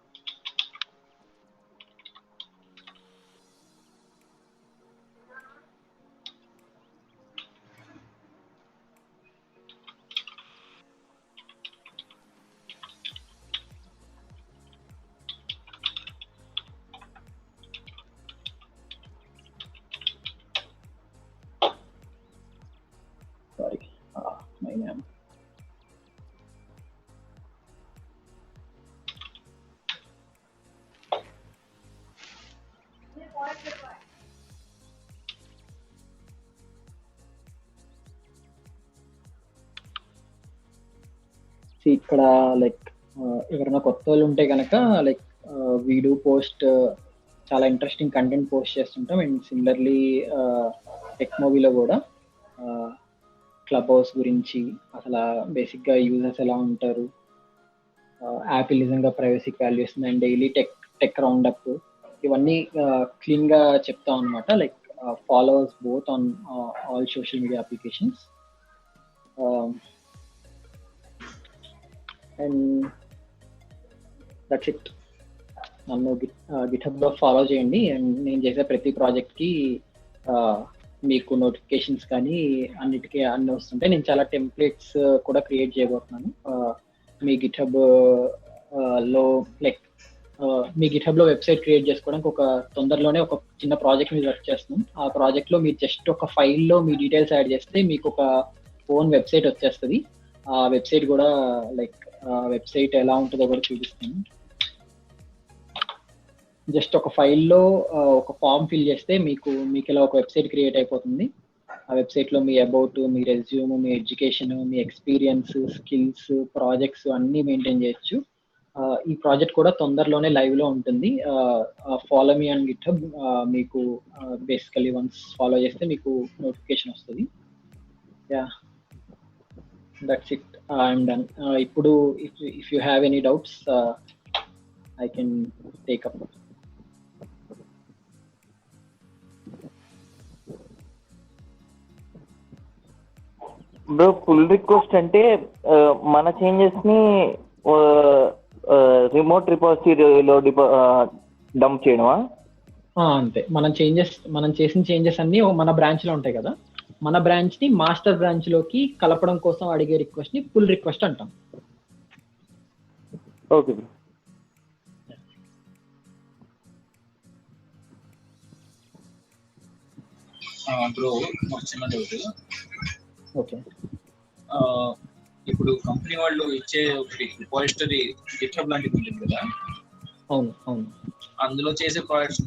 my name. ఇక్కడ లైక్ ఎవరైనా కొత్త వాళ్ళు ఉంటే కనుక లైక్ వీడియో పోస్ట్ చాలా ఇంట్రెస్టింగ్ కంటెంట్ పోస్ట్ చేస్తుంటాం. అండ్ సిమిలర్లీ టెక్మోబీలో కూడా క్లబ్ హౌస్ గురించి, అసలు బేసిక్గా యూజర్స్ ఎలా ఉంటారు, యాపిల్ నిజంగా ప్రైవసీకి వాల్యూ ఇస్తుంది, అండ్ డైలీ టెక్ రౌండప్, ఇవన్నీ క్లీన్గా చెప్తాం అనమాట. Like followers both on all social media applications. And that's it. నన్ను గిట్హబ్లో ఫాలో చేయండి. అండ్ నేను చేసే ప్రతి ప్రాజెక్ట్కి మీకు నోటిఫికేషన్స్ కానీ అన్ని వస్తుంటాయి. నేను చాలా టెంప్లెట్స్ కూడా క్రియేట్ చేయబోతున్నాను మీ గిట్హబ్ లో. లైక్ మీ గిట్హబ్ లో వెబ్సైట్ క్రియేట్ చేసుకోవడానికి తొందరలోనే ఒక చిన్న ప్రాజెక్ట్ మీద వర్క్ చేస్తున్నాం. ఆ ప్రాజెక్ట్ లో మీరు జస్ట్ ఒక ఫైల్లో మీ డీటెయిల్స్ యాడ్ చేస్తే మీకు ఒక ఓన్ వెబ్సైట్ వచ్చేస్తుంది. ఆ వెబ్సైట్ కూడా లైక్ వెబ్సైట్ ఎలా ఉంటుందో కూడా చూపిస్తాను. జస్ట్ ఒక ఫైల్లో ఒక ఫామ్ ఫిల్ చేస్తే మీకు ఇలా ఒక వెబ్సైట్ క్రియేట్ అయిపోతుంది. ఆ వెబ్సైట్లో మీ అబౌట్, మీ రెజ్యూమ్, మీ ఎడ్యుకేషన్, మీ ఎక్స్పీరియన్స్, స్కిల్స్, ప్రాజెక్ట్స్ అన్నీ మెయింటైన్ చేయొచ్చు. ఈ ప్రాజెక్ట్ కూడా తొందరలోనే లైవ్లో ఉంటుంది. Follow me on GitHub. మీకు బేసికలీ వన్స్ ఫాలో చేస్తే మీకు నోటిఫికేషన్ వస్తుంది. Yeah, that's it. I'm done. ఇప్పుడు if you have any doubts I can take up. Bro pull request అంటే మన చేంజెస్ ని రిమోట్ రిపాజిటరీలో డంప్ చేయడమా? అంతే. మనం చేసిన చేంజెస్ అన్ని మన బ్రాంచ్ లో ఉంటాయి కదా, మన బ్రాంచ్ ని మాస్టర్ బ్రాంచ్ లోకి కలపడం కోసం అడిగే రిక్వెస్ట్ ని పుల్ రిక్వెస్ట్ అంటాం. ఓకే బ్రో ఒక చిన్న డౌట్. ఓకే, ఇప్పుడు కంపెనీ వాళ్ళు ఇచ్చే ఒకటి రిపాజిటరీ గిట్హబ్ లాంటిది ఉంటుంది కదా. అవును అవును. అందులో చేసే ప్రాజెక్ట్స్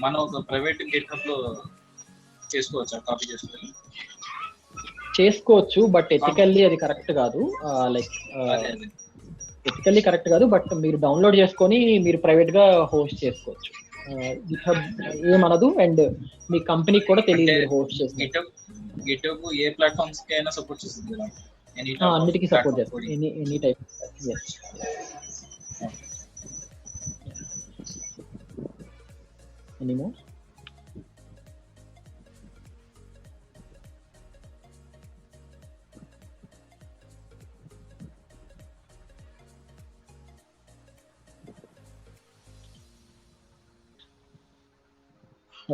మనం ఒక ప్రైవేట్ గిట్హబ్ లో చేసుకోవచ్చా? కాపీ చేసుకోవచ్చు, బట్ ఎథికల్లీ అది కరెక్ట్ కాదు. లైక్ ఎథికల్లీ కరెక్ట్ కాదు, బట్ మీరు డౌన్లోడ్ చేసుకొని మీరు ప్రైవేట్ గా హోస్ట్ చేసుకోవచ్చు. గిట్హబ్ ఏమనదు, అండ్ మీ కంపెనీకి కూడా తెలియదు హోస్ట్ చేసి. గిట్హబ్ ఏ ప్లాట్ఫామ్స్ కి అయినా సపోర్ట్ చేస్తుంది కదా? అన్నిటికీ సపోర్ట్ చేస్తుంది, ఎనీ టైప్. ఎనీమోర్?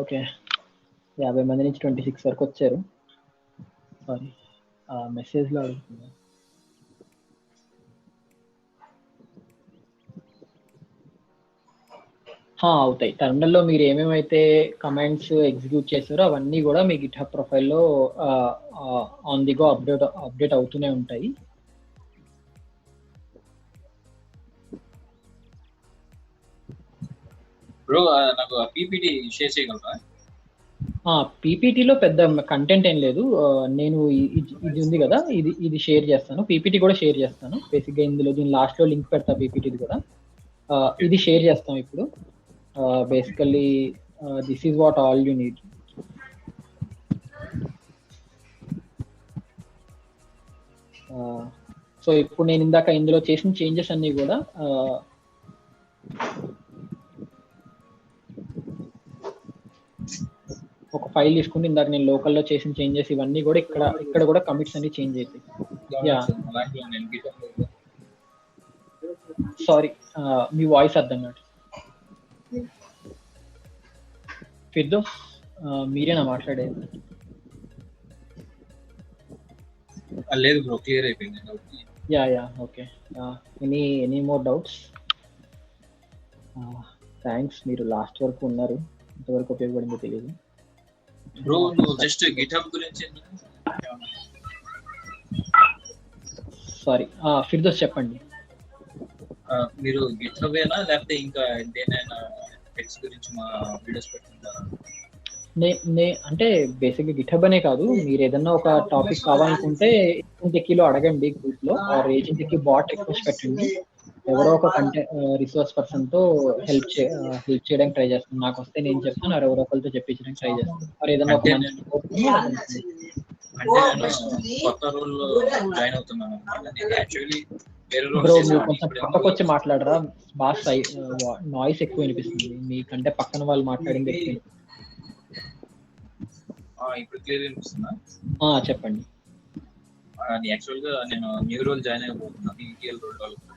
ఓకే, 50 మంది నుంచి 26 వరకు వచ్చారు. సారీ, మెసేజ్లో అడుగుతున్నా. అవుతాయి. టర్మినల్లో మీరు ఏమేమైతే కమాండ్స్ ఎగ్జిక్యూట్ చేస్తారో అవన్నీ కూడా మీ గిట్హబ్ ప్రొఫైల్లో ఆన్ ది గో అప్డేట్ అవుతూనే ఉంటాయి. బ్రో నాకు పీపీటీ షేర్ చేయగలరా? పీపీటీలో పెద్ద కంటెంట్ ఏం లేదు. నేను ఇది ఉంది కదా, ఇది షేర్ చేస్తాను. పీపీటీ కూడా షేర్ చేస్తాను. బేసిక్గా ఇందులో దీని లాస్ట్లో లింక్ పెడతా పీపీటీది కూడా. ఇది షేర్ చేస్తాం ఇప్పుడు. Basically this is what all you need. So ఇప్పుడు నేను ఇందాక ఇందులో చేసిన చేంజెస్ అన్నీ కూడా ఒక ఫైల్ తీసుకుని ఇందాక నేను లోకల్లో చేసిన చేంజెస్ ఇవన్నీ కూడా ఇక్కడ కూడా కమిట్స్ అన్ని చేంజ్ అవుతాయి. యా, సారీ, మీ వాయిస్ అర్థం కాదు. ఫిర్దోస్, మీరేనా మాట్లాడేది? లేదు బ్రో, క్లియర్ అయిపోయింది. Yeah okay. Any more doubts? Thanks, మీరు లాస్ట్ వరకు ఉన్నారు. ఇంతవరకు ఉపయోగపడిందో తెలియదు. బ్రో నువ్వు జస్ట్ గిట్హబ్ గురించి సారీ, ఫిర్దోస్ చెప్పండి. మీరు గిట్హబ్ ఏనా లేకపోతే ఇంకా దేనైనా టెక్స్ట్ గురించి మా వీడియోస్ పెట్టుకుంటారా? అంటే బేసిక్గా గిట్హబ్ అనే కాదు, మీరు ఏదన్నా ఒక టాపిక్ కావాలనుకుంటే ఏజెంట్ టెక్కీలో అడగండి గ్రూప్ లో, or agent techie bot request పెట్టండి. ఎవరో ఒక రిసోర్స్ పర్సన్ తో హెల్ప్ చేయడానికి ట్రై చేస్తాను. నాకు వస్తే నేను చెప్తాను, ఎవరో ఒకరితో చెప్పించడానికి ట్రై చేస్తాను. మరి ఏదన్నా ఒక కొత్త రోల్ జాయిన్ అవుతున్నాను. బ్రో మీరు కొంచెం పక్కకు వచ్చి మాట్లాడరా? బాగా నాయిస్ ఎక్కువ వినిపిస్తుంది మీకంటే, పక్కన వాళ్ళు మాట్లాడింది ఎక్కువ. ఇప్పుడు క్లియర్ వినిపిస్తుందా? చెప్పండి. యాక్చువల్ గా నేను న్యూ రోల్ జాయిన్ అయిపోతున్నాను, ETL role developer,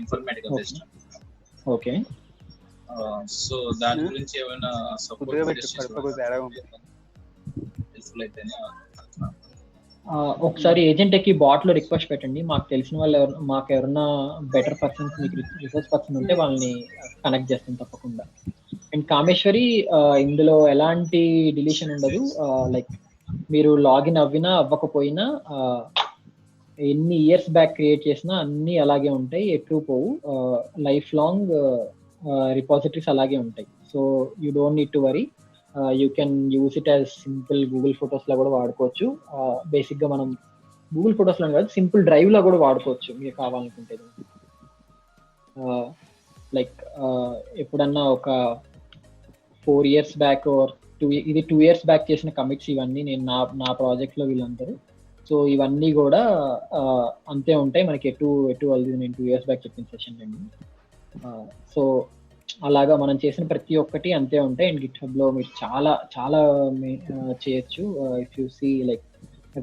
informatic assistant. Okay, so దాని గురించి ఏమైనా సపోర్ట్ హెల్ప్ఫుల్ అయితేనే. ఒకసారి ఏజెంట్ కి బాట్ లో రిక్వెస్ట్ పెట్టండి. మాకు తెలిసిన వాళ్ళు మాకు ఎవరన్నా బెటర్ పర్సన్స్, మీకు రిసోర్స్ పర్సన్ ఉంటే వాళ్ళని కనెక్ట్ చేస్తాం తప్పకుండా. అండ్ కామేశ్వరి, ఇందులో ఎలాంటి డిలీషన్ ఉండదు. లైక్ మీరు లాగిన్ అవ్వినా అవ్వకపోయినా, ఎన్ని ఇయర్స్ బ్యాక్ క్రియేట్ చేసినా అన్నీ అలాగే ఉంటాయి, ఎటు పోవు. లైఫ్ లాంగ్ రిపాజిటరీస్ అలాగే ఉంటాయి. So you don't need to worry. You can use it as simple Google ఫొటోస్లో కూడా వాడుకోవచ్చు. బేసిక్గా మనం గూగుల్ ఫొటోస్లో కాదు, సింపుల్ డ్రైవ్లో కూడా వాడుకోవచ్చు మీకు కావాలనుకుంటే. లైక్ ఎప్పుడన్నా ఒక 4 years back or 2 years back చేసిన కమిట్స్ ఇవన్నీ నేను నా ప్రాజెక్ట్లో వీళ్ళందరూ. సో ఇవన్నీ కూడా అంతే ఉంటాయి మనకి. ఎటు వాళ్ళది నేను 2 years బ్యాక్ చెప్పిన సెషన్ అండి. సో అలాగా మనం చేసిన ప్రతి ఒక్కటి అంతే ఉంటాయి. అండ్ గిట్హబ్లో మీరు చాలా చాలా చేయొచ్చు. If you see like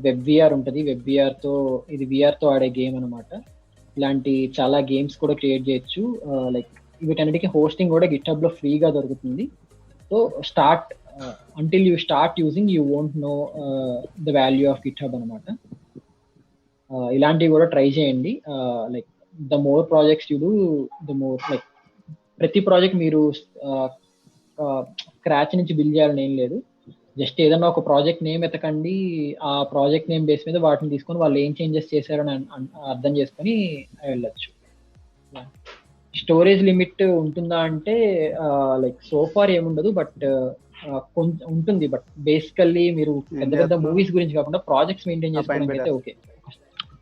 WebVR ఉంటుంది. WebVRతో ఇది విఆర్తో ఆడే గేమ్ అనమాట. ఇలాంటి చాలా గేమ్స్ కూడా క్రియేట్ చేయొచ్చు. లైక్ వీటన్నిటికీ హోస్టింగ్ కూడా గిట్హబ్లో ఫ్రీగా దొరుకుతుంది. So until you start using, you won't know the value of GitHub అనమాట. ఇలాంటివి కూడా ట్రై చేయండి. Like the more projects you do, the more like ప్రతి ప్రాజెక్ట్ మీరు స్క్రాచ్ నుంచి బిల్డ్ చేయాలని ఏం లేదు. జస్ట్ ఏదన్నా ఒక ప్రాజెక్ట్ నేమ్ ఎతకండి, ఆ ప్రాజెక్ట్ నేమ్ బేస్ మీద వాటిని తీసుకొని వాళ్ళు ఏం చేంజెస్ చేశారని అర్థం చేసుకొని వెళ్ళచ్చు. స్టోరేజ్ లిమిట్ ఉంటుందా అంటే లైక్ సోఫార్ ఏముండదు, బట్ కొంచెం ఉంటుంది. బట్ బేసికల్లీ మీరు పెద్ద పెద్ద మూవీస్ గురించి కాకుండా ప్రాజెక్ట్స్ మెయింటైన్ చేసుకోవడానికి అయితే ఓకే,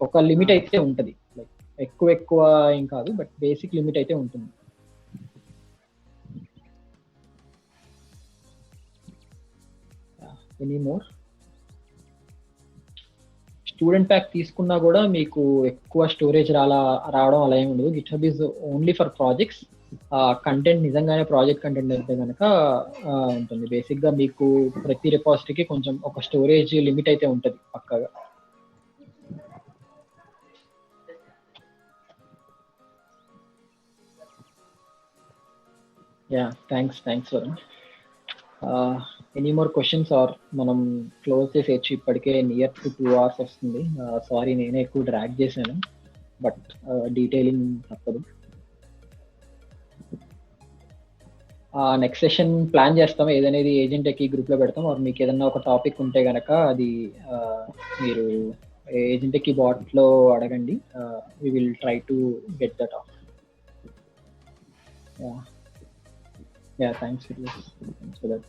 ఒక లిమిట్ అయితే ఉంటుంది. లైక్ ఎక్కువ ఏం కాదు, బట్ బేసిక్ లిమిట్ అయితే ఉంటుంది. Any more? స్టూడెంట్ ప్యాక్ తీసుకున్నా కూడా మీకు ఎక్కువ స్టోరేజ్ రావడం అలా ఏమి ఉండదు. GitHub is only for projects. Content నిజంగానే ప్రాజెక్ట్ కంటెంట్ అయితే కనుక ఉంటుంది. బేసిక్గా మీకు ప్రతి రిపాజిటరీకి కొంచెం ఒక స్టోరేజ్ లిమిట్ అయితే ఉంటుంది పక్కాగా. Yeah thanks Varun. Any more questions or మనం క్లోజ్ చేసేయచ్చు? ఇప్పటికే నియర్ టు 2 hours వస్తుంది. సారీ నేనే ఎక్కువ డ్రాగ్ చేశాను, బట్ డీటెయిలింగ్ తప్పదు. నెక్స్ట్ సెషన్ ప్లాన్ చేస్తాం, ఏదనేది ఏజెంట్ ఎక్కి గ్రూప్లో పెడతాం. ఆర్ మీకు ఏదన్నా ఒక టాపిక్ ఉంటే కనుక అది మీరు ఏజెంట్ ఎక్కి బాట్లో అడగండి. We will try to get that off. Yeah, thanks for that.